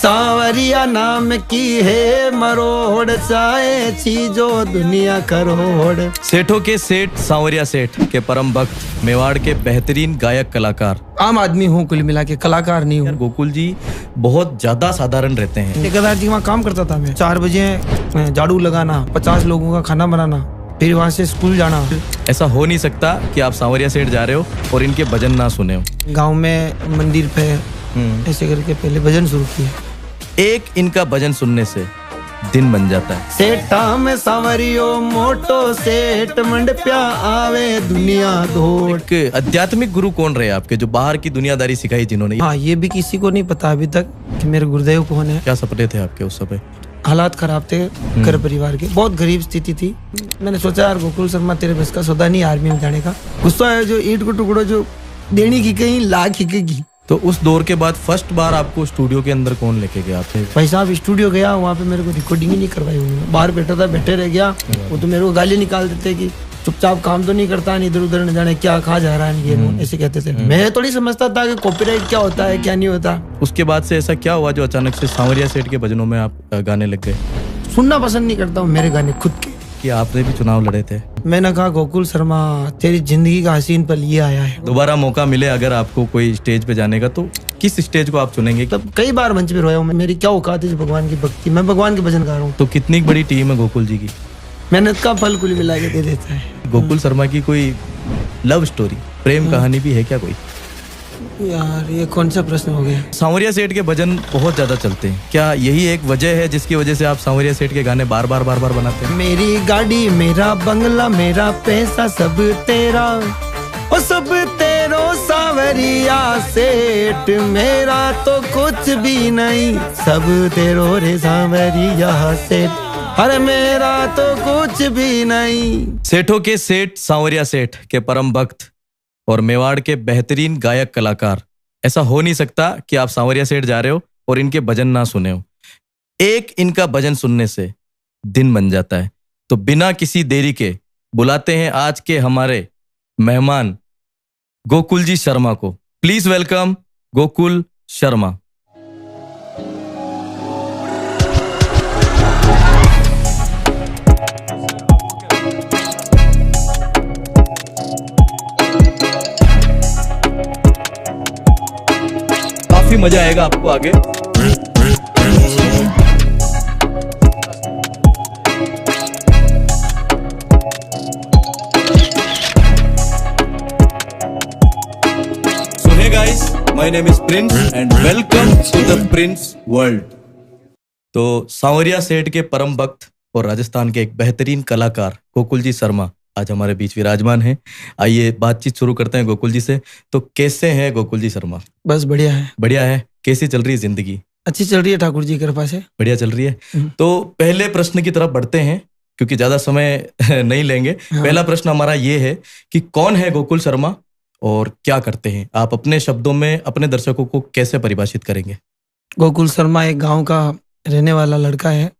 सांवरिया नाम की है मरोड़, चाहे चीजो दुनिया करोड़। सेठों के सेठ सांवरिया सेठ के परम भक्त, मेवाड़ के बेहतरीन गायक कलाकार। आम आदमी हूँ, कुल मिला के कलाकार नहीं हूँ। गोकुल जी बहुत ज्यादा साधारण रहते हैं। ठेकेदार जी वहाँ काम करता था मैं। 4 बजे झाड़ू लगाना, 50 लोगों का खाना बनाना, फिर वहाँ से स्कूल जाना। ऐसा हो नहीं सकता कि आप सांवरिया सेठ जा रहे हो और इनके भजन ना सुने हो। गांव में मंदिर पे ऐसे करके पहले भजन शुरू किया। एक इनका भजन सुनने से दिन बन जाता है। सेठा में सांवरियो मोटो सेठ, मंडप्या आवे दुनिया दौड़। एक आध्यात्मिक गुरु कौन रहे आपके, जो बाहर की दुनियादारी सिखाई जिन्होंने? हाँ, ये भी किसी को नहीं पता अभी तक कि मेरे गुरुदेव कौन है। क्या सपने थे आपके उस समय? हालात खराब थे घर परिवार के, बहुत गरीब स्थिति थी। मैंने सोचा यार गोकुल शर्मा तेरे बस का सौदा नहीं आर्मी में जाने का। गुस्सा है जो ईंट को टुकड़ो जो देनी की कहीं लाख ही की। तो उस दौर के बाद फर्स्ट बार आपको स्टूडियो के अंदर कौन लेके गया? भाई साहब स्टूडियो गया, वहाँ पे मेरे को रिकॉर्डिंग ही नहीं करवाई उन्होंने। बाहर बैठा था, बैठे रह गया। वो तो मेरे को गाली निकाल देते कि चुपचाप काम तो नहीं करता, इधर उधर न जाने क्या कहा जा रहा है, ये ऐसे कहते थे। मैं थोड़ी समझता था कि कॉपीराइट क्या होता है क्या नहीं होता। उसके बाद से ऐसा क्या हुआ जो अचानक से सांवरिया सेठ के भजनों में आप गाने लग गए? सुनना पसंद नहीं करता हूँ मेरे गाने खुद के। कि आपने भी चुनाव लड़े थे। मैंने कहा गोकुल शर्मा तेरी जिंदगी का हसीन पल ये आया है। दोबारा मौका मिले अगर आपको कोई स्टेज पे जाने का, तो किस स्टेज को आप चुनेंगे? तब कई बार मंच पे रोया हूँ। मेरी क्या औकात है भगवान की भक्ति, मैं भगवान के भजन गा रहा हूँ। तो कितनी बड़ी टीम है गोकुल जी की? मेहनत का फल कुल मिला के दे देता है। गोकुल शर्मा की कोई लव स्टोरी, प्रेम कहानी भी है क्या कोई? यार ये कौन सा प्रश्न हो गया। सांवरिया सेठ के भजन बहुत ज्यादा चलते हैं, क्या यही एक वजह है जिसकी वजह से आप सांवरिया सेठ के गाने बार बार बनाते हैं? मेरी गाड़ी, मेरा बंगला, मेरा पैसा सब तेरा, ओ सब तेरो सांवरिया सेठ, मेरा तो कुछ भी नहीं, सब तेरो रे सांवरिया सेठ, अरे मेरा तो कुछ भी नहीं। सेठों के सेठ सांवरिया सेठ के परम भक्त और मेवाड़ के बेहतरीन गायक कलाकार। ऐसा हो नहीं सकता कि आप सांवरिया सेठ जा रहे हो और इनके भजन ना सुने हो। एक इनका भजन सुनने से दिन बन जाता है। तो बिना किसी देरी के बुलाते हैं आज के हमारे मेहमान गोकुल जी शर्मा को। Please welcome Gokul Sharma. काफी मजा आएगा आपको आगे। So hey guys, my name is Prince and welcome to the Prince World। तो सांवरिया सेठ के परम भक्त और राजस्थान के एक बेहतरीन कलाकार गोकुल जी शर्मा आज हमारे बीच विराजमान हैं। आइए बातचीत शुरू करते हैं गोकुल जी से। तो कैसे हैं गोकुल जी शर्मा? बस बढ़िया है। बढ़िया है। कैसी चल रही है जिंदगी? अच्छी चल रही है, ठाकुर जी की कृपा से बढ़िया चल रही है। तो पहले प्रश्न की तरफ बढ़ते हैं क्योंकि ज्यादा समय नहीं लेंगे। पहला प्रश्न हमारा ये है कि कौन है गोकुल शर्मा और क्या करते हैं? आप अपने शब्दों में अपने दर्शकों को कैसे परिभाषित करेंगे? गोकुल शर्मा एक गांव का रहने वाला लड़का है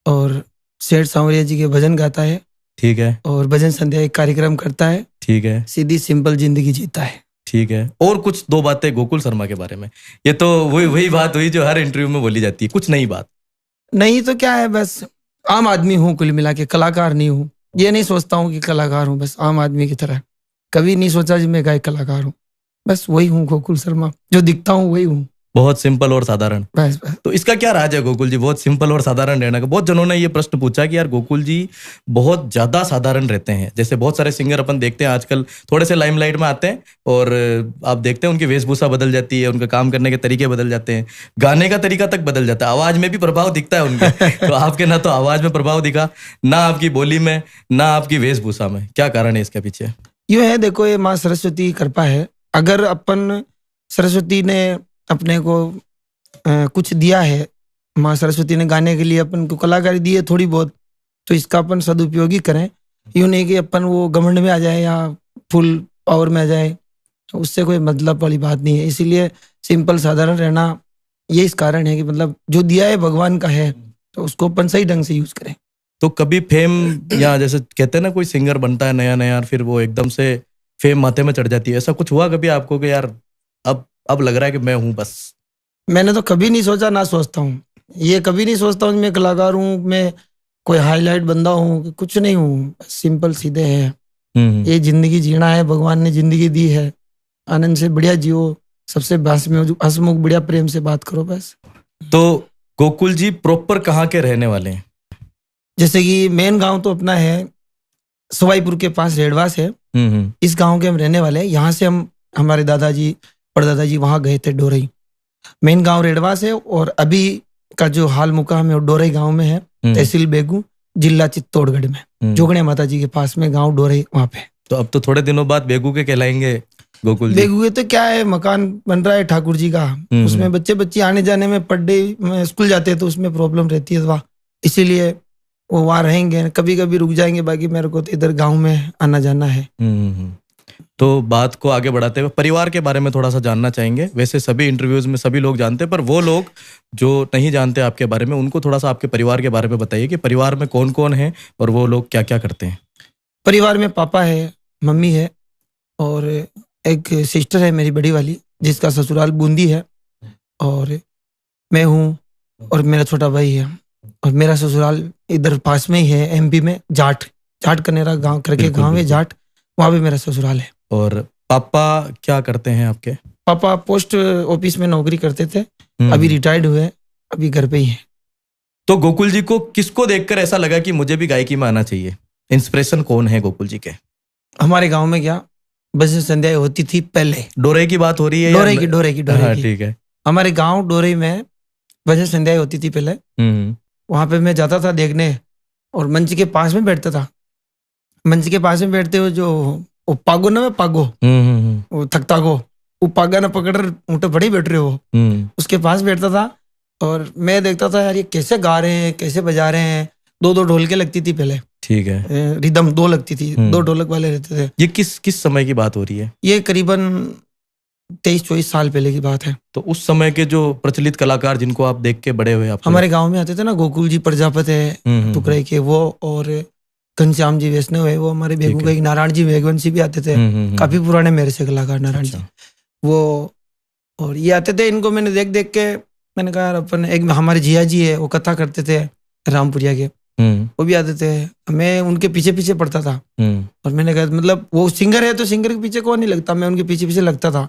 और सेठ सांवरिया जी के भजन गाता है। ठीक है। और भजन संध्या एक कार्यक्रम करता है। ठीक है। सीधी सिंपल जिंदगी जीता है। ठीक है। और कुछ 2 बातें गोकुल शर्मा के बारे में। ये तो वही बात हुई जो हर इंटरव्यू में बोली जाती है, कुछ नई बात नहीं। तो क्या है, बस आम आदमी हूँ, कुल मिला के कलाकार नहीं हूँ। ये नहीं सोचता हूँ कि कलाकार हूँ, बस आम आदमी की तरह। कभी नहीं सोचा जी मैं गायक कलाकार हूँ, बस वही हूँ गोकुल शर्मा, जो दिखता हूँ वही हूँ। बहुत सिंपल और साधारण। बस। तो इसका क्या राज है गोकुल जी, बहुत सिंपल और साधारण रहने का? बहुत जनों ने ये प्रश्न पूछा कि यार गोकुल जी बहुत ज्यादा साधारण रहते हैं। जैसे बहुत सारे सिंगर अपन देखते हैं आजकल थोड़े से लाइमलाइट में आते हैं और आप देखते हैं उनकी वेशभूषा बदल जाती है, उनका काम करने के तरीके बदल जाते हैं, गाने का तरीका तक बदल जाता है, आवाज में भी प्रभाव दिखता है उनके। तो आपके ना तो आवाज में प्रभाव दिखा, ना आपकी बोली में, ना आपकी वेशभूषा में। क्या कारण है इसके पीछे? यूँ है, देखो ये माँ सरस्वती की कृपा है। अगर अपन सरस्वती ने अपने को कुछ दिया है, माँ सरस्वती ने गाने के लिए अपन को कलाकारी दी है थोड़ी बहुत, तो इसका अपन सदुपयोग ही करें। यूँ नहीं कि अपन वो घमंड में आ जाए या फुल पावर में आ जाए, तो उससे कोई मतलब वाली बात नहीं है। इसीलिए सिंपल साधारण रहना ये इस कारण है कि मतलब जो दिया है भगवान का है, तो उसको अपन सही ढंग से यूज करें। तो कभी फेम या जैसे कहते हैं ना कोई सिंगर बनता है नया नया, फिर वो एकदम से फेम माथे में चढ़ जाती है, ऐसा कुछ हुआ कभी आपको कि यार अब लग रहा है कि मैं हूं बस? मैंने तो कभी नहीं सोचा, ना सोचता हूँ। ये कभी नहीं सोचता हूँ कि मैं कलाकार हूँ, मैं कोई हाईलाइट बंदा हूँ, कुछ नहीं हूँ। सिंपल सीधे है। ये जिंदगी जीना है, भगवान ने जिंदगी दी है, आनंद से बढ़िया जियो, सबसे हंसमुख बढ़िया प्रेम से बात करो बस। तो गोकुल जी प्रॉपर कहाँ के रहने वाले हैं? जैसे कि मेन गांव तो अपना है सवाईपुर के पास रेडवास है। इस गांव के हम रहने वाले हैं। यहाँ से हम, हमारे दादाजी परदादाजी वहाँ गए थे डोरई। मेन गांव रेडवास है और अभी का जो हाल मुकाम है वो डोरई गांव में है, तहसील बेगू, जिला चित्तौड़गढ़ में, जोगणे माता जी के पास में गांव डोरई वहाँ पे। तो अब तो थोड़े दिनों बाद बेगू के कहलाएंगे गोकुल जी। बेगू के तो क्या है, मकान बन रहा है ठाकुर जी का, उसमें बच्चे बच्ची आने जाने में पर डे स्कूल जाते हैं तो उसमें प्रॉब्लम रहती है वहाँ, इसीलिए वो वहाँ रहेंगे। कभी कभी रुक जाएंगे, बाकी मेरे को तो इधर गाँव में आना जाना है। तो बात को आगे बढ़ाते हुए परिवार के बारे में थोड़ा सा जानना चाहेंगे। वैसे सभी इंटरव्यूज में सभी लोग जानते हैं, पर वो लोग जो नहीं जानते आपके बारे में, उनको थोड़ा सा आपके परिवार के बारे में बताइए कि परिवार में कौन कौन है और वो लोग क्या क्या करते हैं। परिवार में पापा है, मम्मी है और एक सिस्टर है मेरी बड़ी वाली, जिसका ससुराल बूंदी है, और मैं हूँ और मेरा छोटा भाई है। और मेरा ससुराल इधर पास में ही है, एमपी में, जाट कनेरा गांव करके गांव है जाट, वहाँ भी मेरा ससुराल है। और पापा क्या करते हैं आपके? पापा पोस्ट ऑफिस में नौकरी करते थे, अभी रिटायर्ड हुए, अभी घर पे ही है। तो गोकुल जी को किसको देखकर ऐसा लगा कि मुझे भी गायकी में आना चाहिए? इंस्पिरेशन कौन है गोकुल जी के? हमारे गांव में क्या भजन संध्याएं होती थी पहले। डोरे की बात हो रही है? डोरे की। ठीक है। हमारे गांव डोरे में भजन संध्याएं होती थी पहले। वहां पे मैं जाता था देखने और मंच के पास में बैठता था। मंच के पास में बैठते हुए जो वो पागो ना, पागो वो थकता को, वो पागा ना पकड़ ऊँटे बड़े बैठ रहे हो, उसके पास बैठता था और मैं देखता था यार ये कैसे गा रहे हैं, कैसे बजा रहे हैं। दो ढोलके लगती थी पहले, ठीक है, रिदम दो लगती थी, 2 ढोलक वाले रहते थे। ये किस समय की बात हो रही है? ये करीबन 23-24 साल पहले की बात है। तो उस समय के जो प्रचलित कलाकार जिनको आप देख के बड़े हुए, आप हमारे गांव में आते थे ना, गोकुल जी प्रजापति है टुकड़े के वो, और घनश्याम जी वैष्णव है वो, हमारे बेगू का एक नारायण जी वेगवंशी भी आते थे, काफी पुराने मेरे से कलाकार नारायण जी वो, और ये आते थे। इनको मैंने देख देख के मैंने कहा यार अपन, एक हमारे जिया जी है वो कथा करते थे रामपुरिया के, वो भी आते थे, मैं उनके पीछे पीछे पढ़ता था। और मैंने कहा मतलब वो सिंगर है तो सिंगर के पीछे कौन नहीं लगता, मैं उनके पीछे पीछे लगता था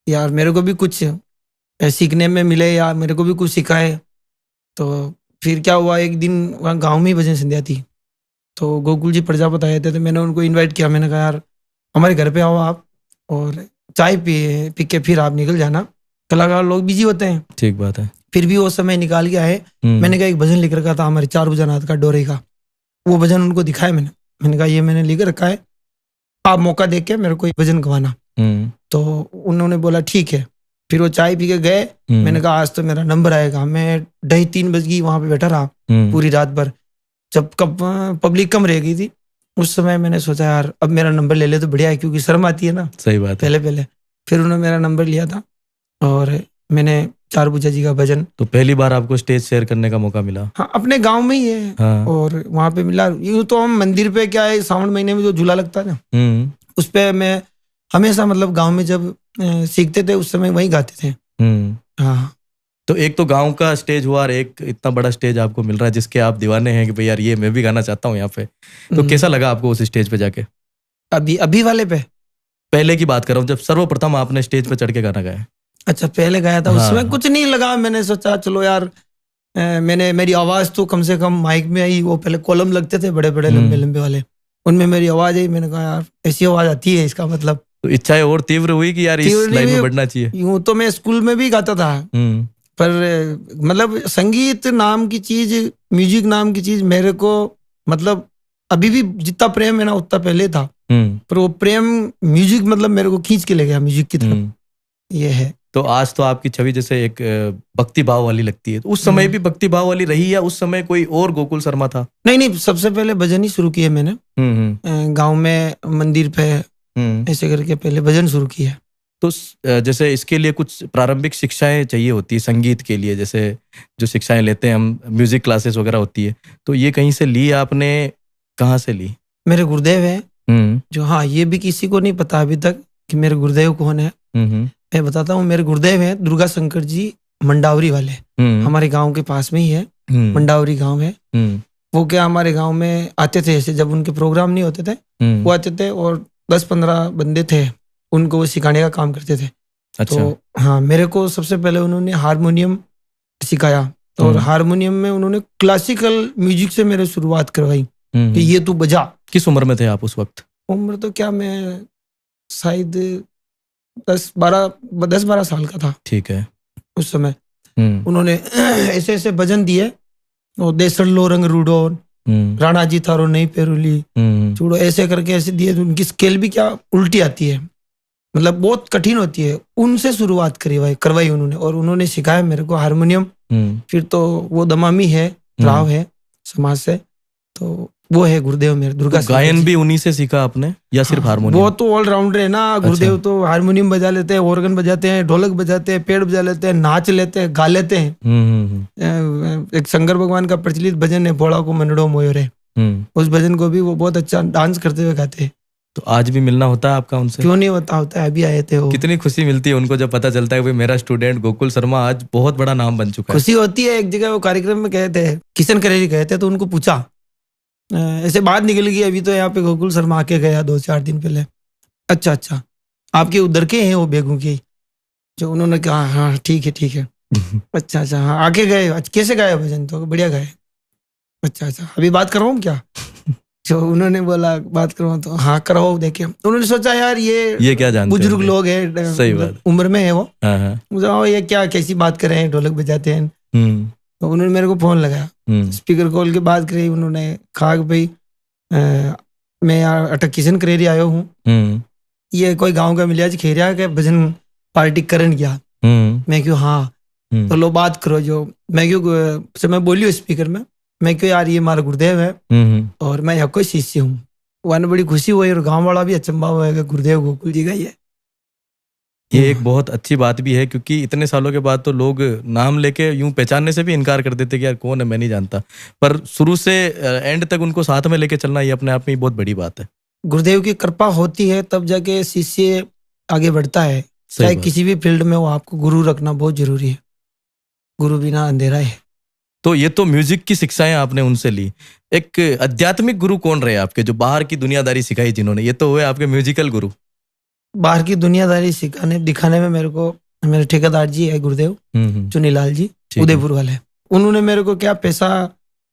यार, मेरे को भी कुछ सीखने में मिले या मेरे को भी कुछ सिखाए। तो फिर क्या हुआ, एक दिन वहाँ गाँव में ही भजन संध्या थी, तो गोकुल जी प्रजापति आए थे, तो मैंने उनको इनवाइट किया। मैंने कहा यार हमारे घर पे आओ आप, और चाय पी के फिर आप निकल जाना, कलाकार लोग बिजी होते हैं। ठीक बात है। फिर भी वो समय निकाल के आए। मैंने कहा एक भजन लिख रखा था हमारे 4 भजनाथ का डोरे का, वो भजन उनको दिखाया मैंने कहा ये मैंने लिख रखा है, आप मौका देख के मेरे को भजन गवाना। तो उन्होंने बोला ठीक है। फिर वो चाय पी के गए। मैंने कहा आज तो मेरा नंबर आएगा। मैं 2:30 बज गई वहां पे बैठा रहा पूरी रात भर, जब कब पब्लिक कम रह गई थी उस समय। मैंने सोचा यार अब मेरा नंबर ले ले तो बढ़िया है, क्योंकि शर्म आती है ना। सही बात है। पहले फिर उन्होंने मेरा नंबर लिया था और मैंने 4 पूजा जी का भजन। तो पहली बार आपको स्टेज शेयर करने का मौका मिला? हाँ, अपने गांव में ही है। हाँ। और वहां पे मिला। यूं तो हम मंदिर पे क्या है, सावन महीने में जो झूला लगता है ना, उस पे मैं हमेशा मतलब गांव में जब सीखते थे उस समय वही गाते थे। हाँ। तो एक तो गांव का स्टेज हुआ और एक इतना बड़ा स्टेज आपको मिल रहा है जिसके आप दीवाने हैं कि भाई यार ये मैं भी गाना चाहता हूँ यहाँ पे। तो कैसा लगा आपको उस स्टेज पे जाके? अभी वाले पे? पहले की बात कर रहा हूँ, जब सर्वप्रथम आपने स्टेज पे चढ़ के गाना गाया। अच्छा, पहले गाया था। हाँ। उसमें कुछ नहीं लगा। मैंने सोचा चलो यार, मेरी आवाज तो कम से कम माइक में आई। वो पहले कॉलम लगते थे बड़े बड़े लंबे वाले, उनमें मेरी आवाज आई। मैंने कहा यार ऐसी आवाज आती है, इसका मतलब तो इच्छाएं और तीव्र हुई कि यार इस लाइन में बढ़ना चाहिए। यूं तो मैं स्कूल में भी गाता था, पर मतलब संगीत नाम की चीज, म्यूजिक नाम की चीज मेरे को मतलब अभी भी जितना प्रेम है ना उतना पहले था। पर वो प्रेम म्यूजिक मतलब मेरे को खींच के ले गया म्यूजिक की तरफ, ये है। तो आज तो आपकी छवि जैसे एक भक्ति भाव वाली लगती है। तो उस समय भी भक्ति भाव वाली रही या उस समय कोई और गोकुल शर्मा था? नहीं, सबसे पहले भजन ही शुरू किए मैंने। गांव में मंदिर पे ऐसे करके पहले भजन शुरू किया। तो जैसे इसके लिए कुछ प्रारंभिक शिक्षाएं चाहिए होती है संगीत के लिए, जैसे जो शिक्षाएं लेते हैं हम, म्यूजिक क्लासेस वगैरह होती है, तो ये कहीं से ली आपने? कहाँ से ली? मेरे गुरुदेव है जो, हाँ ये भी किसी को नहीं पता अभी तक कि मेरे गुरुदेव कौन है। मैं बताता हूँ। मेरे गुरुदेव हैं दुर्गा शंकर जी मंडावरी वाले, हमारे गांव के पास में ही है, मंडावरी गांव है। वो क्या हमारे गांव में आते थे, ऐसे जब उनके प्रोग्राम नहीं होते थे वो आते थे, और 10-15 बंदे थे, उनको वो सिखाने का काम करते थे। अच्छा। तो हाँ, मेरे को सबसे पहले उन्होंने हारमोनियम सिखाया, और हारमोनियम में उन्होंने क्लासिकल म्यूजिक से मेरे शुरुआत करवाई कि ये तू बजा। किस उम्र में थे आप उस वक्त? उम्र तो क्या, मैं शायद 10-12 साल का था। ठीक है। उस समय उन्होंने ऐसे ऐसे भजन दिए, और देसर लो रंग रूडो, राणा जी थारो नहीं पेरुली चूड़ो, ऐसे करके ऐसे दिए। तो उनकी स्केल भी क्या उल्टी आती है, मतलब बहुत कठिन होती है। उनसे शुरुआत करवाई उन्होंने, और उन्होंने सिखाया मेरे को हारमोनियम। फिर तो वो दमामी है, राव है समाज से, तो वो है गुरुदेव मेरे, दुर्गा। तो गायन भी उन्हीं से सीखा आपने या सिर्फ हारमोनियम? वो तो ऑलराउंडर है ना गुरुदेव। अच्छा। तो हारमोनियम बजा लेते हैं, ऑर्गन बजाते हैं, ढोलक बजाते हैं, पेड़ बजा लेते हैं, नाच लेते हैं, गा लेते हैं। एक शंकर भगवान का प्रचलित भजन है, भोला को मनड़ो मोयोरे, उस भजन को भी वो बहुत अच्छा डांस करते हुए गाते हैं। तो आज भी मिलना होता है आपका उनसे? क्यों नहीं होता है, अभी आए थे वो। कितनी खुशी मिलती है उनको जब पता चलता है कि मेरा स्टूडेंट गोकुल शर्मा आज बहुत बड़ा नाम बन चुका है। खुशी होती है। एक जगह वो कार्यक्रम में गए थे, किशन करेरी गए थे, तो उनको पूछा, ऐसे बात निकल गई, अभी तो यहाँ पे गोकुल शर्मा आके गया 2-4 दिन पहले। अच्छा, आपके उधर के हैं वो बेगू के? जो उन्होंने कहा हाँ ठीक है। अच्छा, हाँ आके गए। अच्छा, कैसे गाया भजन? तो बढ़िया गाए। अच्छा, अभी बात करवाऊँ क्या? जो उन्होंने बोला बात करवाऊँ, तो हाँ करवाओ। देखिए, उन्होंने सोचा यार ये क्या जानते बुजुर्ग लोग है, सही बात, उम्र में है वो, ये क्या कैसी बात कर रहे हैं, ढोलक बजाते हैं। तो उन्होंने मेरे को फोन लगाया, स्पीकर खोल के बात करी। उन्होंने कहा कि भाई मैं यहाँ अटक किशन करेरी आयो हूँ, ये कोई गांव का मिलिया खेरिया के भजन पार्टी करन गया। मैं क्यों हाँ, तो लो बात करो। जो मैं क्यों मैं बोलियो स्पीकर में, मैं क्यों यार ये हमारा गुरुदेव है और मैं यहाँ कोई शिष्य हूँ। वह बड़ी खुशी हुई, और गाँव वाला भी अचंबा हुआ है, गुरुदेव गोकुल जी का ही है। ये एक बहुत अच्छी बात भी है, क्योंकि इतने सालों के बाद तो लोग नाम लेके यूं पहचानने से भी इनकार कर देते कि यार कौन है, मैं नहीं जानता। पर शुरू से एंड तक उनको साथ में लेके चलना, ये अपने आप में ही बहुत बड़ी बात है। गुरुदेव की कृपा होती है तब जाके शिष्य आगे बढ़ता है। चाहे किसी भी फील्ड में हो, आपको गुरु रखना बहुत जरूरी है। गुरु बिना अंधेरा है। तो ये तो म्यूजिक की शिक्षाएं आपने उनसे ली। एक आध्यात्मिक गुरु कौन रहे आपके, जो बाहर की दुनियादारी सिखाई जिन्होंने? ये तो हुए आपके म्यूजिकल गुरु। बाहर की दुनियादारी दिखाने में मेरे को मेरे ठेकेदार जी है गुरुदेव चुनीलाल जी, उदयपुर वाले। उन्होंने मेरे को क्या पैसा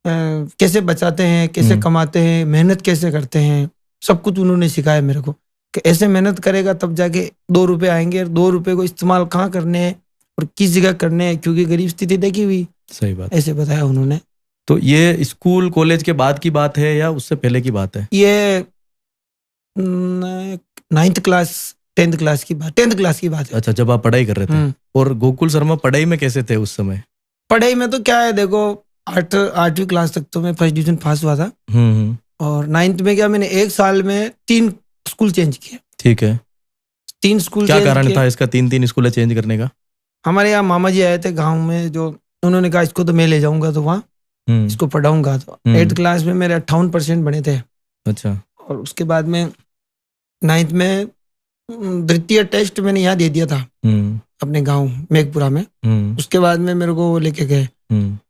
कैसे बचाते हैं, कैसे कमाते हैं, मेहनत कैसे करते हैं, सब कुछ उन्होंने सिखाया मेरे को कि ऐसे मेहनत करेगा तब जाके 2 रुपए आएंगे, और 2 रुपए को इस्तेमाल कहाँ करने हैं और किस जगह करने हैं, क्योंकि गरीब स्थिति देखी हुई। सही बात, ऐसे बताया उन्होंने। तो ये स्कूल कॉलेज के बाद की बात है या उससे पहले की बात है? ये 9th क्लास 10th क्लास की बात है। अच्छा, जब आप पढ़ाई कर रहे थे। और गोकुल शर्मा पढ़ाई में कैसे थे उस समय? पढ़ाई में तो क्या है, देखो 8वीं क्लास तक तो मैं फर्स्ट डिवीजन पास हुआ था, और 9th में क्या मैंने 1 साल में 3 स्कूल चेंज किए। ठीक है। 3 स्कूल। क्या कारण था इसका 3 स्कूल चेंज करने का? हमारे यहाँ मामा जी आए थे गाँव में, जो उन्होंने कहा इसको तो मैं ले जाऊंगा, तो वहाँ इसको पढ़ाऊंगा। तो 8th क्लास में मेरे 58% बने थे। अच्छा। और उसके बाद में 9th में द्वितीय टेस्ट मैंने यहाँ दे दिया था अपने गांव मेघपुरा में। उसके बाद में मेरे को वो लेके गए।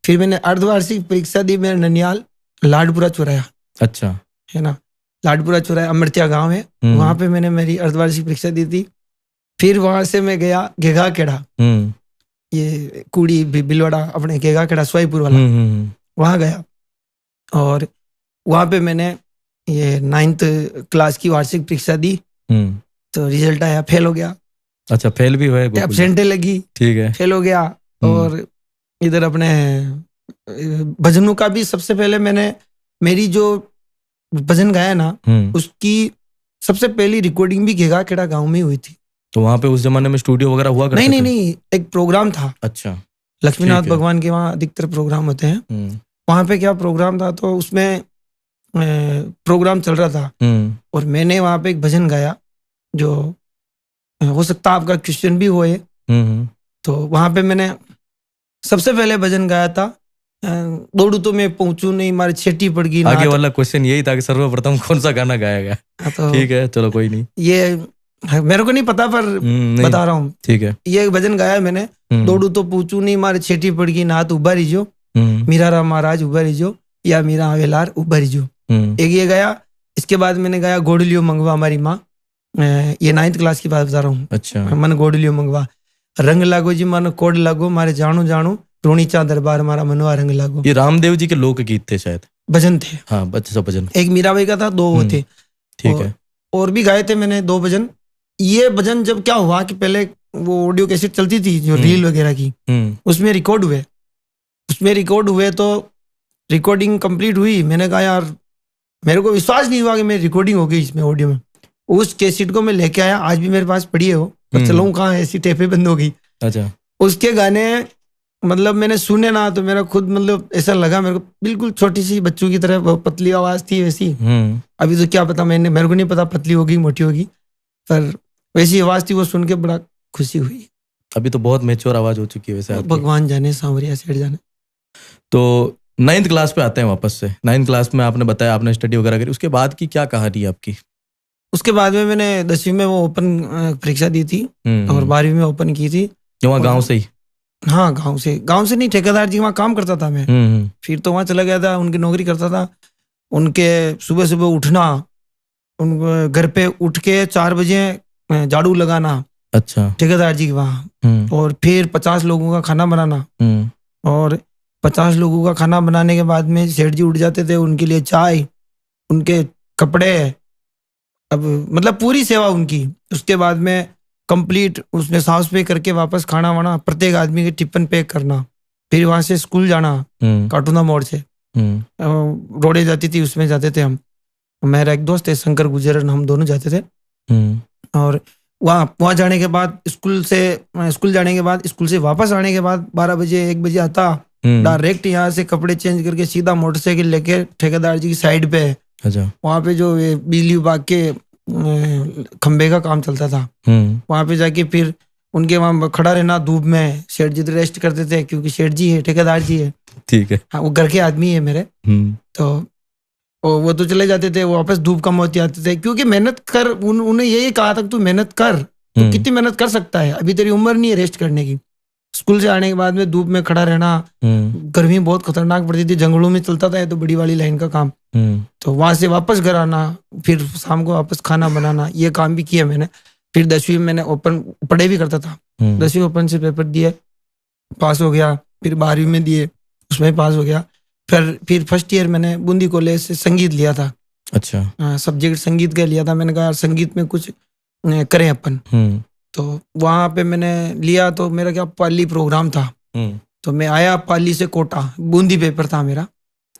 फिर मैंने अर्धवार्षिक परीक्षा दी, मेरे ननियाल लाडपुरा चौराया। अच्छा, है ना, लाडपुरा चौराया अमृतिया गांव है, वहां पे मैंने मेरी अर्धवार्षिक परीक्षा दी थी। फिर वहां से मैं गया घेगा केड़ा, ये कुड़ी बिलवाड़ा अपने घेगा केड़ा स्वाईपुर वाला, वहां गया। और वहां पे मैंने ये 9th क्लास की वार्षिक परीक्षा दी, तो रिजल्ट आया, फेल हो गया। अच्छा, फेल भी हुआ? एब्सेंटे लगी। ठीक है, फेल हो गया। और इधर अपने भजनों का भी सबसे पहले मैंने मेरी जो भजन गाया ना, उसकी सबसे पहली रिकॉर्डिंग भी घेगा केड़ा गांव में हुई थी। तो वहां पे उस जमाने में स्टूडियो वगैरह हुआ करते थे? नहीं, एक प्रोग्राम था। अच्छा, लक्ष्मीनाथ भगवान के वहाँ अधिकतर प्रोग्राम होते हैं। वहां पे क्या प्रोग्राम था, तो उसमें प्रोग्राम चल रहा था, और मैंने वहां पे एक भजन गाया, जो हो सकता है आपका क्वेश्चन भी हुए। तो वहां पे मैंने सबसे पहले भजन गाया था, दौड़ू तो मैं पहुंचू नहीं, मारी छेटी पड़ गई। आगे वाला क्वेश्चन यही था कि सर्वप्रथम कौन सा गाना गाया गया। तो ठीक है, चलो कोई नहीं। ये मेरे को नहीं पता पर नहीं, बता रहा हूँ। ठीक है। ये भजन गाया मैंने, दौड़ू तो पूछू नहीं मारे छेटी पड़ गई नाथ उभा रहीजो, मीरा राम महाराज उभा रहीजो, या मीरा आवेलार उभा रहीजो, एक ये गाया। इसके बाद मैंने गाया गोडलियो मंगवा हमारी माँ, ये 9th क्लास की बात बता रहा हूँ। अच्छा। मन गोडलियो मंगवा, रंग लागो जी मन कोड लागो मारे जानो जानो, रोणी चा दरबार मारा मनवा रंग लागो। ये रामदेव जी के लोकगीत थे शायद, भजन थे। हाँ, अच्छा भजन। एक मीराबाई का था, 2 वो थे। ठीक है। और भी गाए थे मैंने 2 भजन। ये भजन जब क्या हुआ कि पहले वो ऑडियो कैसेट चलती थी जो रील वगैरह की, उसमें रिकॉर्ड हुए तो रिकॉर्डिंग कंप्लीट हुई। मैंने कहा यार मेरे को विश्वास नहीं हुआ कि मेरी रिकॉर्डिंग हो गई इसमें ऑडियो में। उस कैसेट को मैं लेके आया, आज भी मेरे पास पड़ी है वो, पर चलाऊं कहाँ, ऐसी टेपे बंद हो गई। अच्छा। उसके गाने मतलब मैंने सुने ना तो मेरा खुद मतलब ऐसा लगा मेरे को, बिल्कुल छोटी सी बच्चों की तरह पतली आवाज थी वैसी। अभी तो क्या पता, मेरे को नहीं पता पतली होगी मोटी होगी, पर वैसी आवाज थी, वो सुन के बड़ा खुशी हुई। अभी तो बहुत मैच्योर आवाज हो चुकी है वैसे आपकी। भगवान जाने, सांवरिया सेठ जाने। तो 9th क्लास पे आते हैं वापस से। 9th क्लास में आपने बताया आपने स्टडी वगैरह करी, उसके बाद की क्या कहानी है आपकी? उसके बाद में मैंने 10वीं में वो ओपन परीक्षा दी थी और 12वीं में ओपन की थी। वहाँ गाँव से ही? हाँ, गांव से नहीं, ठेकेदार जी वहाँ काम करता था मैं। फिर तो वहाँ चला गया था, उनकी नौकरी करता था। उनके सुबह सुबह उठना, उन घर पे उठ के 4 बजे झाड़ू लगाना। अच्छा। ठेकेदार जी के वहाँ, और फिर 50 लोगों का खाना बनाना, और 50 लोगों का खाना बनाने के बाद में सेठ जी उठ जाते थे, उनके लिए चाय, उनके कपड़े, अब मतलब पूरी सेवा उनकी। उसके बाद में कंप्लीट उसमें सांस पे करके वापस खाना वाना प्रत्येक आदमी के टिफिन पैक करना। फिर वहां से स्कूल जाना, काटूना मोड़ से रोडे जाती थी, उसमें जाते थे हम। मेरा एक दोस्त है शंकर गुजरन, हम दोनों जाते थे। और वहाँ जाने के बाद स्कूल जाने के बाद स्कूल से वापस आने के बाद 12 बजे 1 बजे आता, डायरेक्ट यहाँ से कपड़े चेंज करके सीधा मोटरसाइकिल लेके ठेकेदार जी की साइड पे, अच्छा, वहाँ पे जो बिजली विभाग के खंबे का काम चलता था, वहां पे जाके फिर उनके वहां खड़ा रहना धूप में। सेठ जी तो रेस्ट करते थे क्योंकि सेठ जी है, ठेकेदार जी है, ठीक है, हाँ, वो घर के आदमी है मेरे। तो वो तो चले जाते थे, वो वापस धूप कम होती आते थे, क्योंकि मेहनत कर, उन्हें यही कहा था तू मेहनत कर, तो कितनी मेहनत कर सकता है, अभी तेरी उम्र नहीं है रेस्ट करने की। स्कूल से आने के बाद में धूप में खड़ा रहना, गर्मी बहुत खतरनाक पड़ती थी, जंगलों में चलता था तो बड़ी वाली लाइन का काम। तो वहां से वापस घर आना, फिर शाम को वापस खाना बनाना, ये काम भी किया मैंने। फिर 10वीं में मैंने ओपन पढ़ाई भी करता था, 10वीं ओपन से पेपर दिए, पास हो गया। फिर 12वीं में दिए, उसमें पास हो गया। फिर फर्स्ट ईयर मैंने बूंदी कॉलेज से संगीत लिया था। अच्छा। सब्जेक्ट संगीत का लिया था। मैंने कहा संगीत में कुछ करें अपन। तो वहां पे मैंने लिया, तो मेरा क्या पाली प्रोग्राम था, तो मैं आया पाली से कोटा, बूंदी पेपर था मेरा,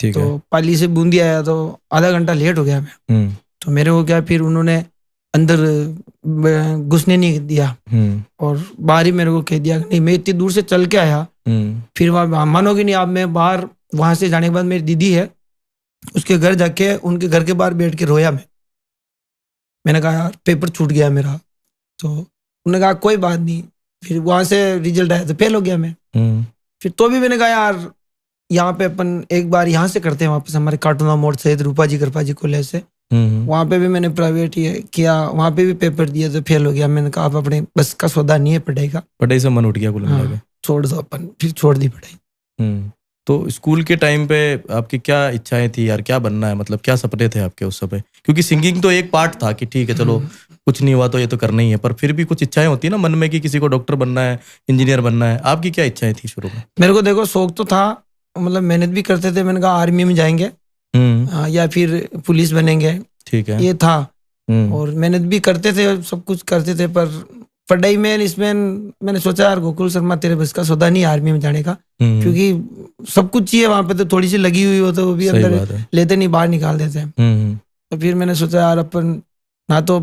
तो पाली से बूंदी आया तो आधा घंटा लेट हो गया मैं। तो मेरे को क्या, फिर उन्होंने अंदर घुसने नहीं दिया, और बाहर ही मेरे को कह दिया नहीं, मैं इतनी दूर से चल के आया। फिर वहां मानोगे नहीं आप, मैं बाहर वहां से जाने के बाद मेरी दीदी है, उसके घर जाके उनके घर के बाहर बैठ के रोया मैंने कहा यार पेपर छूट गया मेरा। तो उन्होंने कहा कोई बात नहीं। फिर वहां से रिजल्ट आया तो फेल हो गया मैं। फिर तो भी मैंने कहा यार यहाँ पे अपन एक बार यहाँ से करते हैं, वापस हमारे कार्टूना मोड़ से रूपा जी कृपा जी कॉलेज से, वहां पे भी मैंने प्राइवेट ये किया, वहां पे भी पेपर दिया तो फेल हो गया। मैंने कहा आप अपने बस का सौदा नहीं है पढ़ाई से मन उठ गया, हाँ, छोड़ दो अपन, फिर छोड़ दी पढ़ाई। तो स्कूल के टाइम पे आपकी क्या इच्छाएं थी यार, क्या बनना है, मतलब क्या सपने थे आपके उस समय? क्योंकि सिंगिंग तो एक पार्ट था कि ठीक है चलो कुछ नहीं हुआ तो ये तो करना ही है, पर फिर भी कुछ इच्छाएं होती है ना मन में कि किसी को डॉक्टर बनना है, इंजीनियर बनना है। आपकी क्या इच्छाएं थी शुरू में? मेरे को देखो शौक तो था, मतलब मेहनत भी करते थे। मैंने कहा आर्मी में जाएंगे या फिर पुलिस बनेंगे, ठीक है, ये था। और मेहनत भी करते थे, सब कुछ करते थे, पर पढ़ाई में इसमें मैंने सोचा यार गोकुल शर्मा तेरे बस का सौदा नहीं आर्मी में जाने का, क्योंकि सब कुछ चाहिए वहां पे, तो थोड़ी सी लगी हुई हो तो वो भी अंदर लेते नहीं, बाहर निकाल देते। तो फिर मैंने सोचा यार अपन ना तो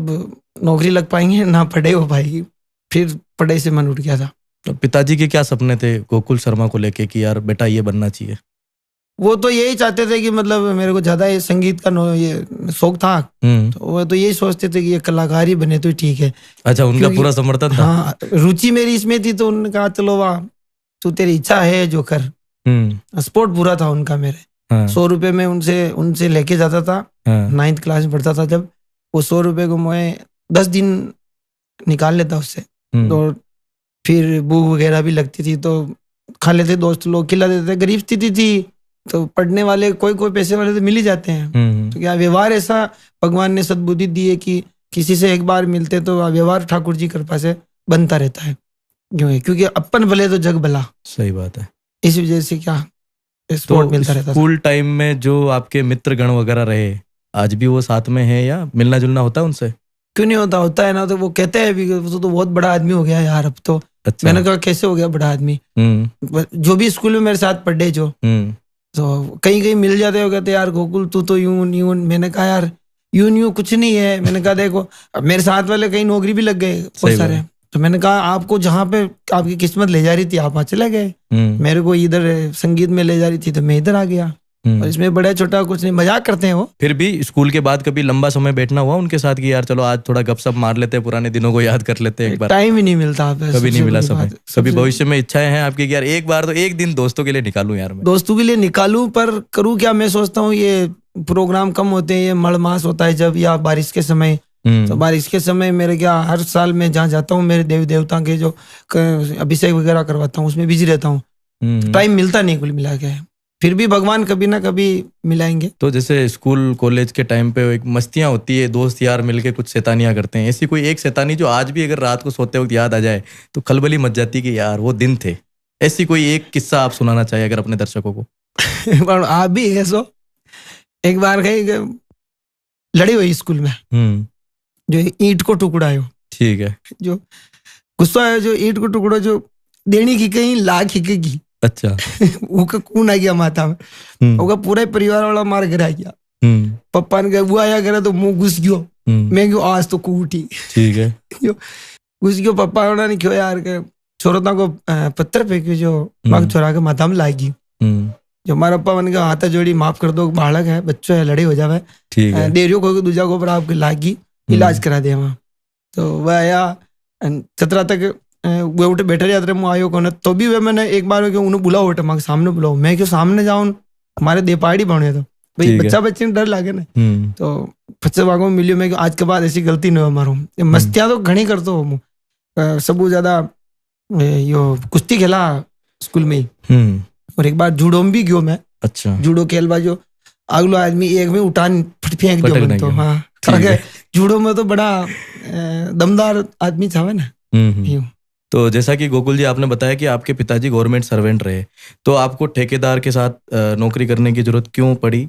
नौकरी लग पाएंगे ना पढ़ाई हो पाएगी, फिर पढ़ाई से मन उठ गया था। तो पिताजी के क्या सपने थे गोकुल शर्मा को लेके कि यार बेटा ये बनना चाहिए? वो तो यही चाहते थे कि मतलब मेरे को ज्यादा ये संगीत का ये शौक था, तो वो तो यही सोचते थे कि ये कलाकार ही बने तो ठीक है। अच्छा, उनका पूरा समर्थन था? हाँ, रुचि मेरी इसमें थी, तो उन्होंने कहा चलो वाह तू तेरी इच्छा है जो कर। सपोर्ट पूरा था उनका मेरे। 100 रुपए में उनसे लेके जाता था। 9th क्लास में पढ़ता था जब, वो 100 रुपए को मैं 10 दिन निकाल लेता उससे। हम्म, तो फिर भूख वगैरह भी लगती थी तो खा लेते, दोस्त लोग खिला देते थे। गरीब स्थिति थी तो पढ़ने वाले कोई कोई पैसे वाले तो मिल ही जाते हैं। तो क्या व्यवहार ऐसा भगवान ने सद्बुद्धि दी है कि किसी से एक बार मिलते तो व्यवहार ठाकुर जी कृपा से बनता रहता है। क्यों है? क्योंकि अपन भले तो जग भला, सही बात है। इस वजह से क्या तो सपोर्ट मिलता रहता था। स्कूल टाइम में जो आपके मित्र गण वगैरह रहे, आज भी वो साथ में है या मिलना जुलना होता है उनसे? क्यों नहीं होता, होता है ना। तो वो कहते हैं भी वो तो बहुत बड़ा आदमी हो गया यार अब तो। अच्छा। मैंने कहा कैसे हो गया बड़ा आदमी? जो भी स्कूल में मेरे साथ पढ़े जो, तो कहीं कहीं मिल जाते हो, कहते यार गोकुल तू तो यूं यूं। मैंने कहा यार यूं कुछ नहीं है। मैंने कहा देखो अब मेरे साथ वाले कहीं नौकरी भी लग गए बहुत सारे। तो मैंने कहा आपको जहाँ पे आपकी किस्मत ले जा रही थी आप वहाँ चले गए, मेरे को इधर संगीत में ले जा रही थी तो मैं इधर आ गया। और इसमें बड़ा छोटा कुछ नहीं, मजाक करते हैं वो। फिर भी स्कूल के बाद कभी लंबा समय बैठना हुआ उनके साथ कि यार चलो आज थोड़ा गपशप मार लेते हैं, पुराने दिनों को याद कर लेते हैं एक बार? टाइम ही नहीं मिलता, कभी नहीं मिला समय। कभी भविष्य में इच्छाएं हैं आपकी कि यार एक बार तो एक दिन दोस्तों के लिए निकालूं यार मैं? दोस्तों के लिए निकालूं पर करूं क्या? मैं सोचता हूँ ये प्रोग्राम कम होते हैं, ये मड़ मास होता है जब, या बारिश के समय। तो बारिश के समय मेरे क्या हर साल मैं जहाँ जाता हूँ मेरे देवी देवता के जो अभिषेक वगैरह करवाता हूँ उसमें बिजी रहता हूँ। टाइम मिलता नहीं कुल मिला के। फिर भी भगवान कभी ना कभी मिलाएंगे। तो जैसे स्कूल कॉलेज के टाइम पे एक मस्तियां होती है, दोस्त यार मिलके कुछ शैतानियां करते हैं, ऐसी कोई एक शैतानी जो आज भी अगर रात को सोते वक्त याद आ जाए तो खलबली मच जाती कि यार वो दिन थे? ऐसी कोई एक किस्सा आप सुनाना चाहिए अगर अपने दर्शकों को? आप भी है सो। एक बार कहीं लड़ी हुई स्कूल में, जो ईंट को टुकड़ा है, ठीक है, जो गुस्सा है, जो ईंट को टुकड़ा जो देनी की कहीं लाख ही की। अच्छा। वो का कौन आ गया माथा में, वो का पूरा परिवार वाला मार गिरा गया। पप्पा ने कहा वो आया करा तो मुंह घुस गयो। मैं क्यों आज तो कूटी, ठीक है, घुस गयो। पप्पा ने क्यों यार के छोरोता को पत्थर फेंक्यो जो मांग छोरा के माथा में लागी। जो हमारा पप्पा मन का हाथ जोड़ी माफ कर दो, बालक है, बच्चों है, लड़े हो जावे, देरियो को दूजा को आपके लागी, इलाज करा दिया वहां। तो वह आया चतरा तक वो उठे बैठे रहे, मैं आयो को तो भी वे मैंने एक बार उन्हें बुलाओ उठे मांग सामने बुलाओ। मैं क्यों सामने जाऊं, हमारे दे पहाड़ी बने तो भाई बच्चा बच्चे ने डर लागे ना। तो बच्चे भागो मिलियो, मैं आज के बाद ऐसी गलती नहीं मारू। मस्तियां तो घनी करते हो, सब ज्यादा यो कुश्ती खेला स्कूल में ही, और एक बार जूडो में भी गयो मैं। अच्छा। जूडो खेलवा जो अगलो आदमी एक में उठान फेंक दियो तो, हाँ जूडो में तो बड़ा दमदार आदमी था ना। तो जैसा कि गोकुल जी आपने बताया कि आपके पिताजी गवर्नमेंट सर्वेंट रहे, तो आपको ठेकेदार के साथ नौकरी करने की जरूरत क्यों पड़ी?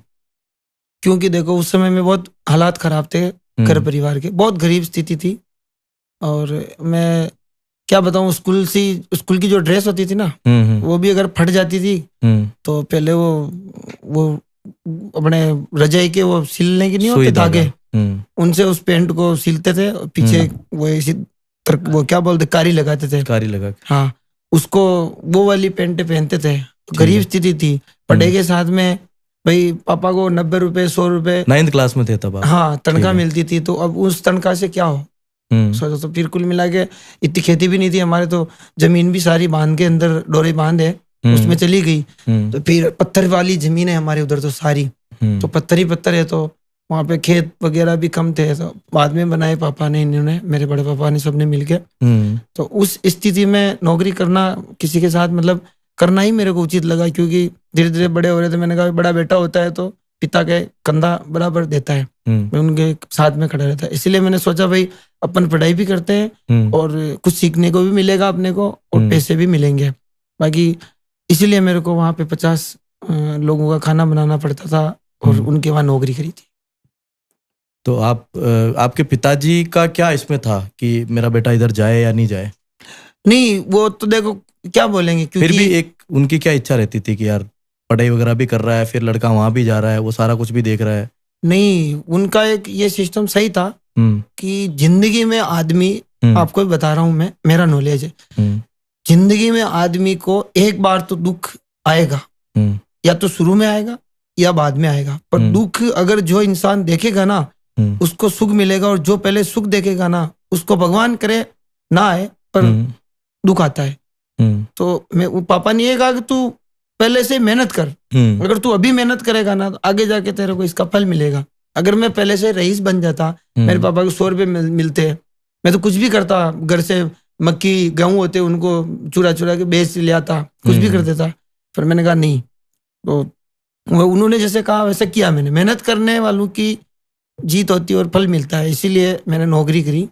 क्योंकि देखो उस समय में बहुत हालात खराब थे, घर परिवार के बहुत गरीब स्थिति थी। और मैं क्या बताऊं, स्कूल की जो ड्रेस होती थी ना, वो भी अगर फट जाती थी तो पहले वो अपने रजाई के वो सिलने की नहीं होते धागे, उनसे उस पैंट को सिलते थे। पीछे वो ऐसी वो क्या बोलते कारी लगाते थे, कारी लगा, हाँ, उसको वो वाली पैंटे पहनते थे। गरीब स्थिति थी, पढ़ाई के साथ में भाई पापा को 90 रुपए 100 रुपए 9th क्लास में थे तब आप? हाँ, तनख्वाह मिलती थी। तो अब उस तनख्वाह से क्या हो सोचो। तो फिर कुल मिला के इतनी खेती भी नहीं थी हमारे, तो जमीन भी सारी बांध के अंदर डोरी बांध है उसमें चली गई। तो फिर पत्थर वाली जमीन है हमारे उधर तो सारी, तो पत्थर ही पत्थर है। तो वहाँ पे खेत वगैरह भी कम थे, तो बाद में बनाए पापा ने, इन्होंने, मेरे बड़े पापा ने, सबने मिलके। तो उस स्थिति में नौकरी करना किसी के साथ मतलब करना ही मेरे को उचित लगा, क्योंकि धीरे धीरे बड़े हो रहे थे। मैंने कहा बड़ा बेटा होता है तो पिता के कंधा बराबर देता है, मैं उनके साथ में खड़ा रहता है। इसलिए मैंने सोचा भाई अपन पढ़ाई भी करते हैं और कुछ सीखने को भी मिलेगा अपने को, और पैसे भी मिलेंगे बाकी। इसीलिए मेरे को वहाँ पे 50 लोगों का खाना बनाना पड़ता था और उनके वहाँ नौकरी करी थी। तो आपके पिताजी का क्या इसमें था कि मेरा बेटा इधर जाए या नहीं जाए? नहीं, वो तो देखो क्या बोलेंगे, क्योंकि फिर भी एक उनकी क्या इच्छा रहती थी कि यार पढ़ाई वगैरह भी कर रहा है, फिर लड़का वहां भी जा रहा है, वो सारा कुछ भी देख रहा है। नहीं, उनका एक ये सिस्टम सही था कि जिंदगी में आदमी, आपको भी बता रहा हूं मैं, मेरा नॉलेज है, जिंदगी में आदमी को एक बार तो दुख आएगा, या तो शुरू में आएगा या बाद में आएगा, पर दुख अगर जो इंसान देखेगा ना उसको सुख मिलेगा, और जो पहले सुख देखेगा ना उसको भगवान करे ना आए पर दुख आता है। तो मैं पापा ने ये कहा कि तू पहले से मेहनत कर, अगर तू अभी मेहनत करेगा ना तो आगे जाके तेरे को इसका फल मिलेगा। अगर मैं पहले से रईस बन जाता, मेरे पापा को 100 रुपये मिलते, मैं तो कुछ भी करता, घर से मक्की गेहूं होते उनको चुरा चुरा के बेच ले आता, कुछ भी कर देता। फिर मैंने कहा नहीं, तो उन्होंने जैसे कहा वैसे किया मैंने। मेहनत करने वालों की जीत होती है और फल मिलता है, इसीलिए मैंने नौकरी करी।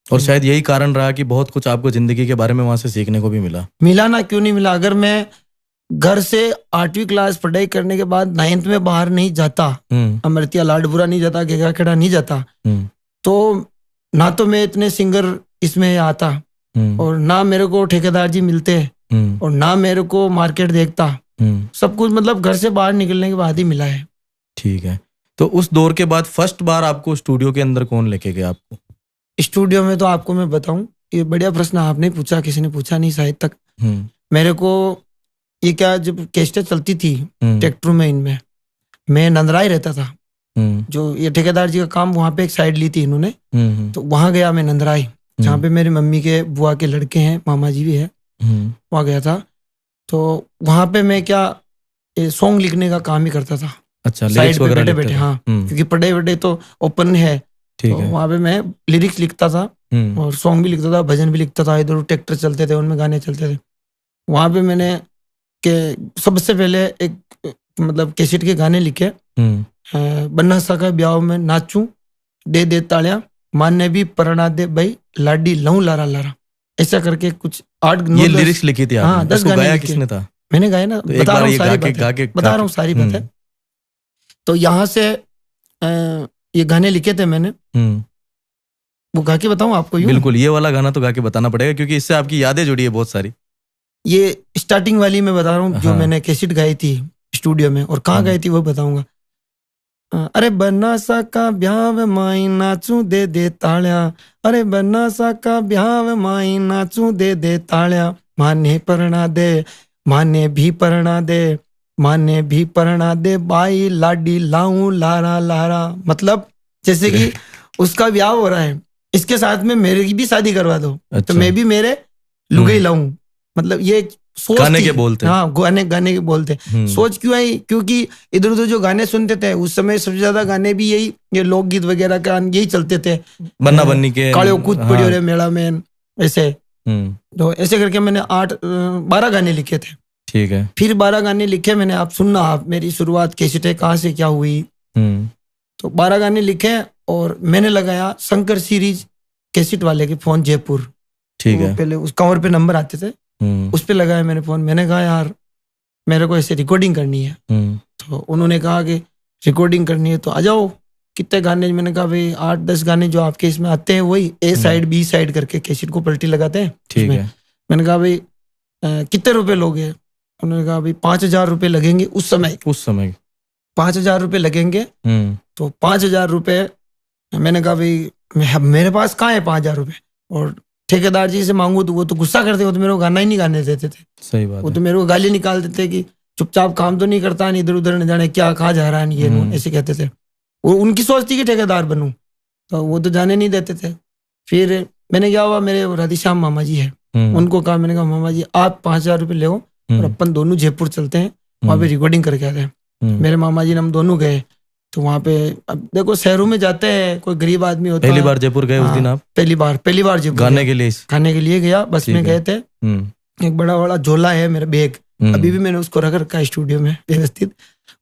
और शायद यही कारण रहा कि बहुत कुछ आपको जिंदगी के बारे में वहां से सीखने को भी मिला ना, क्यों नहीं मिला। अगर मैं घर से 8वीं क्लास पढ़ाई करने के बाद 9th में बाहर नहीं जाता, अमृतिया लाडपुरा नहीं जाता, गेगाखेड़ा नहीं जाता, तो ना तो मैं इतने सिंगर इसमें आता, और ना मेरे को ठेकेदार जी मिलते, और ना मेरे को मार्केट देखता। सब कुछ मतलब घर से बाहर निकलने के बाद ही मिला है। ठीक है। तो उस दौर के बाद फर्स्ट बार आपको स्टूडियो के अंदर कौन लेके गया आपको? स्टूडियो में तो आपको मैं बताऊं, ये बढ़िया प्रश्न आपने पूछा, किसी ने पूछा नहीं शायद तक। मेरे को ये क्या, जब कैसेटें चलती थी ट्रैक्टर में, इनमें मैं नंदराई रहता था। जो ये ठेकेदार जी का काम, वहां पे एक साइड ली थी इन्होंने, तो वहां गया मैं नंदराई, जहाँ पे मेरी मम्मी के बुआ के लड़के हैं, मामा जी भी है, वहां गया था। तो वहां पे मैं क्या सॉन्ग लिखने का काम ही करता था। अच्छा, साइड पे बैठे बैठे, हाँ, क्योंकि पढ़े वढ़े तो ओपन है, तो वहां पे मैं लिरिक्स लिखता था और सॉन्ग भी लिखता था, भजन भी लिखता था। इधर ट्रैक्टर चलते थे, उनमें गाने चलते थे। वहां पे मैंने के सबसे पहले एक मतलब कैसेट के गाने लिखे, बन्ना सा का ब्याह में नाचूं, दे दे तालियां, माने भी परना दे भाई, लाडी लहू लारा लारा, ऐसा करके कुछ 8 ये लिरिक्स लिखी थी आपने? हाँ, 10 गाने गाया लिखे। किसने था? मैंने गाया ना, बता रहा हूँ सारी बातें, बता रहा हूँ सारी बातें। तो यहाँ से ये गाने लिखे थे मैंने, वो गा के बताऊं आपको? बिल्कुल, ये वाला गाना तो गा के बताना पड़ेगा, क्योंकि इससे आपकी यादें जुड़ी है बहुत सारी। ये स्टार्टिंग वाली मैं बता रहा हूँ, जो मैंने कैसेट गाई थी स्टूडियो में, और कहाँ गाई थी वो बताऊंगा। अरे बन्ना सा का ब्याह माई नाचू दे दे तालिया, अरे बन्ना सा का ब्याह माई नाचू दे दे तालिया, माने परना दे, माने भी परना दे, माने भी परना दे बाई, लाडी लाऊं लारा लारा। मतलब जैसे कि उसका ब्याह हो रहा है, इसके साथ में मेरी भी शादी करवा दो। अच्छा। तो मैं भी मेरे लुगाई लाऊं, मतलब ये सोच गाने के बोलते। हाँ, गाने के बोलते। सोच क्यों आई? क्योंकि इधर उधर जो गाने सुनते थे उस समय, सबसे ज्यादा गाने भी यही, ये लोकगीत वगैरह का यही चलते थे, बन्ना बन्नी के, काले कूद पड़ियो रे मेला में, ऐसे। तो ऐसे करके मैंने 12 गाने लिखे थे। ठीक है। फिर 12 गाने लिखे मैंने। आप सुनना, आप मेरी शुरुआत कैसेट है कहाँ से क्या हुई। तो 12 गाने लिखे और मैंने लगाया शंकर सीरीज कैसेट वाले के फोन, जयपुर। ठीक है। पहले उस कवर पे नंबर आते थे, उस पे लगाया मैंने फोन। मैंने कहा यार मेरे को ऐसे रिकॉर्डिंग करनी है। तो उन्होंने कहा कि रिकॉर्डिंग करनी है तो आ जाओ। कितने गाने? मैंने कहा भाई 8-10 गाने जो आपके इसमें आते हैं वही, ए साइड बी साइड करके कैसेट को पलटी लगाते हैं। ठीक है। मैंने कहा भाई कितने रुपए लोगे? उन्होंने कहा भाई 5,000 रुपए लगेंगे उस समय 5,000 रुपए लगेंगे। तो 5,000 रुपए, मैंने कहा भाई मेरे पास कहाँ है 5,000 रुपए, और ठेकेदार जी से मांगू तो वो तो गुस्सा करते, वो तो मेरे को गाना ही नहीं गाने देते थे। सही बात। वो तो मेरे को गाली निकाल देते कि चुपचाप काम तो नहीं करता, नहीं इधर उधर न जाने क्या कहाँ जा रहा है, ये ऐसे कहते थे। वो उनकी सोच थी कि ठेकेदार बनूं, तो वो तो जाने नहीं देते थे। फिर मैंने क्या हुआ, मेरे राधेश्याम मामा जी है, उनको कहा, मैंने कहा मामा जी आप 5,000 रुपये ले और अपन दोनों जयपुर चलते हैं, वहाँ पे रिकॉर्डिंग करके आते हैं। मेरे मामा जी ने हम दोनों गए। तो वहाँ पे अब देखो शहरों में जाते हैं, कोई गरीब आदमी होता है। पहली बार जयपुर गए उस दिन आप? पहली बार जयपुर गाने के लिए गया, बस में गए थे। एक बड़ा झोला है मेरा बैग, अभी भी मैंने उसको रख रखा है स्टूडियो में व्यवस्थित।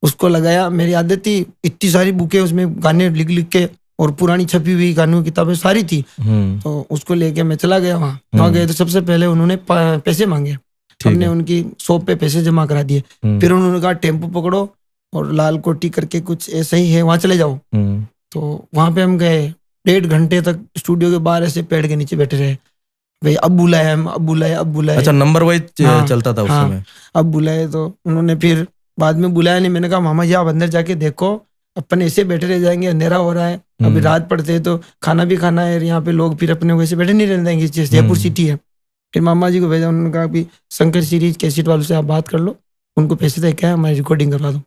उसको लगाया, मेरी आदत थी, इतनी सारी बुकें उसमें गाने लिख लिख के, और पुरानी छपी हुई गानों की किताबें सारी थी। तो उसको लेके मैं चला गया वहाँ गए तो सबसे पहले उन्होंने पैसे मांगे। हमने उनकी शॉप पे पैसे जमा करा दिए। फिर उन्होंने कहा टेम्पो पकड़ो और लाल कोटी करके कुछ ऐसा ही है, वहां चले जाओ। तो वहां पे हम गए, 1.5 घंटे तक स्टूडियो के बाहर ऐसे पेड़ के नीचे बैठे रहे। भाई अब बुलाए। अच्छा, नंबर वाइज चलता था उस समय? अब बुलाए तो उन्होंने फिर बाद में बुलाया नहीं। मैंने कहा मामा जी आप अंदर जाके देखो, अपन ऐसे बैठे रह जाएंगे, अंधेरा हो रहा है, अभी रात पड़ते है तो खाना भी खाना है, यहाँ पे लोग फिर अपने वैसे बैठे नहीं रह जाएंगे, जयपुर सिटी है। फिर मामा जी को भेजा, उन्होंने कहा कि शंकर सीरीज कैसेट वालों से आप बात कर लो, उनको पैसे दे क्या हमारी रिकॉर्डिंग करवा दो।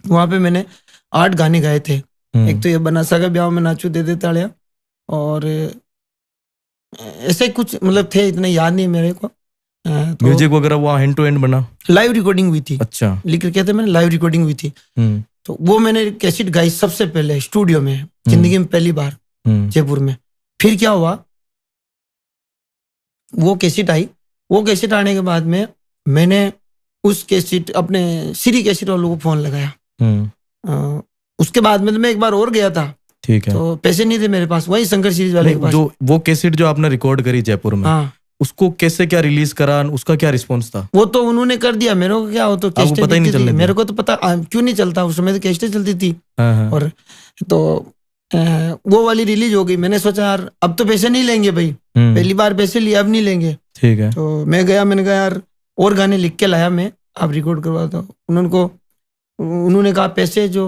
वहाँ पे मैंने 8 गाने गाए थे। एक तो ये बनासा का ब्याह में नाचू दे दे तालियां, और ऐसे कुछ मतलब थे, इतने याद नहीं मेरे को। तो म्यूजिक वगैरह वहाँ हैंड टू हैंड बना, लाइव रिकॉर्डिंग हुई थी। अच्छा, लिख के कहते मैंने लाइव रिकॉर्डिंग हुई थी। तो वो मैंने कैसेट गाई सबसे पहले स्टूडियो में, जिंदगी में पहली बार जयपुर में। फिर क्या हुआ, वो कैसेट आई। वो कैसेट आने के बाद में मैंने उस कैसेट अपने श्री कैसेट वालों को फोन लगाया। उसके बाद में तो मैं एक बार और गया था, ठीक है, तो पैसे नहीं थे मेरे पास, वही शंकर सीरीज वाले के पास। जो वो कैसेट जो आपने रिकॉर्ड करी जयपुर में, हाँ, उसको कैसे क्या रिलीज करा, उसका क्या रिस्पॉन्स था? वो तो उन्होंने कर दिया, मेरे को क्या, हो तो कैसेट पता ही नहीं चलने दिया। मेरे को तो पता क्यों नहीं चलता, उस समय तो कैसेट चलती थी। और तो वो वाली रिलीज हो गई। मैंने सोचा यार अब तो पैसे नहीं लेंगे भाई, पहली बार पैसे लिए, अब नहीं लेंगे। ठीक है, तो मैं गया, मैंने कहा यार और गाने लिख के लाया मैं, आप रिकॉर्ड करवा दो। उन्होंने कहा पैसे जो,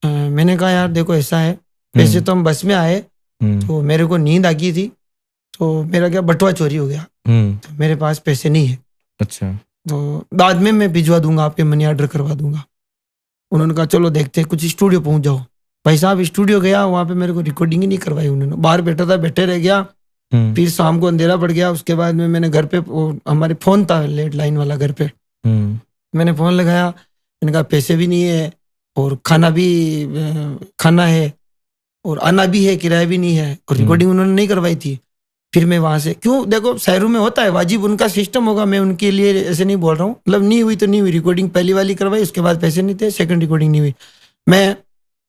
मैंने कहा यार देखो ऐसा है, पैसे तो हम बस में आए, तो मेरे को नींद आ गई थी, तो मेरा क्या बटुआ चोरी हो गया, तो मेरे पास पैसे नहीं है। अच्छा, तो बाद में मैं भिजवा दूंगा, आपके मनी ऑर्डर करवा दूंगा। उन्होंने कहा चलो देखते हैं, कुछ स्टूडियो पहुंच जाओ। भाई साहब स्टूडियो गया, वहां पे मेरे को रिकॉर्डिंग ही नहीं करवाई उन्होंने, बाहर बैठा था, बैठे रह गया। फिर शाम को अंधेरा पड़ गया। उसके बाद में मैंने घर पे, हमारे फोन था लेट लाइन वाला घर पे, मैंने फोन लगाया, मैंने कहा पैसे भी नहीं है और खाना है और आना भी है, किराया भी नहीं है, और रिकॉर्डिंग उन्होंने नहीं करवाई थी। फिर मैं वहां से, क्यों देखो शहरों में होता है वाजिब, उनका सिस्टम होगा, मैं उनके लिए ऐसे नहीं बोल रहा हूँ, मतलब नहीं हुई तो नहीं हुई, रिकॉर्डिंग पहली वाली करवाई, उसके बाद पैसे नहीं थे, सेकंड रिकॉर्डिंग नहीं हुई। मैं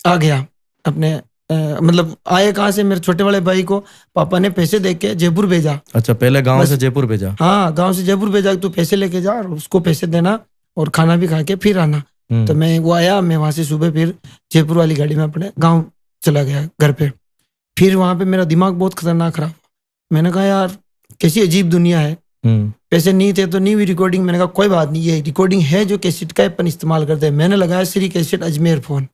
आ गया अपने, मतलब आए कहाँ से, मेरे छोटे वाले भाई को पापा ने पैसे दे के जयपुर भेजा। अच्छा, पहले गांव से जयपुर भेजा? हाँ, गांव से जयपुर भेजा, तू पैसे लेके जा और उसको पैसे देना और खाना भी खा के फिर आना। तो मैं वो आया, मैं वहां से सुबह फिर जयपुर वाली गाड़ी में अपने गाँव चला गया घर पे। फिर वहां पे मेरा दिमाग बहुत खतरनाक खराब। मैंने कहा यार कैसी अजीब दुनिया है, पैसे नहीं थे तो नहीं हुई रिकॉर्डिंग। मैंने कहा कोई बात नहीं, ये रिकॉर्डिंग है जो कैसेट का अपन इस्तेमाल करते हैं। मैंने लगाया Shri cassette Ajmer phone,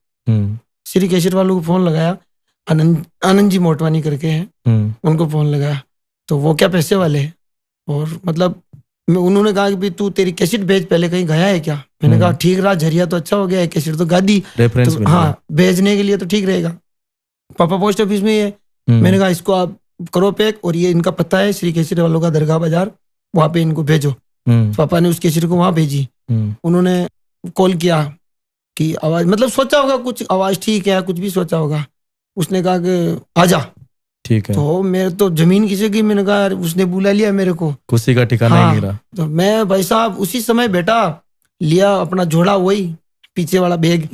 Shri cassette वालों को फोन लगाया, आनंद जी मोटवानी करके हैं, उनको फोन लगाया। तो वो क्या पैसे वाले हैं, और मतलब उन्होंने कहा कि भाई तू तेरी कैसेट भेज, पहले कहीं गया है क्या। मैंने कहा ठीक रहा, झरिया तो अच्छा हो गया है, कैसेट तो गा दी, तो हाँ भेजने के लिए तो ठीक रहेगा। पापा पोस्ट ऑफिस में ही है। मैंने कहा इसको आप करो पैक, और ये इनका पता है श्री कैसेट वालों का दरगाह बाजार, वहां पे इनको भेजो। पापा ने उस कैसेट को वहां भेजी। उन्होंने कॉल किया कि आवाज, मतलब सोचा होगा कुछ आवाज ठीक है, कुछ भी सोचा होगा। उसने कहा कि आजा, ठीक है। तो मेरे तो जमीन किसी की, मैंने कहा उसने बुला लिया मेरे को, कुर्सी का ठिकाना ही नहीं रहा। तो मैं भाई साहब उसी समय बैठा, लिया अपना झोला, वही पीछे वाला बैग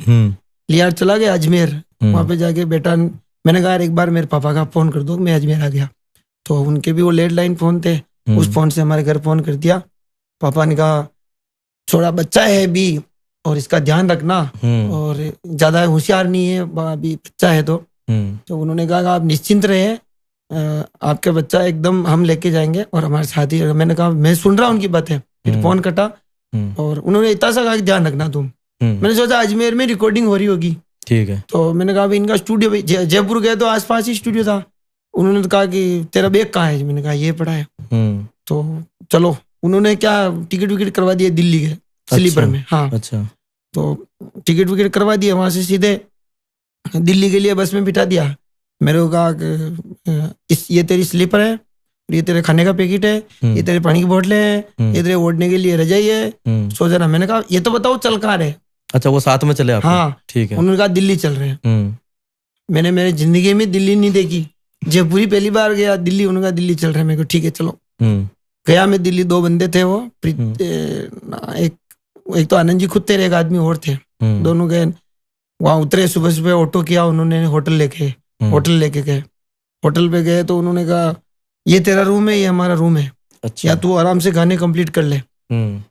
लिया, चला गया अजमेर। वहां पे जाके बैठा, मैंने कहा एक बार मेरे पापा का फोन कर दो, मैं अजमेर आ गया। तो उनके भी वो लैंडलाइन फोन थे, उस फोन से हमारे घर फोन कर दिया। पापा ने कहा छोड़ा बच्चा है भी, और इसका ध्यान रखना, और ज्यादा होशियार नहीं है अभी, बच्चा है। तो उन्होंने कहा आप निश्चिंत रहे, आपके बच्चा एकदम हम लेके जाएंगे और हमारे साथ ही। मैंने कहा मैं सुन रहा हूँ उनकी बातें। फिर फोन कटा, और उन्होंने इतना सा कहा कि ध्यान रखना तुम। मैंने सोचा अजमेर में रिकॉर्डिंग हो रही होगी, ठीक है। तो मैंने कहा भाई इनका स्टूडियो, जयपुर गए तो आसपास ही स्टूडियो था। उन्होंने तो कहा कि तेरा बैग कहाँ है, मैंने कहा ये पड़ा है। तो चलो, उन्होंने क्या टिकट विकेट करवा दिए दिल्ली के स्लीपर में। हाँ, अच्छा। तो टिकट विकेट करवा दिया, वहां से सीधे दिल्ली के लिए बस में बिठा दिया। मेरे को कहा कि ये तेरी स्लीपर है, ये तेरे खाने का पैकेट है, ये तेरे पानी की बोतलें हैं, ये तेरे ओढ़ने के लिए रजाई है, सो जाना। मैंने कहा ये तो बताओ चल कहाँ रहे। अच्छा, वो साथ में चले आप? हाँ, ठीक है। उन्होंने कहा दिल्ली चल रहे हैं। मैंने मेरी जिंदगी में दिल्ली नहीं देखी, जयपुरी पहली बार गया दिल्ली। उन्होंने कहा दिल्ली चल रहे हैं, मेरे को ठीक है चलो। गया मैं दिल्ली, दो बंदे थे वो, एक तो आनंद जी खुद थे, एक आदमी और थे, दोनों गए। वहां उतरे, सुबह सुबह ऑटो किया उन्होंने, होटल लेके गए। होटल पे गए तो उन्होंने कहा ये तेरा रूम है, ये हमारा रूम है। अच्छा। या तू आराम से गाने कंप्लीट कर ले।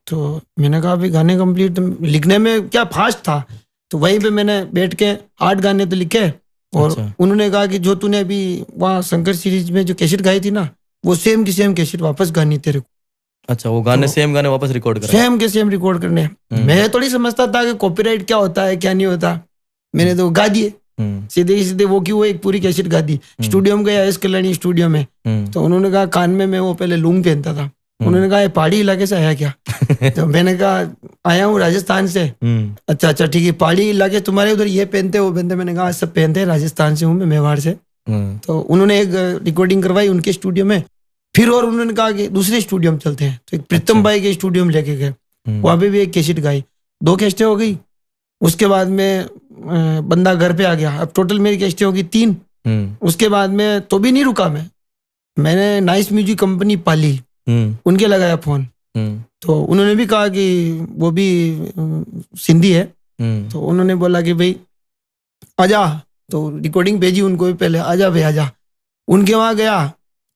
तो मैंने कहा भाई गाने कंप्लीट, लिखने में क्या फास्ट था, तो वहीं पे मैंने बैठ के 8 गाने तो लिखे। और अच्छा। उन्होंने कहा कि जो तूने अभी वहाँ शंकर सीरीज में जो कैसेट गाई थी ना, वो सेम की सेम कैसेट वापस गानी तेरे को। अच्छा, वो गाने तो सेम गाने वापस रिकॉर्ड करने, सेम के सेम रिकॉर्ड करने। मैं थोड़ी समझता था कि कॉपीराइट क्या होता है क्या नहीं होता, मैंने तो गा दिए सीधे सीधे। वो क्यों, एक पूरी कैसेट गा दी। स्टूडियो में गया, एस कल्याणी स्टूडियो में, तो उन्होंने कहा कान में मैं वो पहले लूंग पहनता था। उन्होंने कहा ये पहाड़ी इलाके से आया क्या? तो मैंने कहा आया हूँ राजस्थान से। अच्छा ठीक है, पहाड़ी इलाके तुम्हारे उधर ये पहनते वो पहनते? मैंने कहा सब पहनते हैं, राजस्थान से हूँ मैं, मेवाड़ से। तो उन्होंने एक रिकॉर्डिंग करवाई उनके स्टूडियो में। फिर और उन्होंने कहा कि दूसरे स्टूडियो में चलते हैं, तो एक प्रीतम भाई के स्टूडियो में लेके गए, वहां पे भी एक कैसेट गाई, 2 कैसेटें हो गई। उसके बाद में बंदा घर पे आ गया, अब टोटल मेरी कैसेटें होगी 3। उसके बाद में तो भी नहीं रुका मैं, मैंने नाइस म्यूजिक कंपनी पाली, उनके लगाया फोन। तो उन्होंने भी कहा कि वो भी सिंधी है, तो उन्होंने बोला कि भाई आजा, तो रिकॉर्डिंग भेजी उनको भी पहले, आजा भाई आजा। उनके वहाँ गया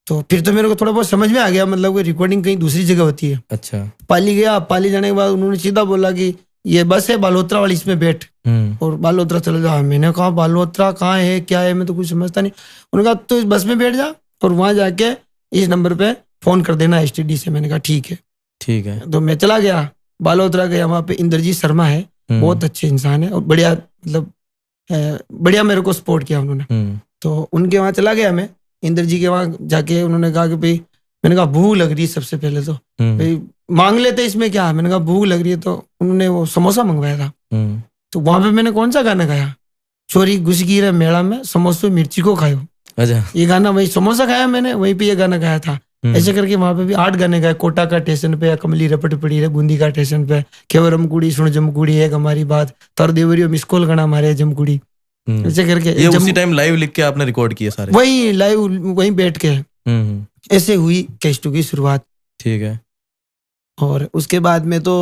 तो फिर तो मेरे को थोड़ा बहुत समझ में आ गया, मतलब कि रिकॉर्डिंग कहीं दूसरी जगह होती है। अच्छा। पाली गया, पाली जाने के बाद उन्होंने सीधा बोला कि ये बस है बालोतरा वाली, इसमें बैठ और बालोतरा चले जा। मैंने कहा बालोतरा कहाँ है, क्या है, मैं तो कुछ समझता नहीं। उन्होंने कहा तो इस बस में बैठ जा और वहां जाके इस नंबर पे फोन कर देना STD से। मैंने कहा ठीक है। ठीक है। तो मैं चला गया बालोतरा गया, वहाँ पे इंद्रजीत शर्मा है, बहुत अच्छे इंसान है और बढ़िया, मतलब बढ़िया मेरे को सपोर्ट किया उन्होंने। तो उनके वहाँ चला गया मैं, इंद्र जी के वहाँ जाके उन्होंने कहा कि भाई, मैंने कहा भूख लग रही है सबसे पहले तो, भाई मांग लेते इसमें क्या। मैंने कहा भूख लग रही है, तो उन्होंने वो समोसा मंगवाया था। तो वहां पे मैंने कौन सा गाना गाया, चोरी घुस गई रे मेला में समोसो मिर्ची को खायो। अच्छा। ये गाना, वही समोसा खाया मैंने, वहीं पे ये गाना गाया था। ऐसे करके वहां पे भी 8 गाने गाए। कोटा का स्टेशन पे, कमली रपट पड़ी रे बूंदी का स्टेशन पे, केवरम कुड़ी सुन जमकुड़ी एक हमारी बात, तर देवरियो मिसकोल गणा मारे जमकुड़ी। ऐसे करके ये उसी टाइम लाइव लिख के आपने रिकॉर्ड किए सारे? वही लाइव, वहीं बैठ के। ऐसे हुई केस्टू की शुरुआत। ठीक है। और उसके बाद में तो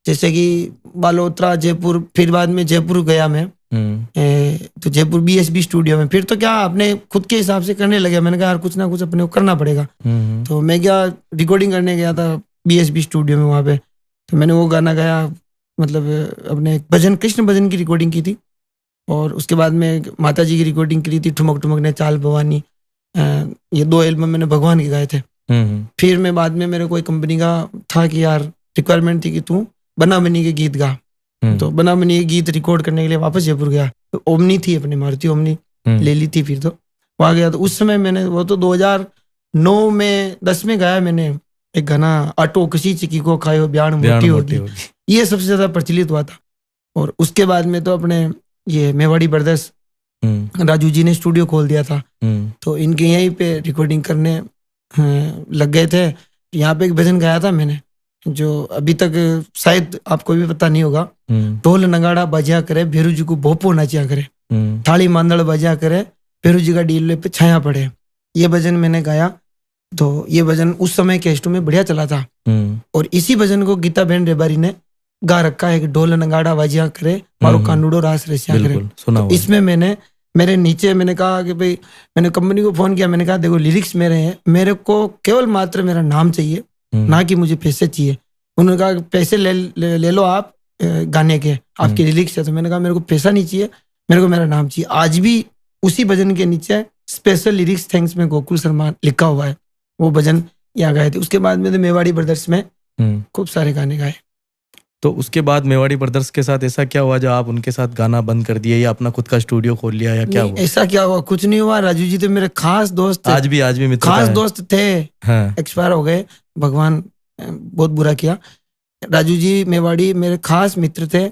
जैसे कि बालोतरा, जयपुर, फिर बाद में जयपुर गया मैं। तो जयपुर BSB स्टूडियो में फिर तो क्या अपने खुद के हिसाब से करने लगे। मैंने कहा यार कुछ ना कुछ अपने को करना पड़ेगा। तो मैं क्या रिकॉर्डिंग करने गया था BSB स्टूडियो में वहाँ पे। तो मैंने वो गाना गाया, मतलब अपने भजन, कृष्ण भजन की रिकॉर्डिंग की थी। और उसके बाद में माता जी की रिकॉर्डिंग करी थी, ठुमक ठुमक ने चाल भवानी। ये 2 एल्बम मैंने भगवान के गाए थे। फिर मैं बाद में मेरे कोई कंपनी का था कि यार रिक्वायरमेंट थी कि तू बना बनी के गीत गा। तो बना बनी के गीत रिकॉर्ड करने के लिए वापस जयपुर गया। तो ओमनी थी अपनी, मारुति ओमनी ले ली थी। फिर तो वहाँ गया, तो उस समय मैंने, वो तो 2009 में 10 में गाया मैंने एक गाना, आटो किसी चिकी को खायो ब्याण मोटी होगी। ये सबसे ज्यादा प्रचलित हुआ था। और उसके बाद में तो अपने ये मेवाड़ी ब्रदर्स राजू जी ने स्टूडियो खोल दिया था। तो इनके यहीं पे रिकॉर्डिंग करने लग गए थे। यहाँ पे एक भजन गाया था मैंने, जो अभी तक शायद आपको भी पता नहीं होगा। ढोल नगाड़ा बजा करे भेरू जी को भोपो नाचा करे, थाली मांदड़ बजा करे भेरू जी का डीले पे छाया पड़े। ये भजन मैंने गाया। तो ये भजन उस समय कैस्टो में बढ़िया चला था। और इसी भजन को गीता बहन रेबारी ने गा रखा है कि ढोल नगाड़ा बजा करे मारो कानूडो रास रसिया करे। तो इसमें मैंने, मेरे नीचे मैंने कहा कि भाई, मैंने कंपनी को फोन किया। मैंने कहा देखो लिरिक्स मेरे हैं, मेरे को केवल मात्र मेरा नाम चाहिए, ना कि मुझे पैसे चाहिए। उन्होंने कहा पैसे ले लो आप गाने के, आपकी लिरिक्स है। तो मैंने कहा मेरे को पैसा नहीं चाहिए, मेरे को मेरा नाम चाहिए। आज भी उसी भजन के नीचे स्पेशल लिरिक्स थैंक्स में गोकुल शर्मा लिखा हुआ है। वो भजन यहाँ गाए थे। उसके बाद में तो मेवाड़ी ब्रदर्स में खूब सारे गाने गाए। तो उसके बाद मेवाड़ी ब्रदर्स के साथ ऐसा क्या हुआ जो आप उनके साथ गाना बंद कर दिए या अपना खुद का स्टूडियो खोल लिया, या क्या हुआ? ऐसा क्या हुआ, कुछ नहीं हुआ। राजू जी तो मेरे खास दोस्त, आज भी मित्र खास दोस्त थे। एक्सपायर हो गए, भगवान बहुत बुरा किया। राजू जी मेवाड़ी मेरे खास मित्र थे।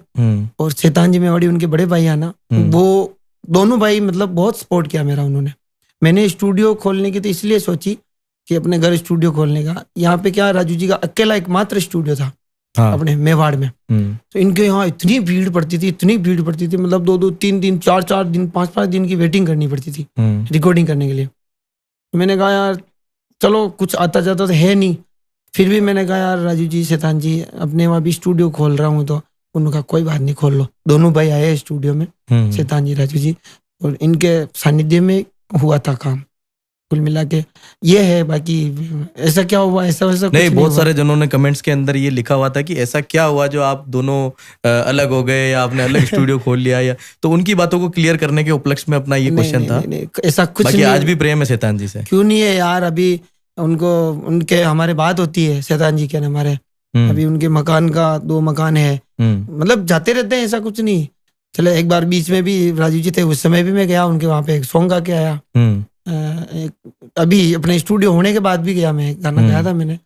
और शैतान जी मेवाड़ी उनके बड़े भाई है ना, वो दोनों भाई मतलब बहुत सपोर्ट किया मेरा उन्होंने। मैंने स्टूडियो खोलने की तो इसलिए सोची कि अपने घर स्टूडियो खोलने का। यहाँ पे क्या, राजू जी का अकेला एकमात्र स्टूडियो था अपने मेवाड़ में। तो इनके यहाँ इतनी भीड़ पड़ती थी, इतनी भीड़ पड़ती थी, मतलब 2-2, 3-3, 4-4 दिन, 5-5 दिन की वेटिंग करनी पड़ती थी रिकॉर्डिंग करने के लिए। तो मैंने कहा यार चलो कुछ आता जाता तो है नहीं, फिर भी मैंने कहा यार राजू जी, शैतान जी, अपने वहाँ भी स्टूडियो खोल रहा हूँ। तो उन्होंने कहा कोई बात नहीं, खोल लो। दोनों भाई आए स्टूडियो में, शैतान जी, राजू जी, और इनके सानिध्य में हुआ था काम। कुल मिला के ये है। बाकी ऐसा क्या हुआ, ऐसा वैसा नहीं, बहुत सारे जनों ने कमेंट्स के अंदर ये लिखा हुआ था कि ऐसा क्या हुआ जो आप दोनों अलग हो गए या आपने अलग स्टूडियो खोल लिया, या तो उनकी बातों को क्लियर करने के उपलक्ष्य में अपना ये क्वेश्चन था। ऐसा कुछ नहीं। आज भी प्रेम है शैतान जी से? क्यों नहीं है यार, अभी उनको, उनके हमारे बात होती है शैतान जी के हमारे। अभी उनके मकान का 2 मकान है, मतलब जाते रहते हैं, ऐसा कुछ नहीं। चले एक बार बीच में भी राजू जी थे, उस समय भी मैं गया उनके वहां पे, एक सॉन्ग गा के आया। अभी अपने स्टूडियो होने के बाद भी गया, मैं गाना गाया था मैंने,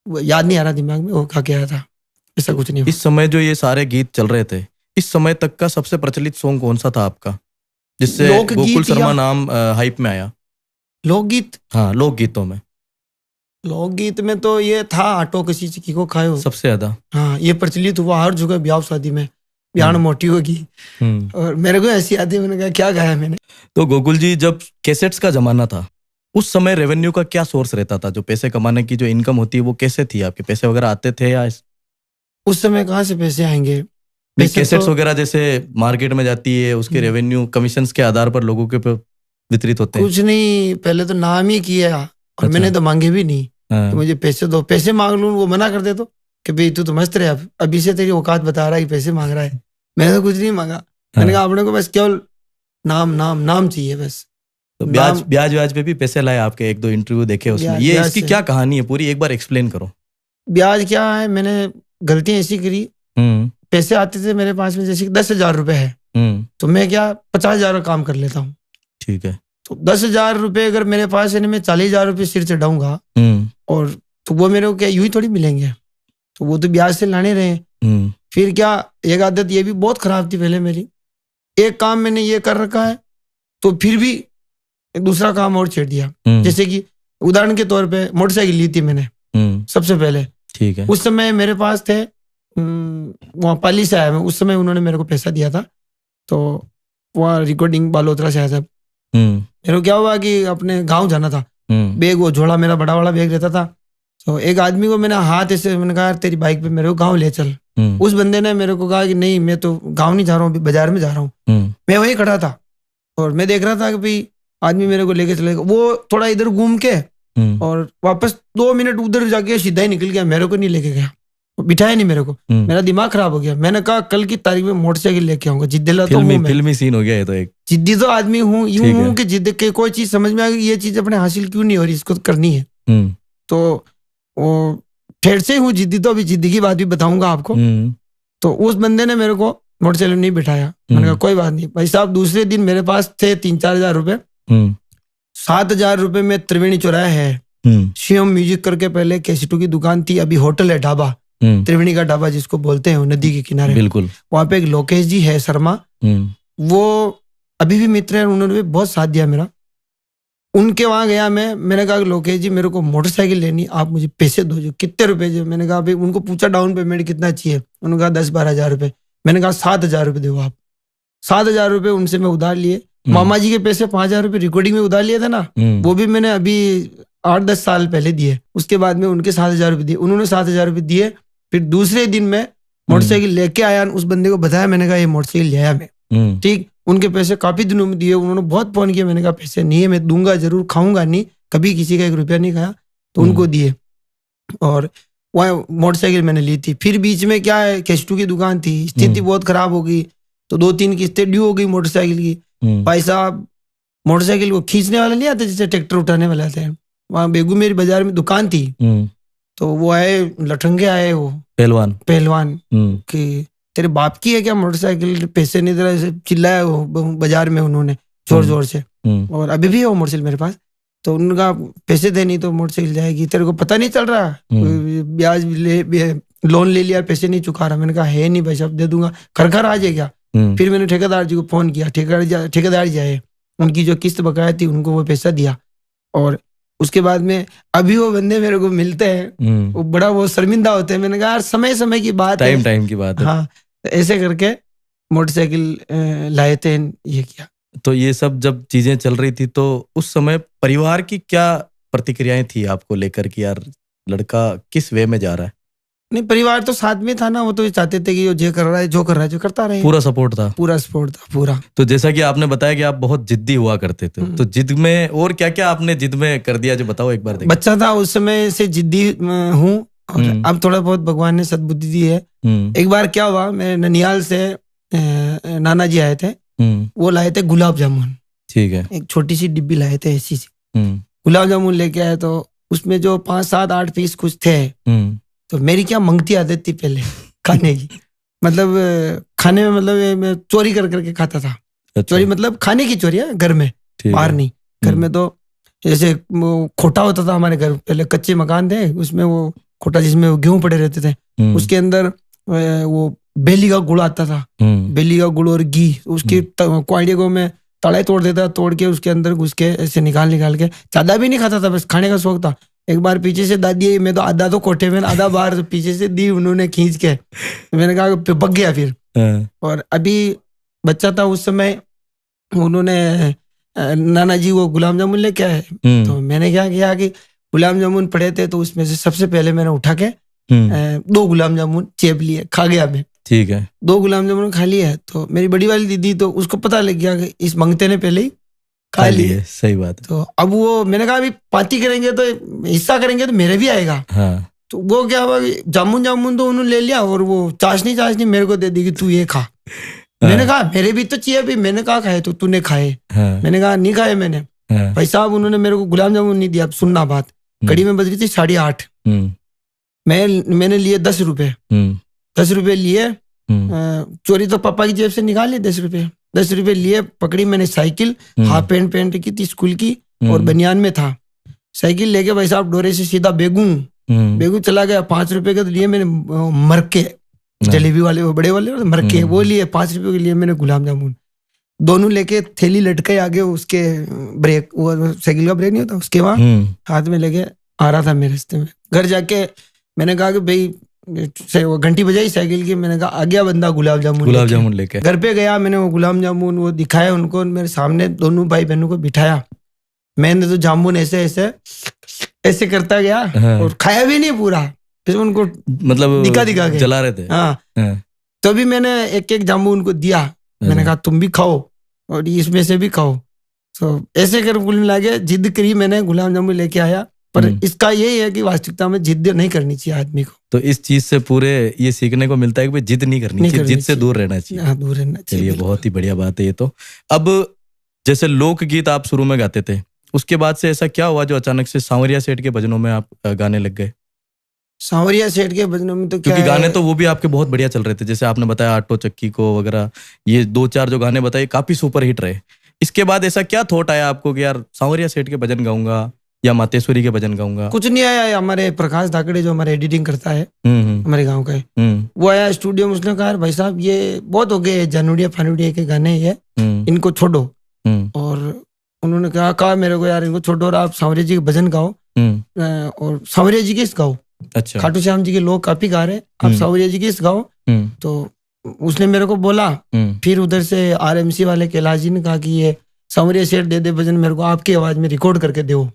याद नहीं आ रहा दिमाग में, वो गा के आया था। ऐसा कुछ नहीं। इस समय जो ये सारे गीत चल रहे थे, इस समय तक का सबसे प्रचलित सॉन्ग कौन सा था आपका, जिससे गोकुल शर्मा नाम हाइप में आया? लोकगीत? हाँ, लोकगीतों में। लोकगीत में तो ये था आटो किसी चिकी को खायो, सबसे ज्यादा। हाँ, ये प्रचलित हुआ हर जगह, ब्याह शादी में, ब्याह मोटी होगी। और मेरे को ऐसी आती है, मैंने कहा क्या गाया मैंने। तो गोकुल जी, जब कैसेट्स का जमाना था, उस समय रेवेन्यू का क्या सोर्स रहता था? जो पैसे कमाने की जो इनकम होती है वो कैसे थी? आपके पैसे वगैरह आते थे या उस समय कहाँ से पैसे आएंगे? कैसेट्स वगैरह जैसे मार्केट में जाती है उसके रेवेन्यू कमीशंस के आधार पर लोगों के वितरित होते हैं? कुछ नहीं, पहले तो नाम ही किया और मैंने तो मांगे भी नहीं कि मुझे पैसे दो। पैसे मांग लूँ वो मना कर दे तो कि भाई तू तो मस्त रहे, अभी से तेरी औकात बता रहा है कि पैसे मांग रहा है। मैंने तो कुछ नहीं मांगा। मैंने कहा अपने को बस केवल नाम नाम नाम चाहिए बस। तो ब्याज पे भी पैसे लाए आपके? एक दो इंटरव्यू देखे उसमें। ये इसकी क्या कहानी है पूरी, एक बार एक्सप्लेन करो। ब्याज क्या है, मैंने गलतियां ऐसी करी। पैसे आते थे मेरे पास में, जैसे 10,000 रुपए है तो मैं क्या 50,000 का काम कर लेता हूँ। ठीक है। तो 10,000 रुपए अगर मेरे पास है, मैं 40,000 रुपये सिर से डाऊंगा और तो वो मेरे को क्या यूं ही थोड़ी मिलेंगे, तो वो तो ब्याज से लाने रहे। फिर क्या, एक आदत ये भी बहुत खराब थी पहले मेरी, एक काम मैंने ये कर रखा है तो फिर भी दूसरा काम और छेड़ दिया। जैसे कि उदाहरण के तौर पे मोटरसाइकिल ली थी मैंने सबसे पहले। ठीक है। उस समय मेरे पास थे, वहाँ पाली से आया मैं, उस समय उन्होंने मेरे को पैसा दिया था, तो वहाँ रिकॉर्डिंग बालोतरा से आया था। मेरे को क्या हुआ कि अपने गांव जाना था, बैग वो झोला मेरा बड़ा वाला बैग रहता था, तो एक आदमी को मैंने हाथ ऐसे, मैंने कहा तेरी बाइक पे मेरे को गांव ले चल। उस बंदे ने मेरे को कहा कि नहीं मैं तो गांव नहीं जा रहा हूँ, बाजार में जा रहा हूँ। मैं वहीं खड़ा था और मैं देख रहा था कि भाई आदमी मेरे को लेके चलेगा। वो थोड़ा इधर घूम के और वापस 2 मिनट उधर जाके सीधा ही निकल गया, मेरे को नहीं लेके गया, बिठाया नहीं मेरे को। मेरा दिमाग खराब हो गया। मैंने कहा कल की तारीख में मोटरसाइकिल लेके आऊंगा। जिद्दीला तो हूं, फिल्मी सीन हो गया है। तो एक जिद्दी तो आदमी हूँ, यूं हूँ कि जिद के कोई चीज समझ में आ गई, ये चीज अपने हासिल क्यों नहीं हो रही, इसको करनी है। तो वो ठेर से हूँ जिद्दी, तो अभी जिद्दी की बात भी बताऊंगा आपको। तो उस बंदे ने मेरे को मोटरसाइकिल नहीं बिठाया। मैंने कहा कोई बात नहीं भाई साहब। दूसरे दिन मेरे पास थे 3-4 हजार रुपए। 7,000 रुपए में त्रिवेणी चौराहे है, शिवम म्यूजिक करके पहले कैसेटों की दुकान थी, अभी होटल है, ढाबा, त्रिवेणी का ढाबा जिसको बोलते हैं, नदी के किनारे। बिल्कुल। वहां पे एक लोकेश जी है शर्मा, वो अभी भी मित्र हैं, उन्होंने भी बहुत साथ दिया मेरा। उनके वहां गया मैंने कहा लोकेश जी मेरे को मोटरसाइकिल लेनी, आप मुझे पैसे दो। जो कितने रुपए जो, मैंने कहा भाई, उनको पूछा डाउन पेमेंट कितना चाहिए, उन्होंने कहा 10-12 हजार रुपए। मैंने कहा 7,000 रुपए दो आप। 7,000 रुपए उनसे मैं उधार लिए। मामा जी के पैसे 5,000 रुपए रिकॉर्डिंग में उधार लिए थे ना, वो भी मैंने अभी 8-10 साल पहले दिए। उसके बाद में उनके 7,000 रुपए दिए, उन्होंने 7,000 रुपए दिए। फिर दूसरे दिन मैं मोटरसाइकिल लेके आया, उस बंदे को बताया, मैंने कहा ये मोटरसाइकिल ले आया मैं। ठीक, उनके पैसे काफी दिनों में दिए। उन्होंने बहुत फोन किया, मैंने कहा पैसे नहीं है, मैं दूंगा जरूर, खाऊंगा नहीं, कभी किसी का 1 रुपया नहीं खाया, तो उनको दिए। और वह मोटरसाइकिल मैंने ली थी। फिर बीच में क्या है, कैसेटों की दुकान थी, स्थिति बहुत खराब हो गई, तो 2-3 किस्तें ड्यू हो गई मोटरसाइकिल की। भाई साहब मोटरसाइकिल को खींचने वाला नहीं आते, जैसे ट्रैक्टर उठाने वाले आते हैं, वहाँ बेगू मेरी बाजार में दुकान थी, तो वो आए लठंगे आए, वो पहलवान कि तेरे बाप की है क्या मोटरसाइकिल, पैसे नहीं दे रहा, चिल्लाया वो बाजार में उन्होंने जोर जोर से। और अभी भी है वो मोटरसाइकिल मेरे पास। तो उनका पैसे दे नहीं तो मोटरसाइकिल जाएगी, तेरे को पता नहीं चल रहा, ब्याज लोन ले लिया, पैसे नहीं चुका रहा। मैंने कहा है नहीं भाई साहब, दे दूंगा, घर आ जाएगा। फिर मैंने ठेकेदार जी को फोन किया, ठेकेदार जी आए, उनकी जो किस्त बकाया थी उनको वो पैसा दिया। और उसके बाद में अभी वो बंदे मेरे को मिलते हैं, वो बड़ा वो शर्मिंदा होते हैं। मैंने कहा यार समय समय की बात है, टाइम की बात है। हाँ, ऐसे करके मोटरसाइकिल लाए थे, ये किया। तो ये सब जब चीजें चल रही थी तो उस समय परिवार की क्या प्रतिक्रियाएं थी आपको लेकर कि यार लड़का किस वे में जा रहा है? नहीं, परिवार तो साथ में था ना, वो तो चाहते थे कि जो कर रहा है जो करता रहे। पूरा सपोर्ट था पूरा। तो जैसा कि आपने बताया कि आप बहुत जिद्दी हुआ करते थे, तो जिद में और क्या क्या आपने जिद में कर दिया, जो बताओ एक बार। बच्चा था उस समय से जिद्दी हूँ, और अब थोड़ा बहुत भगवान ने सद्बुद्धि दी है। एक बार क्या हुआ, मैं ननियाल से नाना जी आए थे, वो लाए थे गुलाब जामुन। ठीक है। एक छोटी सी डिब्बी लाए थे ऐसी सी, गुलाब जामुन लेके आए, तो उसमें जो 5-7-8 पीस कुछ थे। तो मेरी क्या मंगती आदत थी पहले खाने की, मतलब खाने में, मतलब मैं चोरी कर करके खाता था। अच्छा। चोरी मतलब खाने की चोरी है, घर में, बाहर नहीं। घर में तो जैसे खोटा होता था हमारे घर, पहले कच्चे मकान थे, उसमें वो खोटा जिसमें गेहूं पड़े रहते थे, उसके अंदर वो बेली का गुड़ आता था, बेली का गुड़ और घी, उसकी क्वालिटी को मैं तड़ाई तोड़ देता, तोड़ के उसके अंदर घुस के ऐसे निकाल के, ज्यादा भी नहीं खाता था, बस खाने का शौक था। एक बार पीछे से दादी, मैं तो आधा तो कोठे में, आधा बाहर, तो पीछे से दी उन्होंने खींच के, मैंने कहा पक गया फिर। और अभी बच्चा था उस समय, उन्होंने नाना जी वो गुलाब जामुन लेके आए। तो मैंने क्या किया कि गुलाब जामुन पड़े थे तो उसमें से सबसे पहले मैंने उठा के 2 गुलाब जामुन चेप लिए, खा गया मैं। ठीक है। 2 गुलाब जामुन खा लिए तो मेरी बड़ी वाली दीदी तो उसको पता लग गया कि इस मंगते ने पहले ही खा लिए। सही बात है। तो अब वो मैंने कहा अभी पार्टी करेंगे तो हिस्सा करेंगे तो मेरे भी आएगा। हाँ। तो वो क्या हुआ, जामुन तो उन्होंने ले लिया और वो चाशनी मेरे को दे दी कि तू ये खा। मैंने कहा मेरे भी तो चाहिए भी, मैंने कहा खाए तो तूने खाए। मैंने कहा नहीं खाए मैंने। भाई साहब उन्होंने मेरे को गुलाब जामुन नहीं दिया। सुनना बात, घड़ी में बज रही थी 8:30। मैंने लिए 10 रुपए। 10 रुपए लिए, चोरी तो पापा की जेब से निकाले 10 रुपए। 10 रुपए लिए, पकड़ी मैंने साइकिल, हाफ पैंट की थी स्कूल की और बनियान में था। साइकिल लेके भाई साहब डोरे से सीधा बेगू चला गया। 5 रुपए के तो लिए मैंने मरके, जलेबी वाले वो बड़े वाले मरके वो लिए। 5 रुपए के लिए मैंने गुलाब जामुन दोनों लेके थैली लटके आगे उसके ब्रेक, वो साइकिल का ब्रेक नहीं होता उसके वहां हाथ में लेके आ रहा था मेरे रास्ते में। घर जाके मैंने कहा कि भाई वो घंटी बजाई साइकिल की। मैंने कहा आ गया बंदा गुलाब जामुन लेके। घर पे गया, मैंने वो गुलाब जामुन वो दिखाया उनको, मेरे सामने दोनों भाई बहनों को बिठाया। मैंने तो जामुन ऐसे करता गया और खाया भी नहीं पूरा, फिर उनको मतलब दिखा के जला रहे थे। हाँ। तो भी मैंने एक जामुन उनको दिया। मैंने कहा तुम भी खाओ और इसमें से भी खाओ। तो ऐसे कर कुल मिला के जिद करी, मैंने गुलाब जामुन लेके आया। पर इसका यही है कि वास्तविकता में जिद नहीं करनी चाहिए आदमी को। तो इस चीज से पूरे ये सीखने को मिलता है कि जिद नहीं करनी चाहिए, जिद से दूर रहना चाहिए। हाँ, दूर रहना चाहिए। ये बहुत ही बढ़िया बात है ये तो। अब जैसे लोकगीत आप शुरू में गाते थे, उसके बाद से ऐसा क्या हुआ जो अचानक से सांवरिया सेठ के भजनों में आप गाने लग गए? सांवरिया सेठ के भजनों में तो क्या, क्योंकि गाने तो वो भी आपके बहुत बढ़िया चल रहे थे, जैसे आपने बताया आटो चक्की को वगैरह, ये 2-4 जो गाने बताए काफी सुपर हिट रहे। इसके बाद ऐसा क्या थॉट आया आपको कि यार सांवरिया सेठ के भजन गाऊंगा या मातेश्वरी के भजन गाऊंगा? कुछ नहीं आया। हमारे प्रकाश धाकड़े जो हमारे एडिटिंग करता है हमारे गांव का, वो आया स्टूडियो में। उसने कहा भाई साहब ये बहुत हो गए जानूड़िया फानूड़िया के गाने, ये इनको छोड़ो। और उन्होंने कहा मेरे को यार इनको छोड़ो और आप सांवरिया जी के भजन गाओ और सांवरिया जी के गाओ। अच्छा। खाटू श्याम जी के लोग काफी गा रहे, आप सांवरिया जी के गाओ। तो उसने मेरे को बोला। फिर उधर से आरएमसी वाले कैलाश जी ने कहा कि ये सांवरिया सेठ दे दे भजन मेरे को, आपकी आवाज में रिकॉर्ड करके दो।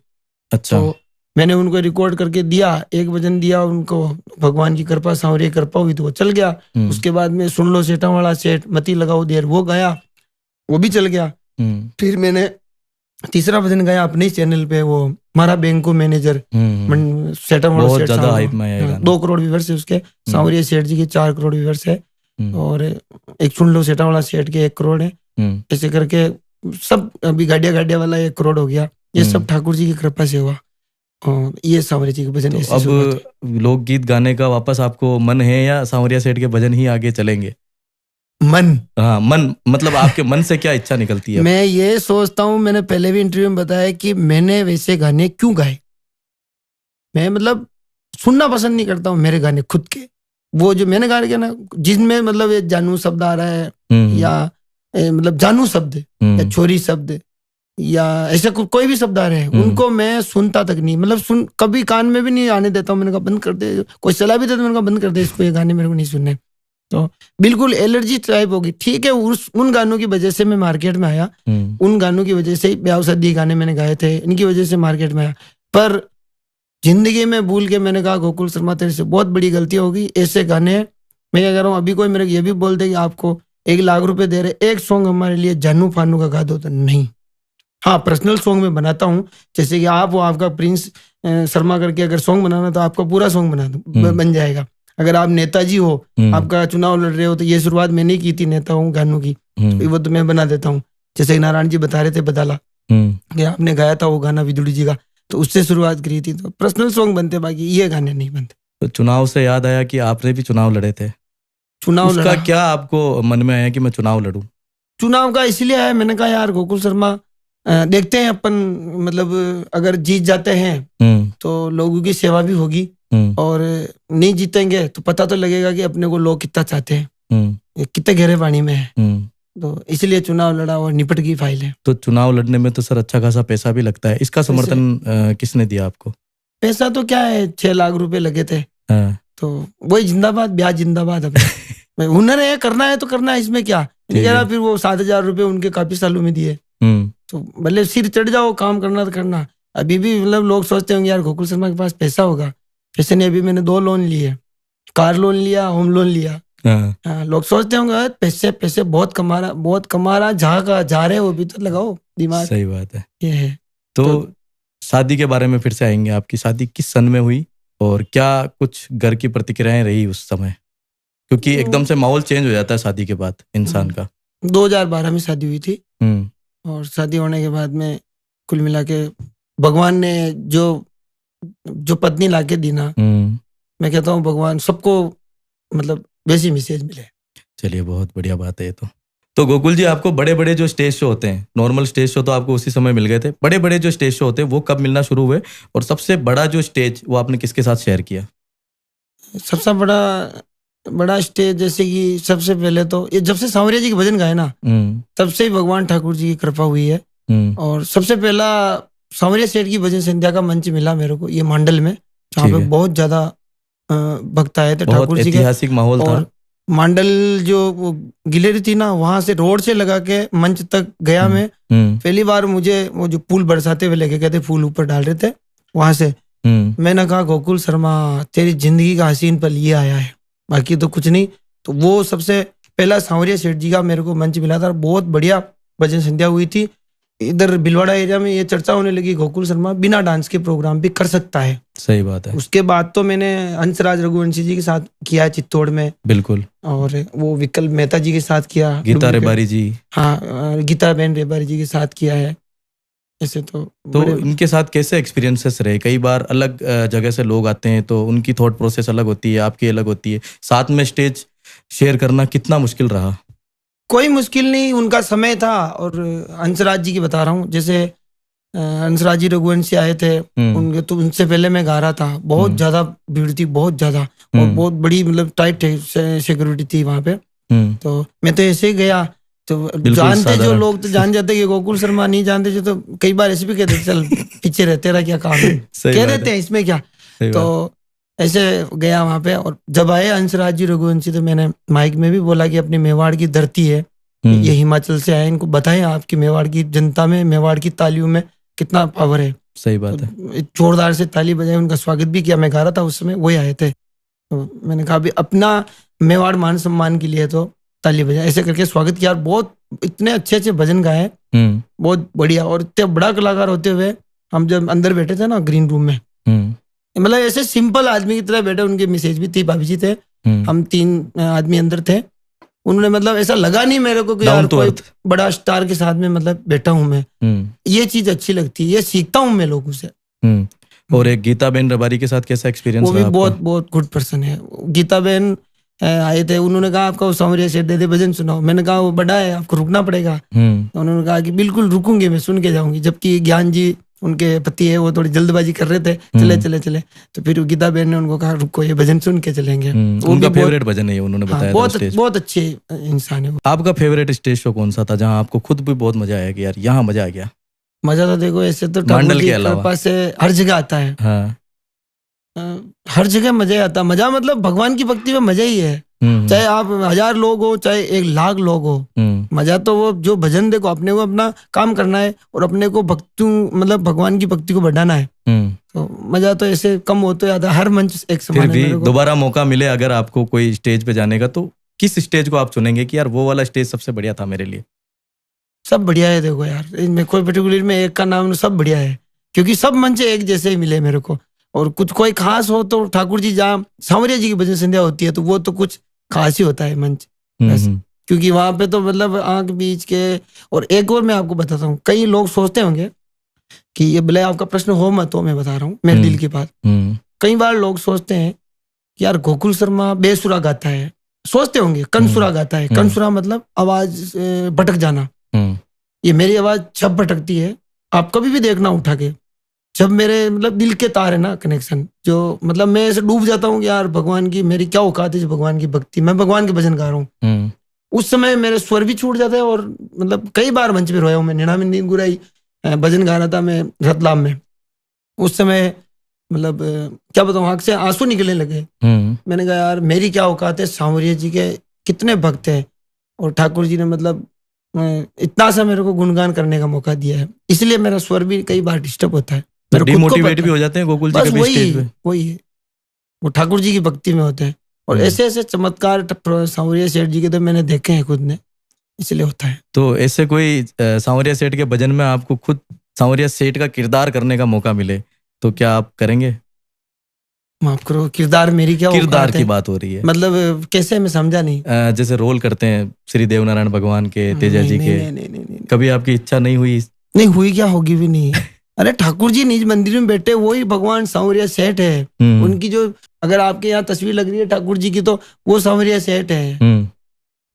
अच्छा। तो मैंने उनको रिकॉर्ड करके दिया, एक भजन दिया उनको, भगवान की कृपा सांवरिया कृपा हुई तो वो चल गया। उसके बाद में सुन लो सेठा वाला सेठ मती लगाओ देर, वो गाया, वो भी चल गया। फिर मैंने तीसरा भजन गाया अपने चैनल पे, वो हमारा बैंक को मैनेजर सेठा वाला सेठ, 2 करोड़ व्यूअर्स है उसके। सांवरिया सेठ जी के 4 करोड़ व्यूअर्स है और एक सुन लो सेठा वाला सेठ के 1 करोड़ है। ऐसे करके सब, अभी गाड़िया वाला 1 करोड़ हो गया। ये सब ठाकुर जी की कृपा से हुआ और ये सांवरिया जी के भजन। तो अब लोकगीत गाने का वापस आपको मन है या सांवरिया सेठ के भजन ही आगे चलेंगे? मन, हाँ मन, मतलब आपके मन से क्या इच्छा निकलती है? मैं ये सोचता हूँ, मैंने पहले भी इंटरव्यू में बताया कि मैंने वैसे गाने क्यों गाए। मैं मतलब सुनना पसंद नहीं करता हूँ मेरे गाने खुद के, वो जो मैंने गा ना जिसमें मतलब ये जानू शब्द आ रहा है या मतलब जानू शब्द या छोरी शब्द या ऐसे कोई भी शब्द आ रहे हैं, उनको मैं सुनता तक नहीं, मतलब कभी कान में भी नहीं आने देता हूँ। मैंने कहा बंद कर दे, कोई सलाह भी दे तो मैंने कहा बंद कर दे इसको, ये गाने मेरे को नहीं सुनने। तो बिल्कुल एलर्जी टाइप होगी। ठीक है, उन गानों की वजह से मैं मार्केट में आया, उन गानों की वजह से ब्याह शादी गाने मैंने गाए थे, इनकी वजह से मार्केट में आया। पर जिंदगी में भूल के मैंने कहा गोकुल शर्मा तेरे से बहुत बड़ी गलती होगी, ऐसे गाने मैं क्या कह रहा हूँ। अभी कोई मेरे को ये भी बोल दे कि आपको 1 लाख रुपए दे रहे, एक सॉन्ग हमारे लिए जानू फानू का गा दो, तो नहीं। हाँ, पर्सनल सॉन्ग में बनाता हूँ, जैसे कि आप वो आपका प्रिंस शर्मा करके अगर सॉन्ग बनाना तो आपका पूरा सॉन्ग बन जाएगा। अगर आप नेताजी हो, आपका चुनाव लड़ रहे हो, तो ये शुरुआत मैंने की थी नेता हूँ गानों की, तो वो तो मैं बना देता हूँ। जैसे कि नारायण जी बता रहे थे बदाला कि आपने गाया था वो गाना विदुड़ी जी का, तो उससे शुरुआत करी थी। तो पर्सनल सॉन्ग बनते, बाकी ये गाने नहीं बनते। तो चुनाव से याद आया कि आपने भी चुनाव लड़े थे, चुनाव उसका क्या आपको मन में आया कि मैं चुनाव लड़ूं? चुनाव का इसलिए आया, मैंने कहा यार गोकुल शर्मा देखते हैं अपन, मतलब अगर जीत जाते हैं तो लोगों की सेवा भी होगी, और नहीं जीतेंगे तो पता तो लगेगा कि अपने को लोग कितना चाहते हैं, कितने गहरे पानी में है। तो इसलिए चुनाव लड़ा और निपट गई फाइल है। तो चुनाव लड़ने में तो सर अच्छा खासा पैसा भी लगता है, इसका समर्थन किसने दिया आपको? पैसा तो क्या है, 6 लाख रुपए लगे थे। तो वही जिंदाबाद ब्याज जिंदाबाद। अपने हुनर है, करना है तो करना है, इसमें क्या। फिर वो 7,000 रुपए उनके काफी सालों में दिए। तो भले सिर चढ़ जाओ, काम करना तो करना। अभी भी मतलब लोग सोचते होंगे यार गोकुल शर्मा के पास पैसा होगा। जैसे नहीं, अभी मैंने 2 लोन लिए, कार लोन लिया, होम लोन लिया। हाँ, लोग सोचते होंगे "अरे पैसे पैसे बहुत कमा रहा, जहाँ का जा रहे हो भी तो लगाओ दिमाग"। सही बात है। ये है। तो शादी के बारे में फिर से आएंगे। आपकी शादी किस सन में हुई और क्या कुछ घर की प्रतिक्रियाएं रही उस समय, क्योंकि एकदम से माहौल चेंज हो जाता है शादी के बाद इंसान का। 2012 में शादी हुई थी। और शादी होने के बाद में कुल मिला के भगवान ने जो पत्नी लाके दी ना, मैं कहता हूँ भगवान सबको मतलब वैसी मैसेज मिले। चलिए, बहुत बढ़िया बात है ये तो गोकुल जी, आपको बड़े बड़े जो स्टेज शो होते हैं, नॉर्मल स्टेज शो तो आपको उसी समय मिल गए थे, बड़े बड़े जो स्टेज शो होते हैं वो कब मिलना शुरू हुए, और सबसे बड़ा जो स्टेज वो आपने किसके साथ शेयर किया? सबसे बड़ा स्टेज जैसे कि सबसे पहले तो ये जब से सांवरिया जी के भजन गाए ना, तब से ही भगवान ठाकुर जी की कृपा हुई है। और सबसे पहला सांवरिया सेठ की भजन संध्या का मंच मिला मेरे को ये मंडल में, जहाँ पे बहुत ज्यादा भक्त आए थे ठाकुर जी के। ऐतिहासिक माहौल था। मंडल जो गिलेरी थी ना, वहां से रोड से लगा के मंच तक गया मैं। पहली बार मुझे वो जो फूल बरसाते हुए लेके गए थे, फूल ऊपर डाल रहे थे, वहां से मैंने कहा गोकुल शर्मा तेरी जिंदगी का हसीन पल ये आया है, बाकी तो कुछ नहीं। तो वो सबसे पहला सांवरिया सेठ जी का मेरे को मंच मिला था। बहुत बढ़िया भजन संध्या हुई थी। इधर भीलवाड़ा एरिया में ये चर्चा होने लगी गोकुल शर्मा बिना डांस के प्रोग्राम भी कर सकता है। सही बात है। उसके बाद तो मैंने हंसराज रघुवंशी जी के साथ किया है चित्तौड़ में, बिल्कुल, और वो विकल्प मेहता जी के साथ किया, गीता रेबारी जी, हाँ गीता बहन रेबारी जी के साथ किया है। ऐसे तो इनके साथ कैसे एक्सपीरियंसेस रहे? कई बार अलग जगह से लोग आते हैं तो उनकी थॉट प्रोसेस अलग होती है, आपकी अलग होती है, साथ में स्टेज शेयर करना कितना मुश्किल रहा? कोई मुश्किल नहीं, उनका समय था। और हंसराज जी की बता रहा हूँ, जैसे हंसराज जी रघुवंशी आए थे, उनके तो उनसे पहले मैं गा रहा था, बहुत ज्यादा भीड़ थी, बहुत ज्यादा, और बहुत बड़ी मतलब टाइट सिक्योरिटी थी वहां पे। तो मैं तो ऐसे ही गया, तो जानते जो लोग तो जान जाते कि गोकुल शर्मा, नहीं जानते जो तो कई बार ऐसे भी कहते चल पीछे रहते रहा, क्या काम है, कह देते हैं इसमें क्या। तो ऐसे गया वहां पे, और जब आए हंसराज जी रघुवंशी तो मैंने माइक में भी बोला कि अपनी मेवाड़ की धरती है, ये हिमाचल से आए, इनको बताएं आपकी मेवाड़ की जनता में, मेवाड़ की तालियों में कितना पावर है। सही बात है। तो जोरदार से ताली बजाई, उनका स्वागत भी किया। मैं गा रहा था उस समय, वही आए थे, तो मैंने कहा अभी अपना मेवाड़ मान सम्मान के लिए तो ताली बजाए, ऐसे करके स्वागत किया। और बहुत इतने अच्छे अच्छे भजन गाए, बहुत बढ़िया। और इतने बड़ा कलाकार होते हुए हम जब अंदर बैठे थे ना ग्रीन रूम में, मतलब ऐसे सिंपल आदमी की तरह बैठे, उनके मैसेज भी थी, भाभी जी थे, हम 3 आदमी अंदर थे। उन्होंने मतलब ऐसा लगा नहीं मेरे को कि यार कोई बड़ा स्टार के साथ में मतलब बैठा हूं मैं। ये चीज अच्छी लगती है, ये सीखता हूं मैं लोगों से। और एक गीता बहन रबारी के साथ कैसा एक्सपीरियंस? वो भी बहुत बहुत गुड पर्सन है। गीता बहन आए थे, उन्होंने कहा आपका सांवरिया सेठ दे दे भजन सुनाओ। मैंने कहा वो बड़ा है, आपको रुकना पड़ेगा। उन्होंने कहा कि बिल्कुल रुकूंगी, मैं सुन के जाऊंगी। जबकि ज्ञान जी उनके पति है, वो थोड़ी जल्दबाजी कर रहे थे, चले। तो फिर गीता बहन ने उनको कहा रुको, ये भजन सुन के चलेंगे। उनका फेवरेट भजन है, उन्होंने बताया। बहुत अच्छे इंसान है। आपका फेवरेट स्टेज शो कौन सा था जहाँ आपको खुद भी बहुत मजा आया कि यार यहाँ मजा आ गया? मजा तो देखो ऐसे तो ठाकुर जी के कृपा से हर जगह आता है। हाँ। हर जगह मजा आता। मजा मतलब भगवान की भक्ति में मजा ही है, चाहे आप 1000 लोग हो, चाहे 1,00,000 लोग हो। मजा तो वो जो भजन, देखो अपने को अपना काम करना है और अपने को भक्ति मतलब भगवान की भक्ति को बढ़ाना है। तो मजा तो ऐसे कम हो तो जाता, हर मंच एक समान है। दोबारा मौका मिले अगर आपको कोई स्टेज पे जाने का, तो किस स्टेज को आप चुनेंगे कि यार वो वाला स्टेज सबसे बढ़िया था मेरे लिए? सब बढ़िया है, देखो यार इनमें कोई पर्टिकुलर में एक का नाम, सब बढ़िया है, क्योंकि सब मंच एक जैसे ही मिले मेरे को। और कुछ कोई खास हो तो ठाकुर जी जहाँ सांवरिया जी की भजन संध्या होती है, तो वो तो कुछ खास ही होता है मंच, क्योंकि वहां पे तो मतलब आंख बीच के। और एक और मैं आपको बताता हूँ, कई लोग सोचते होंगे कि ये भले आपका प्रश्न हो मत हो, मैं बता रहा हूँ मेरे दिल की बात। कई बार लोग सोचते हैं कि यार गोकुल शर्मा बेसुरा गाता है, सोचते होंगे कनसुरा गाता है। कनसुरा मतलब आवाज भटक जाना। ये मेरी आवाज जब भटकती है, आप कभी भी देखना उठा के, जब मेरे मतलब दिल के तार है ना कनेक्शन, जो मतलब मैं ऐसे डूब जाता हूँ कि यार भगवान की मेरी क्या औकात है, जो भगवान की भक्ति, मैं भगवान के भजन गा रहा हूँ, उस समय मेरे स्वर भी छूट जाते हैं। और मतलब कई बार मंच पे रोया हूँ मैं। निनामिंदी गुराई भजन गा रहा था मैं रतलाम में, उस समय मतलब क्या बताऊँ, आंख से आंसू निकलने लगे। मैंने कहा यार मेरी क्या औकात है, सांवरिया जी के कितने भक्त हैं, और ठाकुर जी ने मतलब इतना सा मेरे को गुणगान करने का मौका दिया है, इसलिए मेरा स्वर भी कई बार डिस्टर्ब होता है। तो मेरे खुद को डिमोटिवेट पता भी है। हो जाते हैं गोकुल जी बस कभी स्टेज पे? वही है, वो ठाकुर जी की भक्ति में होते हैं। और ऐसे ऐसे चमत्कार सांवरिया सेठ जी के तो मैंने देखे हैं खुद ने, इसलिए होता है। तो ऐसे कोई सांवरिया सेठ के भजन में आपको खुद सांवरिया सेठ का किरदार करने का मौका मिले तो क्या आप करेंगे? माफ करो, किरदार मेरी क्या किरदार औकात की है? बात हो रही है। मतलब कैसे, मैं समझा नहीं। जैसे रोल करते हैं श्री देवनारायण भगवान के, तेजा नहीं जी नहीं के, नहीं नहीं नहीं नहीं कभी आपकी इच्छा नहीं हुई? नहीं हुई, क्या होगी भी नहीं। अरे ठाकुर जी निज मंदिर में बैठे वही भगवान सांवरिया सेठ है। उनकी जो, अगर आपके यहाँ तस्वीर लग रही है ठाकुर जी की, तो वो सांवरिया सेठ है।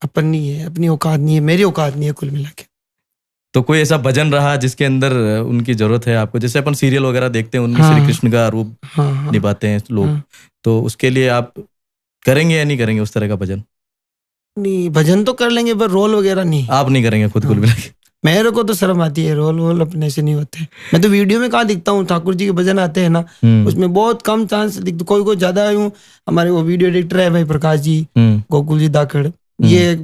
अपन नहीं है, अपनी औकात नहीं है, मेरी औकात नहीं है कुल मिला के। तो कोई ऐसा भजन रहा जिसके अंदर उनकी जरूरत है आपको? जैसे अपन सीरियल वगैरह देखते हैं, उनमें हाँ, श्री कृष्ण का रूप हाँ, निभाते हैं लोग, हाँ। तो उसके लिए आप करेंगे या नहीं करेंगे उस तरह का भजन? नहीं, भजन तो कर लेंगे पर रोल वगैरह नहीं। आप नहीं करेंगे खुद कुल मिला के? मेरे को तो शर्म आती है, रोल वोल अपने से नहीं होते। मैं तो वीडियो में कहाँ दिखता हूँ, ठाकुर जी के भजन आते हैं ना, उसमें बहुत कम चांस दिखते, कोई कोई ज्यादा यूं। हमारे वो वीडियो एडिटर है भाई प्रकाश जी, गोकुल जी दाकड़, ये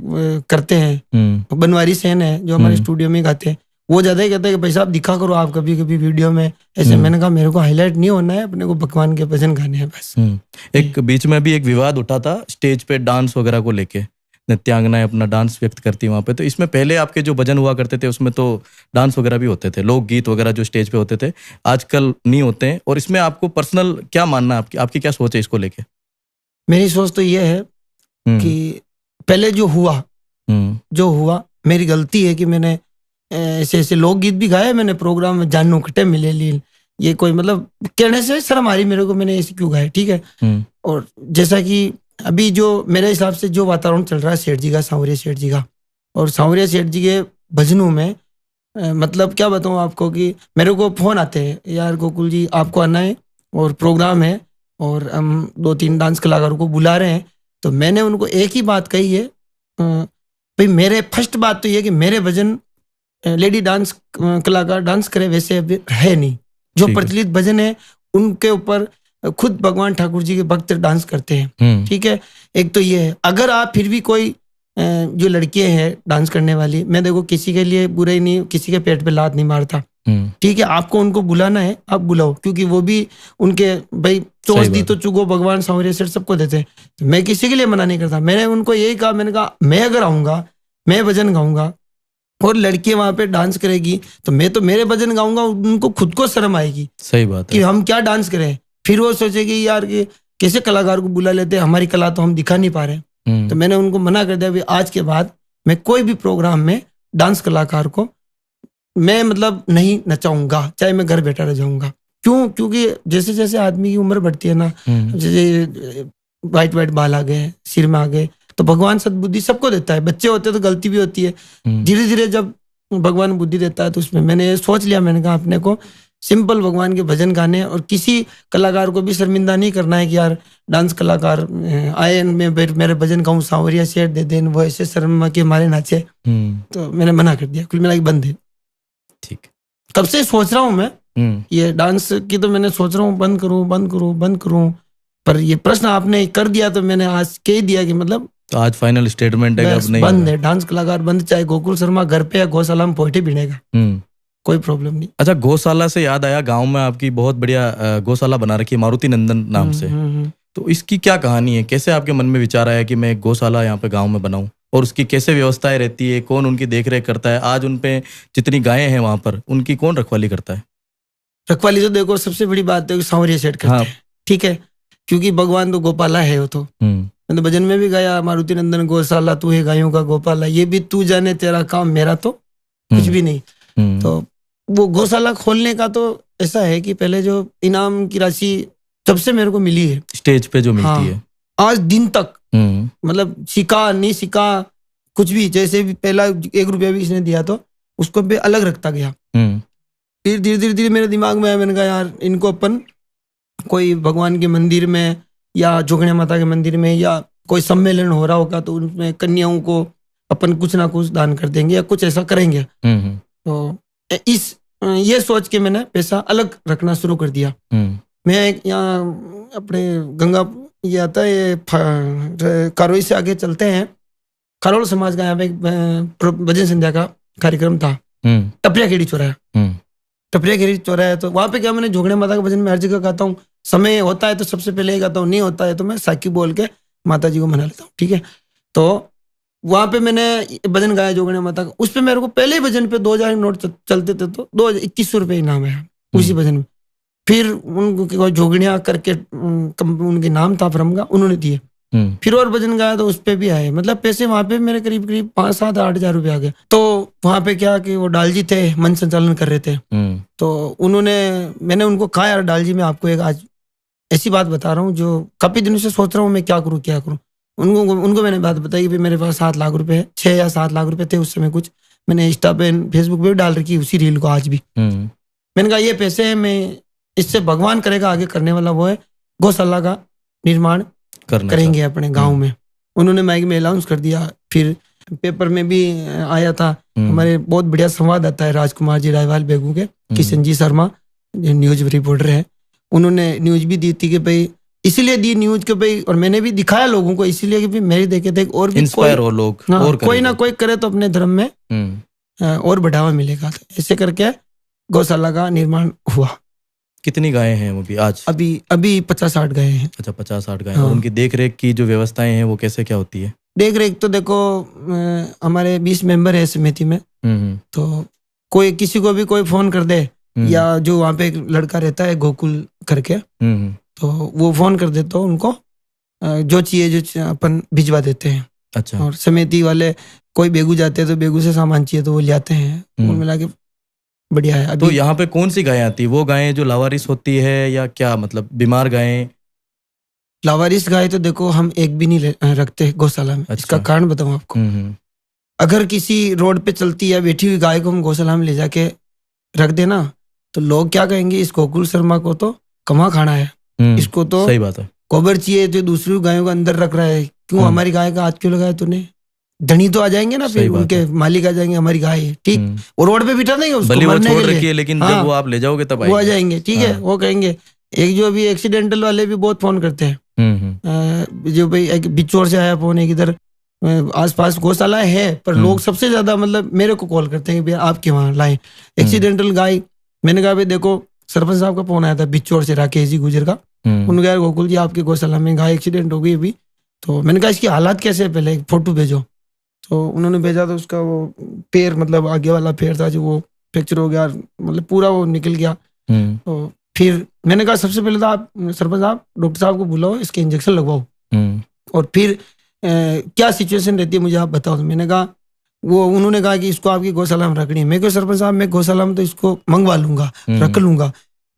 करते हैं। बनवारी सेन है जो हमारे स्टूडियो में गाते हैं, वो ज्यादा ही कहते हैं कि भाई साहब दिखा करो आप कभी कभी वीडियो में ऐसे। मैंने कहा मेरे को हाईलाइट नहीं होना है, अपने को भगवान के भजन गाने हैं बस। एक बीच में भी एक विवाद उठा था स्टेज पे डांस वगैरह को लेके, नृत्यांगनाएं अपना डांस व्यक्त करती वहां पे, तो इसमें पहले आपके जो भजन हुआ करते थे उसमें तो डांस वगैरह भी होते थे, लोकगीत वगैरह जो स्टेज पे होते थे, आजकल नहीं होते हैं। और इसमें आपको पर्सनल क्या मानना है, आपकी क्या सोच है इसको लेके? मेरी सोच तो ये है कि पहले जो हुआ मेरी गलती है कि मैंने ऐसे ऐसे लोकगीत भी गाए मैंने प्रोग्राम में, जानू कटे मिले लील, ये कोई मतलब कहने से शर्म आ रही मेरे को, मैंने ऐसे क्यों गाए, ठीक है। और जैसा कि अभी जो मेरे हिसाब से जो वातावरण चल रहा है सेठ जी का, सांवरिया सेठ जी का, और सांवरिया सेठ जी के भजनों में मतलब क्या बताऊं आपको कि मेरे को फोन आते हैं, यार गोकुल जी आपको आना है और प्रोग्राम है और हम 2-3 डांस कलाकारों को बुला रहे हैं। तो मैंने उनको एक ही बात कही है, भाई मेरे फर्स्ट बात तो ये कि मेरे भजन लेडी डांस कलाकार डांस करे वैसे अभी है नहीं। जो प्रचलित भजन है उनके ऊपर खुद भगवान ठाकुर जी के भक्त डांस करते हैं, ठीक है। एक तो ये है, अगर आप फिर भी कोई जो लड़कियां हैं डांस करने वाली, मैं देखो किसी के लिए बुरा ही नहीं, किसी के पेट पे लात नहीं मारता, ठीक है। आपको उनको बुलाना है आप बुलाओ, क्योंकि वो भी उनके भाई चोस दी तो चुगो भगवान सांवरिया सेठ सबको देते हैं। तो मैं किसी के लिए मना नहीं करता। मैंने उनको यही कहा, मैंने कहा मैं अगर आऊंगा, मैं भजन गाऊंगा और लड़कियां वहां पे डांस करेगी तो मैं तो मेरे भजन गाऊंगा, उनको खुद को शर्म आएगी। सही बात है कि हम क्या डांस करें, फिर वो सोचेगी यार कि कैसे कलाकार को बुला लेते हैं, हमारी कला तो हम दिखा नहीं पा रहे। तो मैंने उनको मना कर दिया, आज के बाद मैं कोई भी प्रोग्राम में डांस कलाकार को मैं मतलब नहीं नचाऊंगा, चाहे मैं घर बैठा रह जाऊंगा। क्यों? क्योंकि जैसे जैसे आदमी की उम्र बढ़ती है ना, जैसे वाइट वाइट बाल आ गए, सिर में आ गए, तो भगवान सद्बुद्धि सबको देता है। बच्चे होते तो गलती भी होती है, धीरे धीरे जब भगवान बुद्धि देता है तो उसमें मैंने सोच लिया, मैंने कहा अपने को सिंपल भगवान के भजन गाने, और किसी कलाकार को भी शर्मिंदा नहीं करना है कि यार डांस कलाकार आए मैं मेरे भजन गाऊं, सांवरिया सेठ दे दें, वो ऐसे शर्म के मारे नाचे। तो मैंने मना कर दिया, कुल मिला के बंद है। ठीक, कब से सोच रहा हूँ मैं ये डांस की, तो मैंने सोच रहा हूँ बंद करूँ, पर ये प्रश्न आपने कर दिया तो मैंने आज कह दिया कि मतलब तो आज फाइनल स्टेटमेंट है अब नहीं बंद है, डांस कलाकार बंद, चाहे गोकुल शर्मा घर पे या गौशाला में पोइटे भिड़ेगा, कोई प्रॉब्लम नहीं। अच्छा, गौशाला से याद आया, गांव में आपकी बहुत बढ़िया गौशाला बना रखी है मारुति नंदन नाम से, तो इसकी क्या कहानी है? कैसे आपके मन में विचार आया कि मैं एक गौशाला यहाँ पे गांव में बनाऊं, और उसकी कैसे व्यवस्थाएं रहती है, कौन उनकी देखरेख करता है? आज उनपे जितनी गायें हैं वहां पर उनकी कौन रखवाली करता है? रखवाली तो देखो सबसे बड़ी बात है कि सांवरिया सेठ करते हैं, ठीक है, क्योंकि भगवान तो गोपाला है। वो तो मैंने तो भजन में भी गाया, मारुति नंदन गौशाला तू है गायों का गोपाला, ये भी तू जाने तेरा काम, मेरा तो कुछ भी नहीं। तो वो गौशाला खोलने का तो ऐसा है कि पहले जो इनाम की राशि जब से मेरे को मिली है स्टेज पे जो मिलती है आज दिन तक, मतलब सीखा नहीं सीखा कुछ भी, जैसे भी पहला 1 रुपया भी इसने दिया तो उसको भी अलग रखता गया। फिर धीरे धीरे मेरे दिमाग में आया, मैंने कहा यार इनको अपन कोई भगवान के मंदिर में या जोगणे माता के मंदिर में या कोई सम्मेलन हो रहा होगा तो उनमें कन्याओं को अपन कुछ ना कुछ दान कर देंगे या कुछ ऐसा करेंगे। तो ये सोच के मैंने पैसा अलग रखना शुरू कर दिया। मैं यहाँ अपने गंगा ये आता है, कारोई से आगे चलते हैं खरोल समाज का यहाँ पे एक भजन संध्या का कार्यक्रम था, टपरिया खेड़ी चौराहा। टपरिया खेड़ी चौराहा, तो वहाँ पे क्या मैंने जोगणे माता का भजन मैं हर जगह गाता हूँ। समय होता है तो सबसे पहले ही गाता हूँ, नहीं होता है तो मैं साकी बोल के माता जी को मना लेता हूँ, ठीक है। तो वहाँ पे मैंने भजन गाया जोगणे माता का। उस पे मेरे को पहले ही भजन पे 2000 नोट चलते थे, तो 2100 रुपये इनाम है उसी भजन में। फिर उनको जोगणिया करके उनके नाम था फ्रम का, उन्होंने दिए। फिर और भजन गाया तो उस पे भी आए, मतलब पैसे वहां पे मेरे करीब करीब 5, 7, 8 हजार रुपये आ गए। तो वहां पे क्या कि वो डाल जी थे, मन संचालन कर रहे थे, तो मैंने उनको कहा यार डाल जी मैं आपको एक आज ऐसी बात बता रहा हूँ जो काफी दिनों से सोच रहा हूँ मैं क्या करूँ। उनको मैंने बात बताई कि मेरे पास 7 लाख रुपए है, 6 या 7 लाख रुपए थे उस समय कुछ। मैंने इंस्टा पे फेसबुक पे भी डाल रखी उसी रील को आज भी। मैंने कहा ये पैसे हैं, मैं इससे भगवान करेगा आगे करने वाला वो है, गौशाला का निर्माण करेंगे अपने गांव में। उन्होंने माइक में अनाउंस कर दिया। फिर पेपर में भी आया था, हमारे बहुत बढ़िया संवाद आता है राजकुमार जी रायवाल बेगू के, किशन जी शर्मा न्यूज रिपोर्टर है, उन्होंने न्यूज भी दी थी कि भाई इसीलिए दी न्यूज के भाई, और मैंने भी दिखाया लोगों को इसलिए कि भाई मेरे देखे थे और भी इंस्पायर हो लोग, और कोई ना कोई करे तो अपने धर्म में और बढ़ावा मिलेगा। ऐसे करके गौशाला का निर्माण हुआ। कितनी गायें हैं वो भी आज? अभी 50-60 गायें हैं। अच्छा, 50-60 गायें। और उनकी देख रेख की जो व्यवस्थाएं हैं वो कैसे क्या होती है? देख रेख तो देखो हमारे 20 मेंबर है समिति में, तो कोई किसी को भी कोई फोन कर दे, या जो वहाँ पे एक लड़का रहता है गोकुल करके, तो वो फोन कर दे तो उनको जो चाहिए जो अपन भिजवा देते हैं। अच्छा। और समिति वाले कोई बेगू जाते हैं तो बेगू से सामान चाहिए तो वो ले आते हैं, कुल मिला के बढ़िया है। तो यहाँ पे कौन सी गायें आती है? वो गायें जो लावारिस होती है या क्या, मतलब बीमार गायें? लावारिस गाय तो देखो हम एक भी नहीं रखते गौशाला में। इसका कारण बताऊं आपको, अगर किसी रोड पे चलती या बैठी हुई गाय को हम गौशाला में ले जाके रख देना तो लोग क्या कहेंगे, इस गोकुल शर्मा को तो कमा खाना है, इसको तो सही बात है गोबर चाहिए जो दूसरी गायों को अंदर रख रहा है, क्यों हमारी गाय का हाथ क्यों लगाया तूने? धनी तो आ जाएंगे ना, फिर उनके मालिक आ जाएंगे, हमारी गाय है ठीक, वो रोड पे बिठा देंगे उसको मरने के लिए, लेकिन जब वो आप ले जाओगे तब वो आ जाएंगे, ठीक है। वो कहेंगे, एक जो अभी एक्सीडेंटल वाले भी बहुत फोन करते हैं, जो भाई एक बिचौर से आया फोन, एक इधर आसपास गौशाला है पर लोग सबसे ज्यादा मतलब मेरे को कॉल करते हैं कि भैया आपके वहाँ लाए एक्सीडेंटल गाय। मैंने कहा भाई देखो सरपंच साहब का फोन आया था बिचौर से, राकेश जी गुजर का, उन्होंने कहा गोकुल जी आपके गौशाला में गाय एक्सीडेंट हो गई अभी। तो मैंने कहा इसकी हालात कैसे है, पहले एक फोटो भेजो। तो उन्होंने भेजा तो उसका वो पैर, मतलब आगे वाला पैर था जो वो फ्रैक्चर हो गया, मतलब पूरा वो निकल गया। तो फिर मैंने कहा सबसे पहले तो आप सरपंच साहब डॉक्टर साहब को बुलाओ, इसके इंजेक्शन लगवाओ, और फिर क्या सिचुएशन रहती है मुझे आप बताओ। तो मैंने कहा वो उन्होंने कहा कि इसको आपकी गौशाला में रखनी है। मैं कहा सरपंच साहब मैं गौशाला में तो इसको मंगवा लूंगा, रख लूंगा,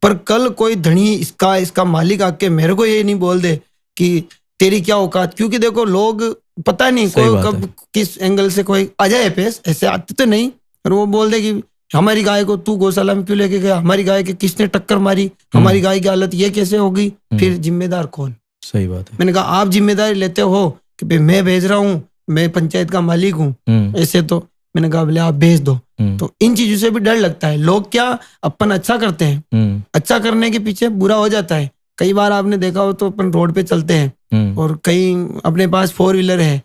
पर कल कोई धनी इसका मालिक आके मेरे को ये नहीं बोल दे कि तेरी क्या औकात, क्योंकि देखो लोग पता नहीं कोई कब किस एंगल से कोई आ जाए पेश, ऐसे आते तो नहीं, और वो बोल दे कि हमारी गाय को तू गौशाला में क्यों लेके गया, हमारी गाय के किसने टक्कर मारी, हमारी गाय की हालत ये कैसे होगी, फिर जिम्मेदार कौन? सही बात है। मैंने कहा आप जिम्मेदारी लेते हो कि भाई मैं भेज रहा हूँ, मैं पंचायत का मालिक हूँ, ऐसे तो मैंने कहा बोले आप भेज दो। तो इन चीजों से भी डर लगता है, लोग क्या अपन अच्छा करते हैं, अच्छा करने के पीछे बुरा हो जाता है। कई बार आपने देखा हो तो अपन रोड पे चलते हैं और कहीं अपने पास 4 व्हीलर है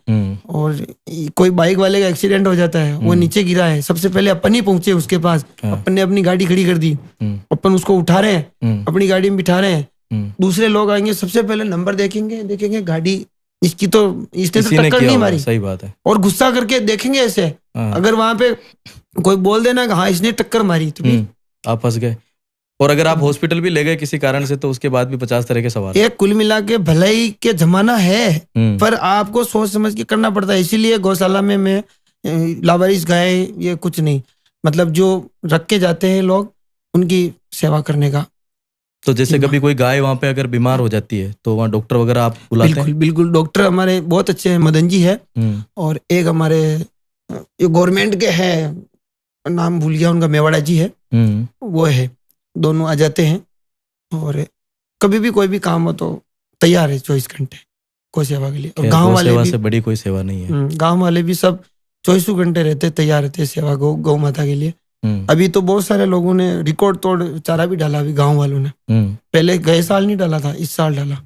और कोई बाइक वाले का एक्सीडेंट हो जाता है, वो नीचे गिरा है, सबसे पहले अपन ही पहुंचे उसके पास, अपन ने अपनी गाड़ी खड़ी कर दी, अपन उसको उठा रहे हैं, अपनी गाड़ी में बिठा रहे हैं, दूसरे लोग आएंगे सबसे पहले नंबर देखेंगे गाड़ी इसकी तो इसने तो टक्कर नहीं मारी, सही बात है, और गुस्सा करके देखेंगे ऐसे। अगर वहां पे कोई बोल देना कि हाँ इसने टक्कर मारी तो आप फंस गए, और अगर आप हॉस्पिटल भी ले गए किसी कारण से तो उसके बाद भी 50 तरह के सवाल। ये कुल मिला के भलाई के जमाना है, पर आपको सोच समझ के करना पड़ता है। इसीलिए गौशाला में मैं लावारिस गाय ये कुछ नहीं, मतलब जो रख के जाते हैं लोग उनकी सेवा करने का। तो जैसे कभी कोई गाय वहां पे अगर बीमार हो जाती है तो वहाँ डॉक्टर वगैरह आप बुलाते हैं? बिल्कुल डॉक्टर हमारे बहुत अच्छे हैं, मदन जी है, और एक हमारे गवर्नमेंट के है, नाम भूल गया उनका, मेवाड़ा जी है, वो है, दोनों आ जाते हैं। और कभी भी कोई भी काम हो तो तैयार है 24 घंटे कोई सेवा के लिए। और गांव वाले सेवा भी, से बड़ी कोई सेवा नहीं है, गांव वाले भी सब 24 घंटे रहते तैयार रहते सेवा गौ माता के लिए। अभी तो बहुत सारे लोगों ने रिकॉर्ड तोड़ चारा भी डाला अभी गांव वालों ने, पहले गए साल नहीं डाला था, इस साल डाला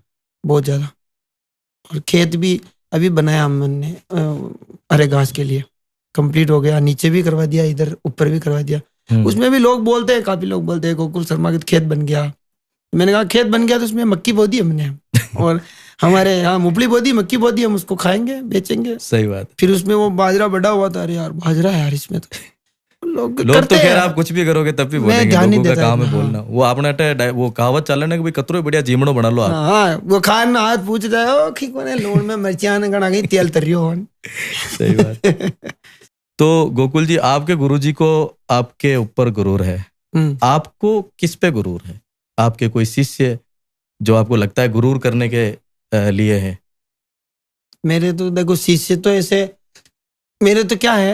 बहुत ज्यादा। और खेत भी अभी बनाया हमने अरे घास के लिए, कंप्लीट हो गया, नीचे भी करवा दिया, इधर ऊपर भी करवा दिया। उसमें भी लोग बोलते हैं, काफी लोग बोलते हैं गोकुल शर्मा के खेत बन गया। मैंने कहा खेत बन गया तो उसमें मक्की बो दी हमने, और हमारे यहाँ मूंगफली बो दी, मक्की बो दी, हम उसको खाएंगे, बेचेंगे। सही बात। फिर उसमें वो बाजरा बड़ा हुआ था, अरे यार बाजरा है यार इसमें, तो लोग तो करते खैर हैं। आप कुछ भी करोगे तब भी मैं बोलेंगे, ध्यान नहीं लोगों का देता काम है इतना, बोलना। वो आपने वो कहावत चल रहा है कि भाई कतरो बढ़िया जीमड़ो बना लो आप। हाँ, वो खान में हाथ पूछ जाए, ओ ठीक कोने लूण में मिर्चियां गणा गई, तेल तरियो हन। सही बात। तो गोकुल जी, आपके गुरुजी को आपके ऊपर गुरूर है, आपको किस पे गुरूर है? आपके कोई शिष्य जो आपको लगता है गुरूर करने के लिए है? मेरे तो देखो शिष्य तो ऐसे, मेरे तो क्या है,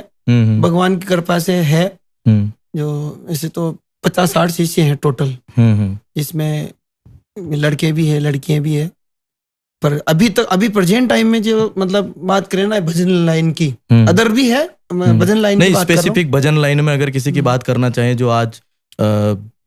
भगवान की कृपा से है, जो ऐसे तो 50-60 शिष्य हैं टोटल, जिसमें लड़के भी है, लड़कियां भी है। पर अभी प्रेजेंट टाइम में जो मतलब बात करें ना भजन लाइन की, अदर भी है, भजन लाइन नहीं, की बात स्पेसिफिक भजन लाइन में अगर किसी की बात करना चाहें जो आज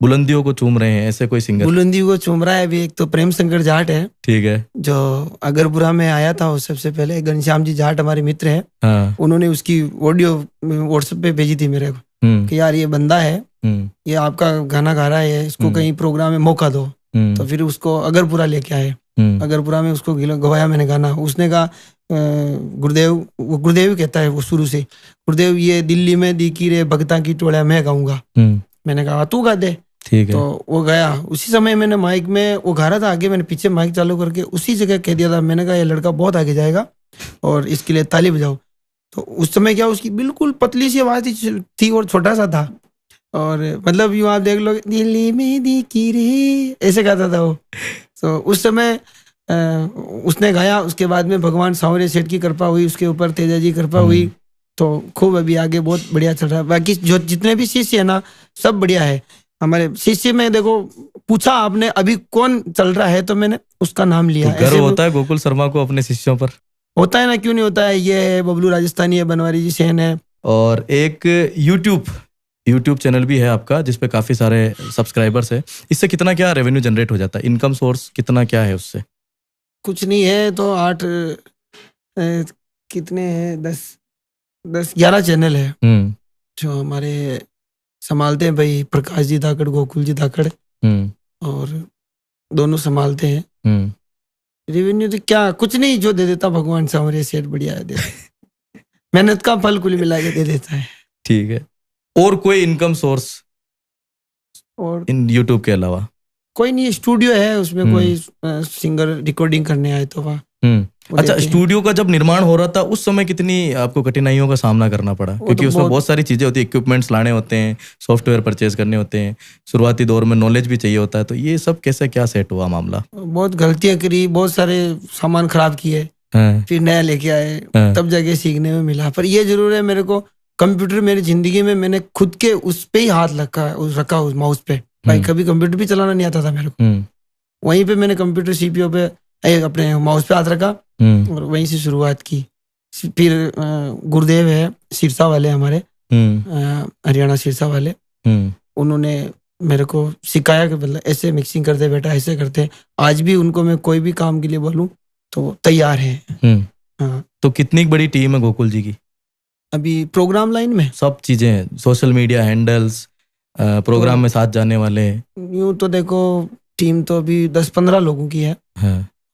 बुलंदियों को चूम रहे हैं, ऐसे कोई सिंगर? बुलंदियों को चूम रहा है अभी एक तो प्रेम शंकर जाट है, ठीक है, जो अगरपुरा में आया था। वो सबसे पहले घनश्याम जी जाट हमारे मित्र हैं, हाँ। उन्होंने उसकी ऑडियो व्हाट्सएप पे भेजी थी मेरे को कि यार ये बंदा है, ये आपका गाना गा रहा है, इसको कहीं प्रोग्राम में मौका दो। तो फिर उसको अगरपुरा लेके आए, अगरपुरा में उसको गवाया मैंने गाना। उसने कहा गुरुदेव, वो गुरुदेव कहता है वो शुरू से, गुरुदेव ये दिल्ली में दिखी रे भगता की टोलिया मैं गाऊंगा। मैंने कहा तू गा दे, ठीक है। तो वो गया, उसी समय मैंने माइक में वो गा रहा था आगे, मैंने पीछे माइक चालू करके उसी जगह कह दिया था, मैंने कहा ये लड़का बहुत आगे जाएगा और इसके लिए ताली बजाओ। तो उस समय क्या उसकी बिल्कुल पतली सी आवाज थी और छोटा सा था, और मतलब यूं आप देख लो, दिल्ली में दिखी रे ऐसे गाता था वो। तो उस समय उसने गाया। उसके बाद में भगवान सांवरे सेठ की कृपा हुई उसके ऊपर, तेजा जी कृपा हुई, तो खूब अभी आगे बहुत बढ़िया चल रहा है। बाकी जो जितने भी शिष्य है ना, सब बढ़िया है। हमारे शिष्य में देखो, पूछा आपने अभी कौन चल रहा है, तो मैंने उसका नाम लिया। तो गर्व होता है गोकुल शर्मा को अपने शिष्यों पर? होता है ना, क्यों नहीं होता है। ये है बबलू राजस्थानी है, बनवारी जी सेन है, और एक यूट्यूब चैनल भी है आपका जिसपे काफी सारे सब्सक्राइबर्स है। इससे कितना क्या रेवेन्यू जनरेट हो जाता है? इनकम सोर्स कितना क्या है उससे? कुछ नहीं है तो 8 कितने हैं, 10-11 चैनल है जो हमारे संभालते हैं भाई, प्रकाश जी धाकड़, गोकुल जी धाकड़, और दोनों संभालते हैं। रेवेन्यू तो क्या, कुछ नहीं, जो दे देता भगवान सांवरे सेठ बढ़िया है, दे मेहनत का फल कुल मिला के दे देता है। ठीक है। और कोई इनकम सोर्स और इन यूट्यूब के अलावा? कोई नहीं, स्टूडियो है, उसमें कोई सिंगर रिकॉर्डिंग करने आए तो वहाँ। अच्छा, स्टूडियो का जब निर्माण हो रहा था उस समय कितनी आपको कठिनाइयों का सामना करना पड़ा? क्योंकि उसमें बहुत सारी चीजें होती है, इक्विपमेंट्स लाने होते हैं, सॉफ्टवेयर परचेज करने होते हैं, शुरुआती दौर में नॉलेज भी चाहिए होता है, तो ये सब कैसे क्या सेट हुआ मामला? बहुत गलतियां करी, बहुत सारे सामान खराब किए, फिर नया लेके आए, तब जाके सीखने में मिला। पर ये जरूर है, मेरे को कंप्यूटर मेरी जिंदगी में मैंने खुद के उस पे ही हाथ रखा उस माउस पे। भाई कभी कंप्यूटर भी चलाना नहीं आता था मेरे को, वहीं पे मैंने कंप्यूटर सीपीयू पे अपने माउस पे हाथ रखा और वहीं से शुरुआत की। फिर गुरुदेव है सिरसा वाले हमारे, हरियाणा सिरसा वाले, उन्होंने मेरे को सिखाया कि मतलब ऐसे मिक्सिंग करते बेटा, ऐसे करते। आज भी उनको मैं कोई भी काम के लिए बोलूं तो तैयार है। तो कितनी बड़ी टीम है गोकुल जी की अभी प्रोग्राम लाइन में? सब चीजें, सोशल मीडिया हैंडल्स, प्रोग्राम में साथ जाने वाले? यूं तो देखो टीम तो अभी 10-15 लोगों की है,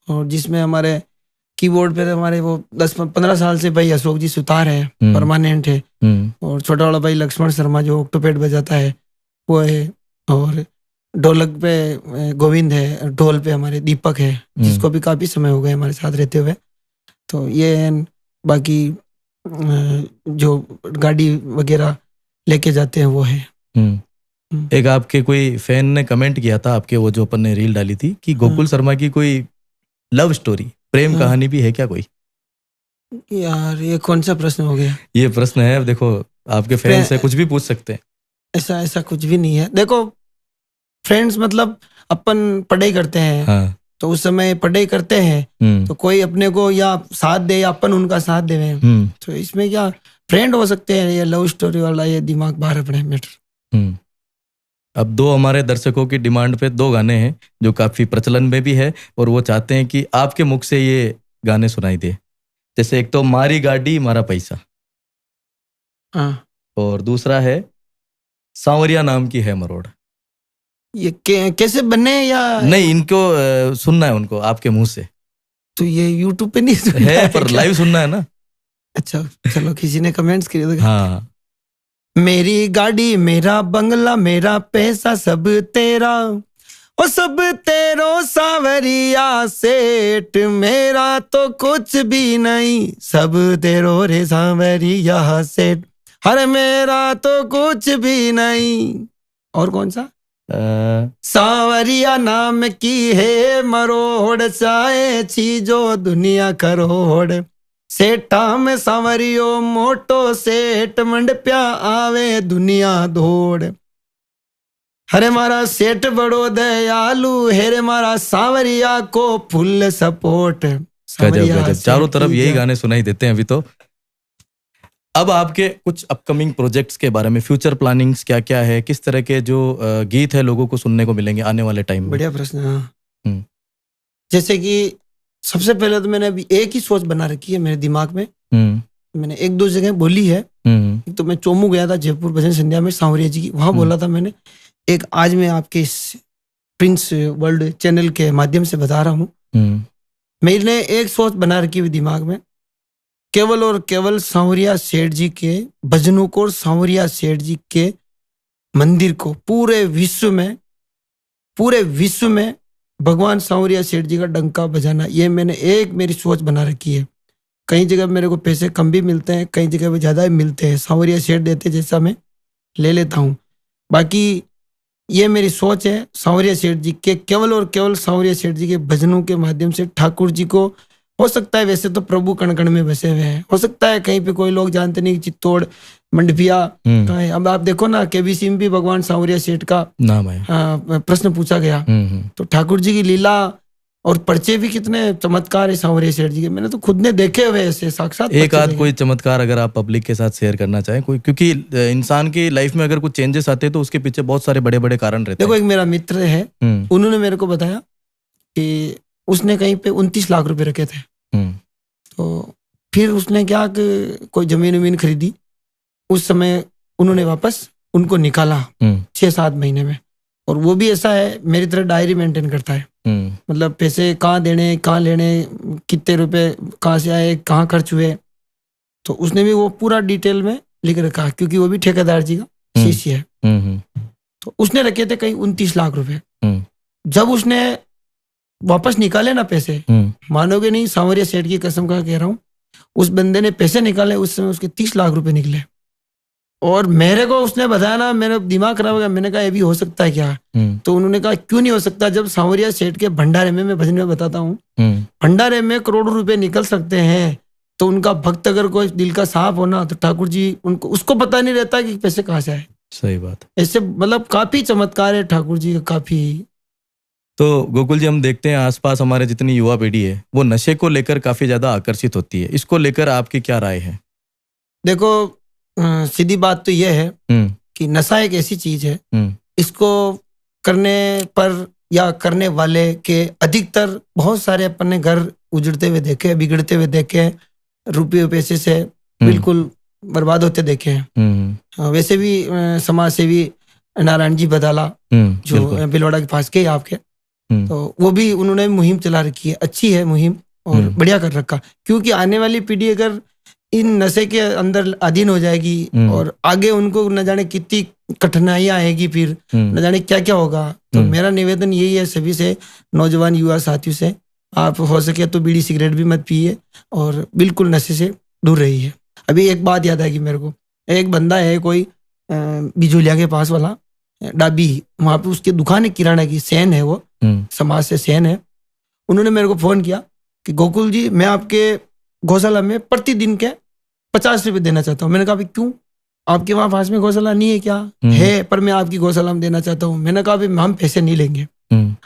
और जिसमें हमारे कीबोर्ड पे हमारे वो 10-15 साल से भाई अशोक जी सुतार है, परमानेंट है, और छोटा वाला भाई लक्ष्मण शर्मा जो ऑक्टोपेड बजाता है वो है, और ढोलक पे गोविंद है, ढोल पे हमारे दीपक है, जिसको भी काफी समय हो गए हमारे साथ रहते हुए। तो ये है। बाकी जो गाड़ी वगैरह लेके जाते हैं वो है। एक आपके कोई फैन ने कमेंट किया था आपके वो जो अपन ने रील डाली थी कि गोकुल शर्मा की कोई लव स्टोरी, प्रेम कहानी भी है क्या कोई? यार ये कौन सा प्रश्न हो गया? ये प्रश्न है, देखो आपके फैन से कुछ भी पूछ सकते हैं। ऐसा कुछ भी नहीं है। देखो फ्रेंड्स मतलब अपन पढ़ाई करते हैं, तो उस समय पढ़ाई करते हैं तो कोई अपने को या साथ दे या अपन उनका साथ दे, तो इसमें क्या फ्रेंड हो सकते हैं। ये लव स्टोरी वाला ये दिमाग बाहर अपने मैटर। अब दो हमारे दर्शकों की डिमांड पे 2 गाने हैं जो काफी प्रचलन में भी है, और वो चाहते हैं कि आपके मुख से ये गाने सुनाई दे। जैसे एक तो मारी गाड़ी मारा पैसा, हाँ, और दूसरा है सांवरिया नाम की है मरोड़। ये कैसे बने या नहीं, इनको सुनना है उनको आपके मुंह से। तो ये यूट्यूब पे नहीं सुनना है पर क्या? लाइव सुनना है ना। अच्छा चलो, किसी ने कमेंट्स किए तो। हाँ, मेरी गाड़ी मेरा बंगला मेरा पैसा सब तेरा, ओ सब तेरो सावरिया सेठ, मेरा तो कुछ भी नहीं, सब तेरो रे सावरिया सेठ, हर मेरा तो कुछ भी नहीं। और कौन सा? सावरिया नाम की है मरोड़, चाहे चीजो दुनिया करोड़, सेठा में सांवरियो मोटो सेठ, मंडप्या आवे दुनिया दौड़, हरे मारा सेठ बड़ो दयालु, हेरे मारा सांवरिया को फुल सपोर्ट। गजब गजब, चारों तरफ यही गाने सुनाई देते हैं अभी तो। अब आपके कुछ अपकमिंग प्रोजेक्ट्स के बारे में, फ्यूचर प्लानिंग्स क्या क्या है, किस तरह के जो गीत है लोगों को सुनने को मिलेंगे आने वाले टाइम में? बढ़िया प्रश्न। हाँ, जैसे कि सबसे पहले तो मैंने अभी एक ही सोच बना रखी है मेरे दिमाग में। मैंने एक दो जगह बोली है। एक तो मैं चोमू गया था जयपुर भजन संध्या में सांवरिया जी की, वहां बोला था मैंने। एक आज मैं आपके इस प्रिंस वर्ल्ड चैनल के माध्यम से बता रहा हूँ, मैंने एक सोच बना रखी हुई दिमाग में, केवल और केवल सांवरिया सेठ जी के भजनों को और सांवरिया सेठ जी के मंदिर को पूरे विश्व में भगवान सांवरिया सेठ जी का डंका बजाना। ये मैंने एक मेरी सोच बना रखी है। कई जगह मेरे को पैसे कम भी मिलते हैं, कई जगह पे ज़्यादा भी मिलते हैं, सांवरिया सेठ देते जैसा मैं ले लेता हूँ। बाकी ये मेरी सोच है सांवरिया सेठ जी के, केवल और केवल सांवरिया सेठ जी के भजनों के माध्यम से ठाकुर जी को, हो सकता है वैसे तो प्रभु कण कण में बसे हुए हैं, हो सकता है कहीं पे कोई लोग जानते नहीं चित्तौड़ मंडपिया कहाँ है। अब आप देखो ना केबीसी में भी भगवान सांवरिया सेठ का नाम है, प्रश्न पूछा गया। तो ठाकुर जी की लीला और पर्चे भी कितने चमत्कार है सांवरिया सेठ जी के, मैंने तो खुद ने देखे हुए ऐसे साक्षात। एक आध कोई चमत्कार अगर आप पब्लिक के साथ शेयर करना चाहें कोई, क्योंकि इंसान की लाइफ में अगर कुछ चेंजेस आते हैं तो उसके पीछे बहुत सारे बड़े बड़े कारण रहते हैं। देखो एक मेरा मित्र है, उन्होंने मेरे को बताया कि उसने कहीं पे 29 लाख रुपए रखे थे। तो फिर उसने क्या कि कोई जमीन वमीन खरीदी, उस समय उन्होंने वापस उनको निकाला 6-7 महीने में। और वो भी ऐसा है मेरी तरह डायरी मेंटेन करता है, मतलब पैसे कहाँ देने कहाँ लेने, कितने रुपए कहाँ से आए कहाँ खर्च हुए, तो उसने भी वो पूरा डिटेल में लिख रखा, क्योंकि वो भी ठेकेदार जी का शिष्य है। तो उसने रखे थे कहीं 29 लाख रुपए। जब उसने वापस निकाले ना पैसे, मानोगे नहीं, सांवरिया सेठ की कसम का कह रहा हूँ, उस बंदे ने पैसे निकाले उस समय उसके 30 लाख रुपए निकले। और मेरे को उसने बताया ना, मेरा दिमाग खराब हो गया। मैंने कहा ये भी हो सकता है क्या? तो उन्होंने कहा क्यों नहीं हो सकता, जब सांवरिया सेठ के भंडारे में, मैं भजन में बताता हूँ, भंडारे में करोड़ों रुपए निकल सकते हैं, तो उनका भक्त अगर कोई दिल का साफ होना, तो ठाकुर जी उनको, उसको पता नहीं रहता कि पैसे कहाँ से आए। सही बात। ऐसे मतलब काफी चमत्कार है ठाकुर जी का, काफी। तो गोकुल जी, हम देखते हैं आसपास हमारे जितनी युवा पीढ़ी है वो नशे को लेकर काफी ज्यादा आकर्षित होती है, इसको लेकर आपकी क्या राय है? देखो सीधी बात तो यह है कि नशा एक ऐसी चीज है, इसको करने पर या करने वाले के अधिकतर बहुत सारे अपन ने घर उजड़ते हुए देखे, बिगड़ते हुए देखे, रुपये पैसे से बिल्कुल बर्बाद होते देखे हैं। वैसे भी समाज सेवी नारायण जी बदाला जो बिलवाड़ा के पास के आपके, तो वो भी उन्होंने मुहिम चला रखी है, अच्छी है मुहिम और बढ़िया कर रखा। क्योंकि आने वाली पीढ़ी अगर इन नशे के अंदर अधीन हो जाएगी और आगे उनको न जाने कितनी कठिनाइयां आएगी, फिर न जाने क्या क्या होगा। तो मेरा निवेदन यही है सभी से, नौजवान युवा साथियों से, आप हो सके तो बीड़ी सिगरेट भी मत पिए और बिल्कुल नशे से दूर रहिए। अभी एक बात याद आएगी मेरे को, एक बंदा है कोई बिजोलिया के पास वाला डाबी, वहां पे उसकी दुकान है किराना की, सेन है वो, समाज से सेन है। उन्होंने मेरे को फोन किया कि गोकुल जी मैं आपके गौशाला में प्रतिदिन के 50 रुपए देना चाहता हूँ। मैंने कहा भाई क्यों, आपके वहां पास में गौशाला नहीं है क्या? है, पर मैं आपकी गौशाला में देना चाहता हूँ। मैंने कहा भाई हम पैसे नहीं लेंगे,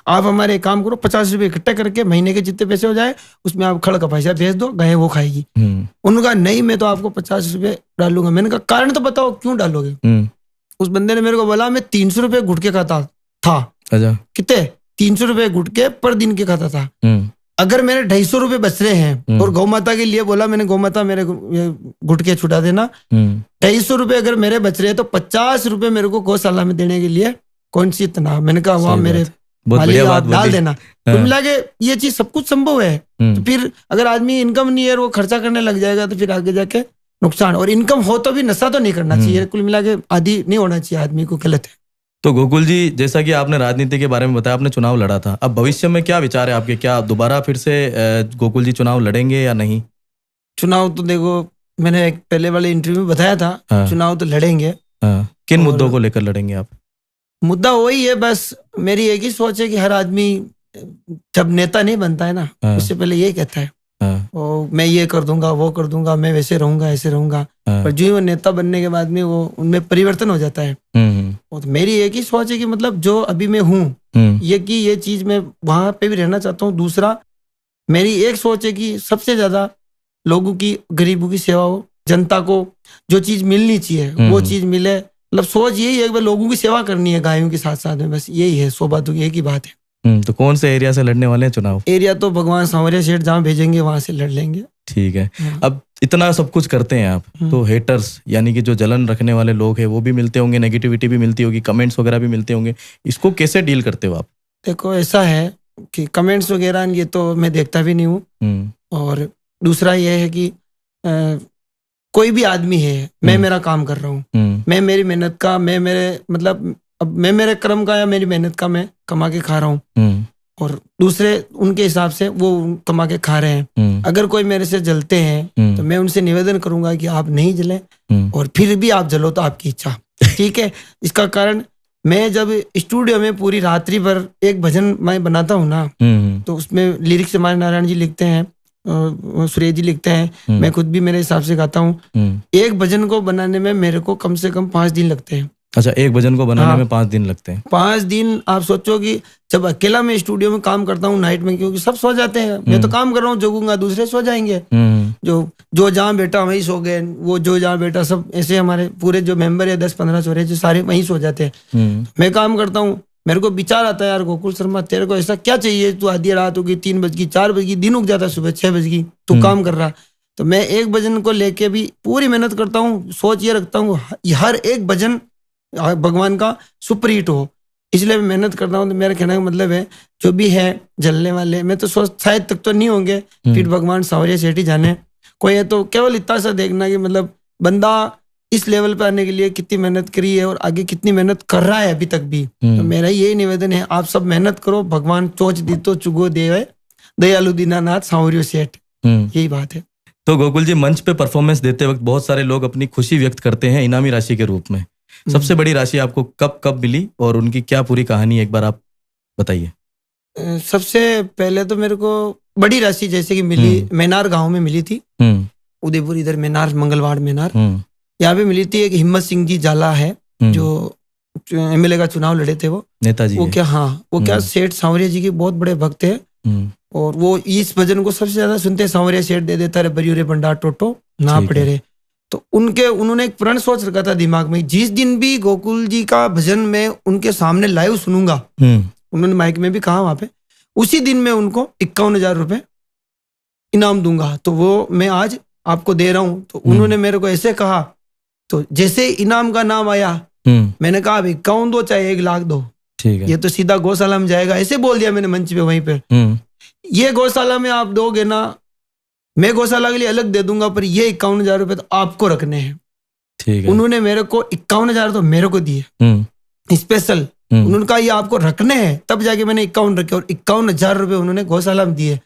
आप हमारे एक काम करो, 50 रुपए इकट्ठे करके महीने के जितने पैसे हो जाए उसमें आप खड़ का पैसा भेज दो, गाय वो खाएगी। उन्होंने कहा नहीं मैं तो आपको 50 रुपए डालूंगा। मैंने कहा कारण तो बताओ क्यों डालोगे? उस बंदे ने मेरे को बोला मैं 300 रुपए गुटके खाता था। कितने? 300 रुपए गुटके पर दिन के खाता था। अगर मेरे 250 रुपए बच रहे हैं और गौ माता के लिए बोला मैंने, गौ माता मेरे गुटके छुटा देना, 250 रुपए अगर मेरे बच रहे हैं तो 50 रुपए मेरे को गौशाला में देने के लिए कौन सी इतना, मैंने कहा वहाँ मेरे मालिक आप डाल देना। तो मिला के ये चीज सब कुछ संभव है। तो फिर अगर आदमी इनकम नहीं है और वो खर्चा करने लग जाएगा तो फिर आगे जाके नुकसान। और इनकम हो तो भी नशा तो नहीं करना चाहिए, कुल मिला के आदि नहीं होना चाहिए आदमी को, गलत है। तो गोकुल जी, जैसा कि आपने राजनीति के बारे में बताया, आपने चुनाव लड़ा था, अब भविष्य में क्या विचार है आपके? क्या दोबारा फिर से गोकुल जी चुनाव लड़ेंगे या नहीं? चुनाव तो देखो मैंने एक पहले वाले इंटरव्यू में बताया था, चुनाव तो लड़ेंगे। किन मुद्दों को लेकर लड़ेंगे आप? मुद्दा वही है, बस मेरी एक ही सोच है कि हर आदमी जब नेता नहीं बनता है ना, उससे पहले यही कहता है और मैं ये कर दूंगा, वो कर दूंगा, मैं वैसे रहूंगा, ऐसे रहूंगा। पर जो ही वो नेता बनने के बाद में वो उनमें परिवर्तन हो जाता है। और मेरी एक ही सोच है कि मतलब जो अभी मैं हूँ ये कि ये चीज मैं वहां पे भी रहना चाहता हूँ। दूसरा मेरी एक सोच है कि सबसे ज्यादा लोगों की, गरीबों की सेवा हो, जनता को जो चीज मिलनी चाहिए वो चीज मिले। मतलब सोच यही है कि लोगों की सेवा करनी है गायों के साथ साथ में, बस यही है। 100 बातों की एक ही बात है। तो कौन से एरिया से लड़ने वाले हैं चुनाव? एरिया तो भगवान सांवरिया सेठ जहाँ भेजेंगे वहां से लड़ लेंगे। ठीक है। अब इतना सब कुछ करते हैं आप, तो हेटर्स यानी कि जो जलन रखने वाले लोग हैं वो भी मिलते होंगे, नेगेटिविटी भी मिलती होगी, कमेंट्स वगैरह भी मिलते होंगे, इसको कैसे डील करते हो आप? देखो ऐसा है कि कमेंट्स वगैरह ये तो मैं देखता भी नहीं हूँ। और दूसरा ये है कि कोई भी आदमी है, मैं मेरा काम कर रहा हूँ, मैं मेरी मेहनत का, मैं मेरे मतलब अब मैं मेरे कर्म का या मेरी मेहनत का मैं कमा के खा रहा हूँ और दूसरे उनके हिसाब से वो कमा के खा रहे हैं। अगर कोई मेरे से जलते हैं तो मैं उनसे निवेदन करूंगा कि आप नहीं जलें, और फिर भी आप जलो तो आपकी इच्छा, ठीक है। इसका कारण मैं जब स्टूडियो में पूरी रात्रि भर एक भजन मैं बनाता हूँ ना, तो उसमें लिरिक्स हमारे नारायण जी लिखते हैं, सुरेश जी लिखते हैं, मैं खुद भी मेरे हिसाब से गाता हूँ। एक भजन को बनाने में मेरे को कम से कम 5 दिन लगते हैं। अच्छा, एक भजन को बनाने में 5 दिन लगते हैं? 5 दिन। आप सोचो कि जब अकेला मैं स्टूडियो में काम करता हूँ नाइट में, क्योंकि सब सो जाते हैं, मैं तो काम कर रहा हूँ, जगूंगा, दूसरे सो जाएंगे, जो जहाँ बैठा वहीं सो गए, वो जो जहाँ बैठा, सब ऐसे हमारे पूरे जो मेंबर है 10-15 सो रहे, जो सारे वहीं सो जाते हैं। मैं काम करता हूँ, मेरे को विचार आता है, यार गोकुल शर्मा तेरे को ऐसा क्या चाहिए, तू आधी रात होगी, 3 बज गई, 4 बज गई, दिन उग जाता है, सुबह 6 बज गई, तू काम कर रहा। तो मैं एक भजन को लेके भी पूरी मेहनत करता हूँ, सोच ये रखता हूँ हर एक भजन भगवान का सुपर हिट हो, इसलिए मैं मेहनत करता हूँ। तो मेरा कहने का मतलब है जो भी है जलने वाले, मैं तो सोच शायद तक तो नहीं होंगे, फिर भगवान सांवरिया सेठ ही जाने। कोई है तो केवल इतना सा देखना कि मतलब बंदा इस लेवल पे आने के लिए कितनी मेहनत करी है और आगे कितनी मेहनत कर रहा है अभी तक भी। तो मेरा यही निवेदन है, आप सब मेहनत करो, भगवान चोच दी तो चुगो देवे, दयालु दीनानाथ सांवरिया सेठ, यही बात है। तो गोकुल जी, मंच पे परफॉर्मेंस देते वक्त बहुत सारे लोग अपनी खुशी व्यक्त करते हैं इनामी राशि के रूप में। सबसे बड़ी राशि आपको कब मिली और उनकी क्या पूरी कहानी एक बार आप बताइए। सबसे पहले तो मेरे को बड़ी राशि जैसे कि मिली मैनार गांव में मिली थी, उदयपुर, इधर मैनार, मंगलवाड़ मैनार, यहाँ पे मिली थी। एक हिम्मत सिंह जी जाला है जो एमएलए का चुनाव लड़े थे, वो नेताजी, वो क्या, हाँ वो क्या सेठ सांवरिया जी के बहुत बड़े भक्त है, और वो इस भजन को सबसे ज्यादा सुनते, सांवरिया सेठ दे देता रे बरियो बंडा टोटो ना पड़े रे। तो उन्होंने एक प्रण सोच रखा था दिमाग में, जिस दिन भी गोकुल जी का भजन मैं उनके सामने लाइव सुनूंगा, उन्होंने माइक में भी कहा वहां पे, उसी दिन मैं उनको 51,000 रुपए इनाम दूंगा। तो वो मैं आज आपको दे रहा हूं। तो उन्होंने मेरे को ऐसे कहा, तो जैसे इनाम का नाम आया, मैंने कहा 51 दो चाहे 1 लाख दो, ठीक है, ये तो सीधा गौशाला में जाएगा, ऐसे बोल दिया मैंने मंच पे वहीं पे। ये गौशाला में आप दोगे ना, मैं गौशाला के लिए अलग दे दूंगा, पर ये 51,000 रुपए तो आपको रखने हैं, ठीक है। उन्होंने मेरे को 51,000 तो मेरे को दिए स्पेशल, उन्होंने कहा ये आपको रखने हैं, तब जाके मैंने 51 रखे, और 51,000 रुपए उन्होंने गौशाला में दिए।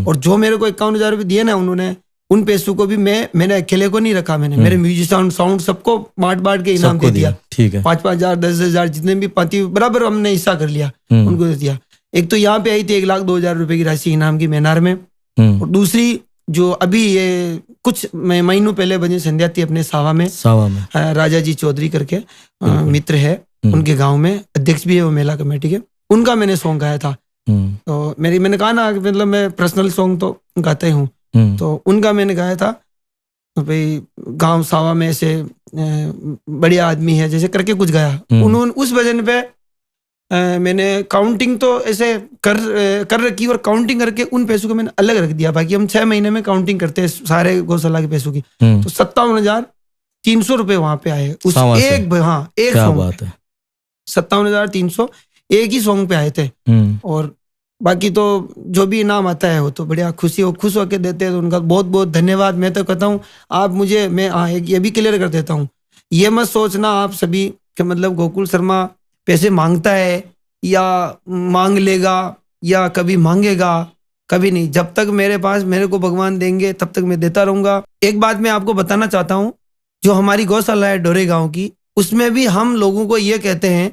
और जो मेरे को 51,000 रुपए दिए ना उन्होंने, उन पैसों को भी मैंने अकेले को नहीं रखा, मैंने मेरे म्यूजिशियन साउंड सबको बांट के इनाम दे दिया, ठीक है। 5,000 10,000 जितने भी पाती बराबर हमने हिस्सा कर लिया, उनको दे दिया। एक तो यहाँ पे आई थी 1,02,000 रुपए की राशि इनाम की मैनार में, और दूसरी जो अभी ये कुछ महीनों पहले बनी संध्या थी अपने सावा में राजा जी चौधरी करके मित्र है, उनके गांव में अध्यक्ष भी है वो मेला कमेटी के, उनका मैंने सॉन्ग गाया था। तो मैंने कहा ना मतलब मैं पर्सनल सॉन्ग तो गाता ही हूँ, तो उनका मैंने गाया था, तो भाई गांव सावा में ऐसे बढ़िया आदमी है जैसे करके कुछ गाया। उन्होंने उस भजन पे मैंने काउंटिंग तो ऐसे कर रखी और काउंटिंग करके उन पैसों को मैंने अलग रख दिया। बाकी हम 6 महीने में काउंटिंग करते हैं सारे गौशाला के पैसों की। तो 57,300 रुपए वहां पे आए उस एक क्या बात है। 57,300 एक ही सॉन्ग पे आए थे। और बाकी तो जो भी इनाम आता है वो तो बढ़िया खुश होकर देते हैं, तो उनका बहुत बहुत धन्यवाद। मैं तो कहता हूँ आप मुझे, मैं ये भी क्लियर कर देता हूँ, ये मत सोचना आप सभी कि मतलब गोकुल शर्मा पैसे मांगता है या मांग लेगा या कभी मांगेगा, कभी नहीं। जब तक मेरे पास मेरे को भगवान देंगे तब तक मैं देता रहूंगा। एक बात मैं आपको बताना चाहता हूँ, जो हमारी गौशाला है डोरे गांव की, उसमें भी हम लोगों को ये कहते हैं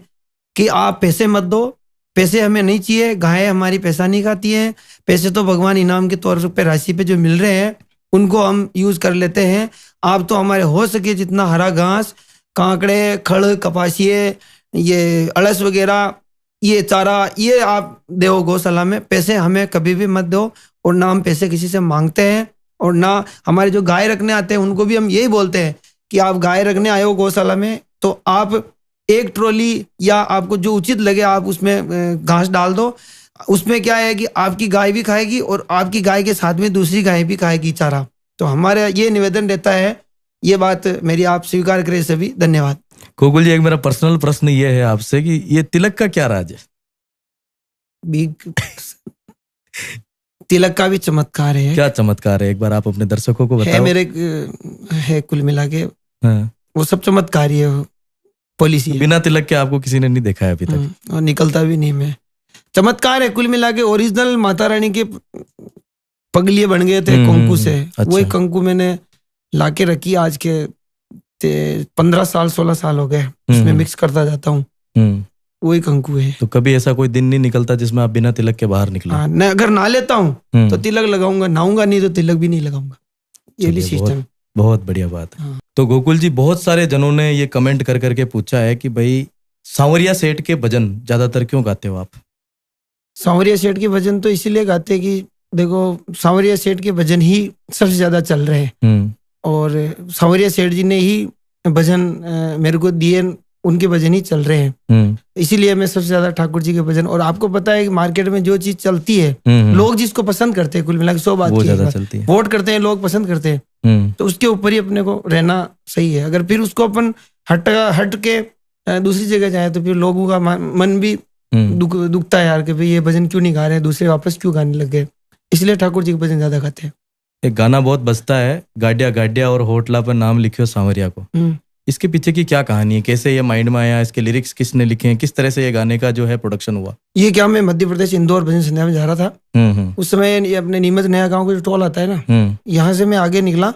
कि आप पैसे मत दो, पैसे हमें नहीं चाहिए, गाय हमारी पैसा नहीं खाती है, पैसे तो भगवान इनाम के तौर पे राशि पे जो मिल रहे हैं उनको हम यूज कर लेते हैं। आप तो हमारे हो सके जितना हरा घास, कांकड़े, खड़, कपासिए, ये अड़स वगैरह, ये चारा, ये आप दो गौशाला में। पैसे हमें कभी भी मत दो, और ना हम पैसे किसी से मांगते हैं, और ना हमारे जो गाय रखने आते हैं उनको भी हम यही बोलते हैं कि आप गाय रखने आए हो गौशाला में तो आप एक ट्रॉली या आपको जो उचित लगे आप उसमें घास डाल दो। उसमें क्या है कि आपकी गाय भी खाएगी और आपकी गाय के साथ में दूसरी गाय भी खाएगी चारा। तो हमारा ये निवेदन रहता है, ये बात मेरी आप स्वीकार करें सभी। धन्यवाद। गोकुल जी, एक मेरा पर्सनल प्रश्न ये है आपसे कि ये तिलक का क्या राज है? तिलक का भी चमत्कार है। क्या चमत्कार है, एक बार आप अपने दर्शकों को बताओ। है मेरे है कुल मिला के वो सब चमत्कारी है, पॉलिसी। बिना तिलक के आपको किसी ने नहीं देखा है अभी तक, और निकलता भी नहीं। मैं चमत्कार है कुल मिला के। ओरिजिनल माता रानी के पगलिए बन गए थे कंकु से। अच्छा। वही कंकु मैंने लाके रखी, आज के 15 साल 16 साल हो गए, उसमें मिक्स करता जाता हूँ, वही कंकु है। तो कभी ऐसा कोई दिन नहीं निकलता जिसमें आप बिना तिलक के बाहर निकले? मैं अगर नहा लेता हूँ तो तिलक लगाऊंगा, नहाऊंगा नहीं तो तिलक भी नहीं लगाऊंगा। ये भी सिस्टम। बहुत बढ़िया बात है। तो गोकुल जी, बहुत सारे जनों ने ये कमेंट कर करके पूछा है कि भाई सांवरिया सेठ के भजन ज्यादातर क्यों गाते हो आप? सांवरिया सेठ के भजन तो इसीलिए गाते कि देखो सांवरिया सेठ के भजन ही सबसे ज्यादा चल रहे हैं, और सांवरिया सेठ जी ने ही भजन मेरे को दिए, उनके भजन ही चल रहे हैं। इसीलिए मैं सबसे ज्यादा ठाकुर जी के भजन। और आपको पता है कि मार्केट में जो चीज चलती है, लोग जिसको पसंद करते हैं, कुल मिला के 100 बात की है, वोट करते हैं लोग, पसंद करते हैं, तो उसके ऊपर ही अपने को रहना सही है। अगर फिर उसको अपन हट के दूसरी जगह जाए तो फिर लोगों का मन भी दुखता है यार कि भाई ये भजन क्यों नहीं गा रहे हैं, दूसरे वापस क्यों गाने लग गए। इसलिए ठाकुर जी के भजन ज्यादा गाते हैं। एक गाना बहुत बजता है, गाडिया गाडिया और होटला पर नाम लिखियो सांवरिया को। इसके पीछे की क्या कहानी है, कैसे ये माइंड में आया, इसके लिरिक्स किसने लिखे हैं, किस तरह से ये गाने का जो है प्रोडक्शन हुआ? ये क्या, मैं मध्य प्रदेश इंदौर भजन संध्या में जा रहा था। उस समय ये अपने नीमच नया गांव का जो टोल आता है ना, यहाँ से मैं आगे निकला,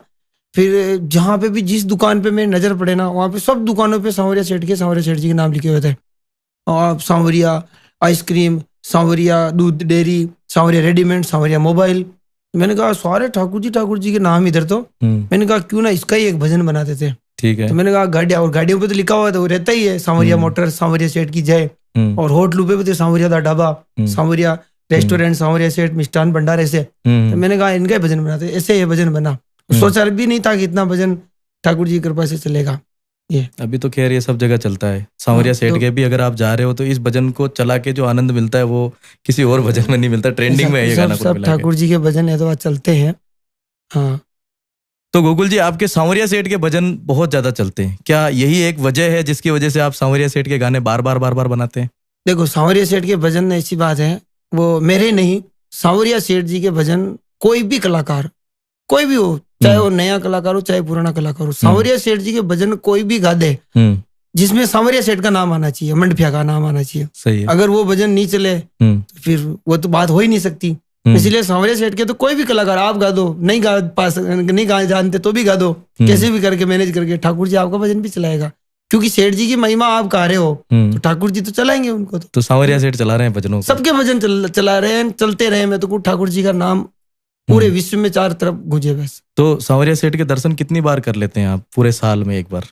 फिर जहाँ पे भी जिस दुकान पे मेरी नजर पड़े ना, वहाँ पे सब दुकानों पे सांवरिया सेठ जी के नाम लिखे हुए थे। और सांवरिया आइसक्रीम, सांवरिया दूध डेयरी, सांवरिया रेडीमेड, सांवरिया मोबाइल। मैंने कहा सारे ठाकुर जी के नाम इधर, तो मैंने कहा क्यों ना इसका ही एक भजन बना देते। ठीक है। तो मैंने कहा गाड़िया, और गाड़ियों पे तो लिखा हुआ था, वो रहता ही है सांवरिया मोटर, सांवरिया सेठ की जय, और होटलों पे भी तो सांवरिया दा ढाबा, सांवरिया रेस्टोरेंट, सांवरिया सेठ मिष्ठान भंडार, ऐसे। तो मैंने कहा इनका भजन बनाते, ऐसे ये भजन बना। सोचा भी नहीं था कि इतना भजन ठाकुर जी की कृपा से चलेगा। ये अभी तो खैर ये सब जगह चलता है। सांवरिया सेठ के भी अगर आप जा रहे हो तो इस भजन को चला के जो आनंद मिलता है वो किसी और भजन में नहीं मिलता। ट्रेंडिंग में ये गाना सब ठाकुर जी के भजन है तो आज चलते हैं। हाँ, तो गोकुल जी, आपके सांवरिया सेठ के भजन बहुत ज्यादा चलते हैं, क्या यही एक वजह है जिसकी वजह से आप सांवरिया सेठ के गाने बार बार बनाते हैं? देखो सांवरिया सेठ के भजन ऐसी बात है, वो मेरे नहीं, सांवरिया सेठ जी के भजन कोई भी कलाकार, कोई भी हो, चाहे वो नया कलाकार हो चाहे पुराना कलाकार हो, सांवरिया सेठ जी के भजन कोई भी गा दे जिसमें सांवरिया सेठ का नाम आना चाहिए, मंडफिया का नाम आना चाहिए। सही है। अगर वो भजन नहीं चले तो फिर वो तो बात हो ही नहीं सकती। इसलिए सांवरिया सेठ के तो कोई भी कलाकार आप गा दो, नहीं गा जानते तो भी गा दो, कैसे भी करके मैनेज करके ठाकुर जी आपका भजन भी चलाएगा, क्योंकि सेठ जी की महिमा आप गा रहे हो तो ठाकुर जी तो चलाएंगे उनको। तो सांवरिया सेठ चला रहे हैं भजनों, सबके भजन चला रहे हैं, चलते रहे। मैं तो ठाकुर जी का नाम पूरे विश्व में चार तरफ गूंजे बस। तो सांवरिया सेठ के दर्शन कितनी बार कर लेते हैं आप पूरे साल में? एक बार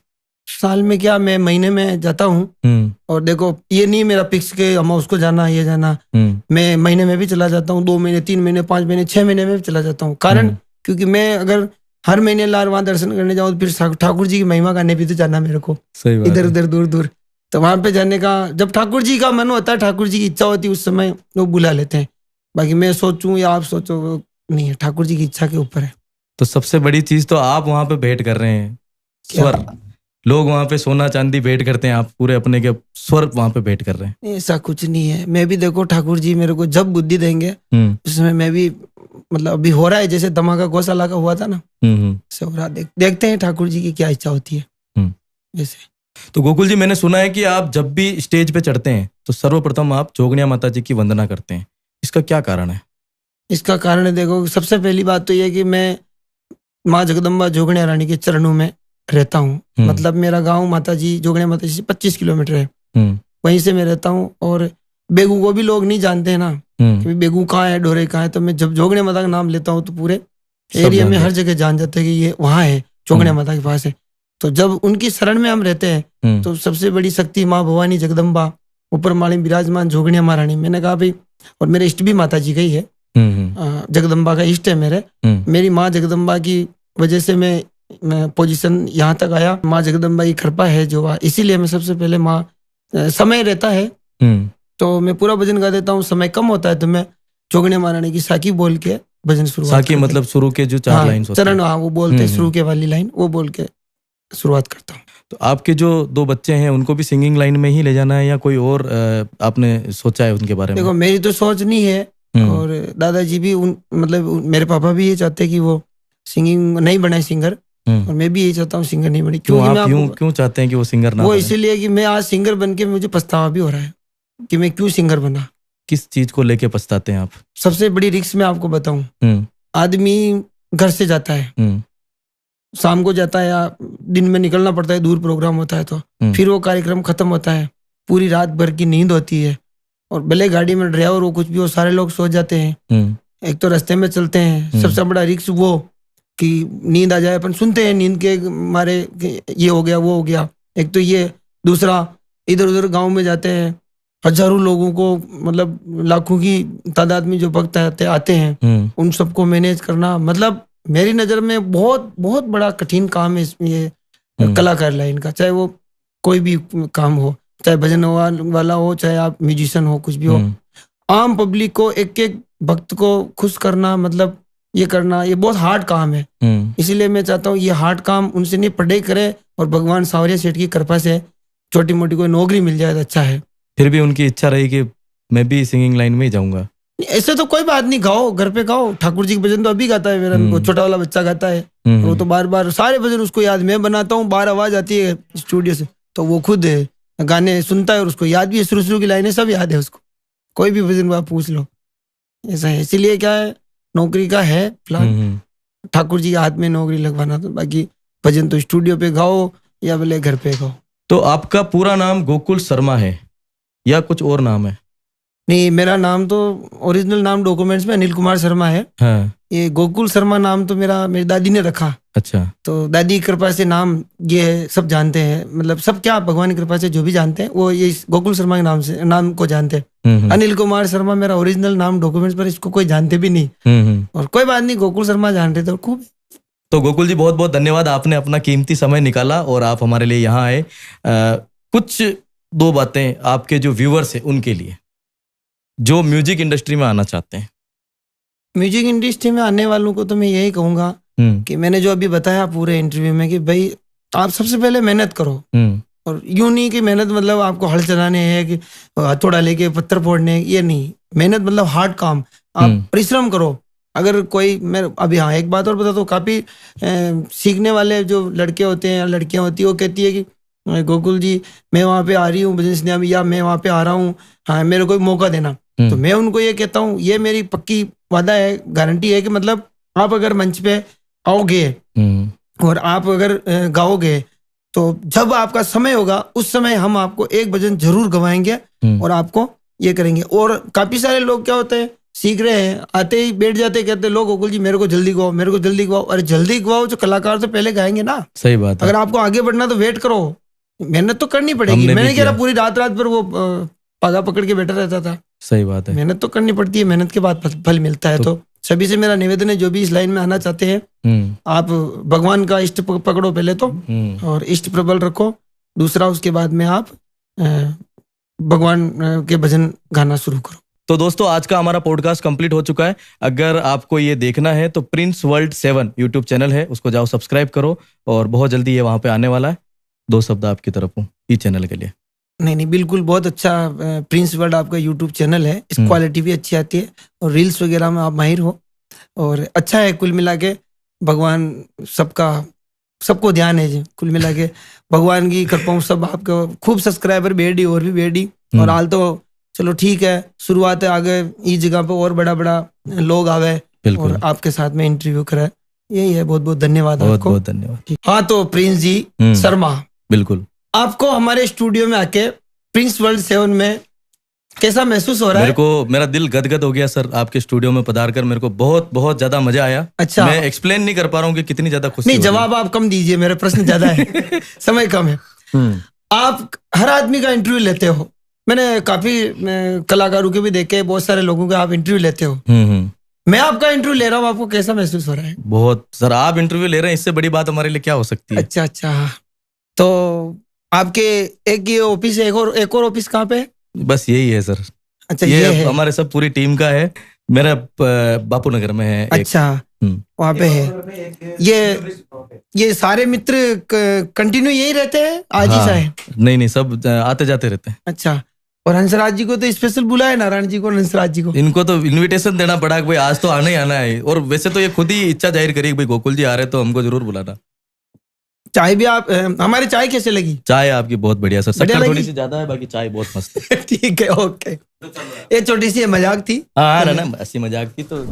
साल में क्या, मैं महीने में जाता हूँ। और देखो ये नहीं मेरा फिक्स के हम उसको जाना ये जाना, मैं महीने में भी चला जाता हूँ, 2 महीने 3 महीने 5 महीने 6 महीने में भी चला जाता हूँ। कारण क्योंकि मैं अगर हर महीने लार वहां दर्शन करने जाऊँ तो फिर ठाकुर जी की महिमा करने भी तो जाना मेरे को, इधर उधर दूर दूर। तो वहां पे जाने का जब ठाकुर जी का मन होता है, ठाकुर जी की इच्छा होती है, उस समय वो बुला लेते हैं। बाकी मैं सोचूं या आप सोचो, वो नहीं है, ठाकुर जी की इच्छा के ऊपर है। तो सबसे बड़ी चीज तो आप वहां पे भेंट कर रहे हैं क्या? स्वर। लोग वहां पे सोना चांदी भेंट करते हैं, आप पूरे अपने के स्वर वहां पे भेंट कर रहे हैं। ऐसा कुछ नहीं है। मैं भी देखो, ठाकुर जी मेरे को जब बुद्धि देंगे उसमें मैं भी, मतलब अभी हो रहा है जैसे धमाका गौशाला का हुआ था ना, से हो रहा। देखते हैं ठाकुर जी की क्या इच्छा होती है वैसे। तो गोकुल जी, मैंने सुना है कि आप जब भी स्टेज पे चढ़ते हैं तो सर्वप्रथम आप जोगनिया माता जी की वंदना करते हैं। इसका क्या कारण है? इसका कारण है, देखो सबसे पहली बात तो ये कि मैं माँ जगदम्बा जोगनिया रानी के चरणों में रहता हूँ। मतलब मेरा गांव माता जी जोगनिया माता जी से 25 किलोमीटर है, वहीं से मैं रहता हूँ। और बेगू को भी लोग नहीं जानते हैं ना कि बेगू कहाँ है, डोरे कहाँ है। तो मैं जब जोगनिया माता का नाम लेता हूँ तो पूरे एरिया में हर जगह जान जाते हैं कि ये वहाँ है, जोगनिया माता के पास है। तो जब उनकी शरण में हम रहते हैं तो सबसे बड़ी शक्ति माँ भवानी जगदम्बा ऊपर माली विराजमान जोगनिया महारानी, मैंने कहा भाई, और मेरे इष्ट भी माता जी का ही है, जगदम्बा का इष्ट है मेरे। मेरी माँ जगदम्बा की वजह से मैं पोजीशन यहाँ तक आया। माँ जगदम्बा की कृपा है जो, इसीलिए मैं सबसे पहले माँ, समय रहता है तो मैं पूरा भजन गा देता हूँ, समय कम होता है तो मैं जोगनिया महारानी की साकी बोल के भजन शुरू। साकी मतलब शुरू के जो 4 लाइन चरण, हाँ वो बोलते हैं शुरू के वाली लाइन, वो बोल के शुरुआत करता हूँ। तो आपके जो 2 बच्चे हैं उनको भी सिंगिंग लाइन में ही ले जाना है या कोई और आपने सोचा है उनके बारे में? देखो मेरी तो सोच नहीं है, और दादाजी भी मतलब मेरे पापा भी ये चाहते कि वो सिंगिंग नहीं बने सिंगर, और मैं भी यही चाहता हूँ सिंगर नहीं बने। क्यों चाहते हैं कि वो सिंगर ना वो इसीलिए कि मैं आज सिंगर बन के मुझे पछतावा भी हो रहा है कि मैं क्यों सिंगर बना। किस चीज को लेके पछताते हैं आप? सबसे बड़ी रिस्क मैं आपको बताऊं, आदमी घर से जाता है, शाम को जाता है या दिन में निकलना पड़ता है, दूर प्रोग्राम होता है तो फिर वो कार्यक्रम खत्म होता है, पूरी रात भर की नींद होती है, और भले गाड़ी में ड्राइवर हो कुछ भी हो, सारे लोग सो जाते हैं। एक तो रास्ते में चलते हैं, सबसे बड़ा रिस्क वो कि नींद आ जाए, अपन सुनते हैं नींद के मारे ये हो गया वो हो गया, एक तो ये। दूसरा, इधर उधर गांव में जाते हैं, हजारों लोगों को, मतलब लाखों की तादाद में जो भक्त आते हैं, उन सबको मैनेज करना, मतलब मेरी नजर में बहुत बहुत बड़ा कठिन काम है इसमें, ये कलाकार लाइन का। चाहे वो कोई भी काम हो, चाहे भजन वाला हो, चाहे आप म्यूजिशियन हो, कुछ भी हो, आम पब्लिक को, एक एक भक्त को खुश करना, मतलब ये करना, ये बहुत हार्ड काम है। इसीलिए मैं चाहता हूँ ये हार्ड काम उनसे नहीं, पढ़ाई करे और भगवान सावरिया सेठ की कृपा से छोटी मोटी कोई नौकरी मिल जाए तो अच्छा है। फिर भी उनकी इच्छा रही कि मैं भी सिंगिंग लाइन में ही जाऊंगा। ऐसे तो कोई बात नहीं, गाओ, घर पे गाओ। ठाकुर जी के भजन तो अभी गाता है मेरा छोटा वाला बच्चा गाता है, वो तो बार बार सारे भजन उसको याद। मैं बनाता हूँ, बार आवाज आती है स्टूडियो से तो वो खुद गाने सुनता है और उसको याद भी है, शुरू की लाइनें सब याद है उसको, कोई भी भजन आप पूछ लो, ऐसा है। इसीलिए क्या है, नौकरी का है प्लान, ठाकुर जी के हाथ में नौकरी लगवाना। तो बाकी भजन तो स्टूडियो पे गाओ या भले घर पे गाओ। तो आपका पूरा नाम गोकुल शर्मा है या कुछ और नाम है? नहीं, मेरा नाम तो ओरिजिनल नाम डॉक्यूमेंट्स में अनिल कुमार शर्मा है। हाँ। ये गोकुल शर्मा नाम तो मेरी दादी ने रखा। अच्छा। तो दादी की कृपा से नाम ये सब जानते हैं, मतलब सब क्या, भगवान की कृपा से जो भी जानते हैं वो ये गोकुल शर्मा के नाम को जानते हैं। अनिल कुमार शर्मा मेरा ओरिजिनल नाम, डॉक्यूमेंट्स पर इसको कोई जानते भी नहीं, और कोई बात नहीं, गोकुल शर्मा जान रहे तो खूब। तो गोकुल जी, बहुत बहुत धन्यवाद, आपने अपना कीमती समय निकाला और आप हमारे लिए यहाँ आए। कुछ 2 बातें आपके जो व्यूअर्स है उनके लिए, जो म्यूजिक इंडस्ट्री में आना चाहते हैं। म्यूजिक इंडस्ट्री में आने वालों को तो मैं यही कहूंगा कि मैंने जो अभी बताया पूरे इंटरव्यू में कि भाई आप सबसे पहले मेहनत करो, और यूं नहीं कि मेहनत मतलब आपको हल चलाने हैं कि हथौड़ा लेके पत्थर फोड़ने, ये नहीं। मेहनत मतलब हार्ड काम, आप परिश्रम करो। अगर कोई, मैं अभी हाँ एक बात और बता दो, काफी सीखने वाले जो लड़के होते हैं या लड़कियां होती है, वो कहती है कि गोकुल जी मैं वहाँ पे आ रही हूँ बिजनेस में, या मैं वहाँ पे आ रहा हूँ, हाँ मेरे को मौका देना। तो मैं उनको ये कहता हूँ, ये मेरी पक्की वादा है, गारंटी है कि मतलब आप अगर मंच पे आओगे और आप अगर गाओगे तो जब आपका समय होगा उस समय हम आपको एक भजन जरूर गवाएंगे और आपको ये करेंगे। और काफी सारे लोग क्या होते हैं, सीख रहे हैं, आते ही बैठ जाते, कहते लोग गोकुल जी मेरे को जल्दी गवाओ, मेरे को जल्दी गवाओ। अरे जल्दी गवाओ, जो कलाकार तो पहले गाएंगे ना। सही बात है। अगर आपको आगे बढ़ना तो वेट करो, मेहनत तो करनी पड़ेगी। मैंने कह रहा पूरी रात पर वो पागा पकड़ के बैठा रहता था। सही बात है, मेहनत तो करनी पड़ती है, मेहनत के बाद फल मिलता है। तो सभी से मेरा निवेदन है, जो भी इस लाइन में आना चाहते हैं, आप भगवान का इष्ट पकड़ो पहले तो, और इष्ट प्रबल रखो। दूसरा, उसके बाद में आप भगवान के भजन गाना शुरू करो। तो दोस्तों आज का हमारा पॉडकास्ट कंप्लीट हो चुका है। अगर आपको ये देखना है तो प्रिंस वर्ल्ड 7 यूट्यूब चैनल है, उसको जाओ सब्सक्राइब करो और बहुत जल्दी ये वहां पे आने वाला है। 2 शब्द आपकी तरफ हूँ इस चैनल के लिए। नहीं, बिल्कुल बहुत अच्छा प्रिंस वर्ल्ड आपका यूट्यूब चैनल है। इस क्वालिटी भी अच्छी आती है और रील्स वगैरह में आप माहिर हो और अच्छा है। कुल मिला के भगवान सबको ध्यान है जी। कुल मिला के भगवान की कृपा सब आपको खूब सब्सक्राइबर बेड़ी और भी बेड़ी और हाल तो चलो ठीक है, शुरुआत है। आगे इस जगह पे और बड़ा लोग आवे और आपके साथ में इंटरव्यू कराए। यही है। बहुत बहुत धन्यवाद आपको। बहुत बहुत धन्यवाद। हाँ, तो प्रिंस जी शर्मा, बिल्कुल आपको हमारे स्टूडियो में आके प्रिंस वर्ल्ड 7 में कैसा महसूस हो रहा है? मेरा दिल गदगद हो गया सर। आपके स्टूडियो में पधार कर मेरे को बहुत बहुत ज्यादा मजा आया। अच्छा, मैं एक्सप्लेन नहीं कर पा रहा हूँ कि कितनी ज्यादा खुशी। नहीं, जवाब आप कम दीजिए, मेरा प्रश्न ज्यादा है समय कम है। आप हर आदमी का इंटरव्यू लेते हो। मैंने काफी कलाकारों के भी देखे, बहुत सारे लोगों के आप इंटरव्यू लेते हो। मैं आपका इंटरव्यू ले रहा हूँ, आपको कैसा महसूस हो रहा है? बहुत सर, आप इंटरव्यू ले रहे हैं, इससे बड़ी बात हमारे लिए क्या हो सकती है। अच्छा, तो आपके एक ये ऑफिस है, एक और ऑफिस कहाँ पे है? बस यही है सर। अच्छा, ये है हमारे सब पूरी टीम का है। मेरा बापू नगर में है। अच्छा, वहाँ पे है। ये सारे मित्र कंटिन्यू यही रहते हैं आज ही सा है? नहीं, सब आते जाते रहते हैं। अच्छा, और हंसराज जी को तो स्पेशल बुलाया, नारायण जी को और हंसराज जी को? इनको तो इनविटेशन देना पड़ा कि भाई आज तो आना ही आना है। और वैसे तो ये खुद ही इच्छा जाहिर करी कि भाई गोकुल जी आ रहे तो हमको जरूर बुलाना। चाय भी आप हमारी चाय कैसे लगी? चाय आपकी बहुत बढ़िया सर। शक्कर थोड़ी सी ज्यादा है, बाकी चाय बहुत मस्त है। ठीक है, ओके। ये छोटी सी मजाक थी। हाँ ना, ऐसी मजाक थी तो।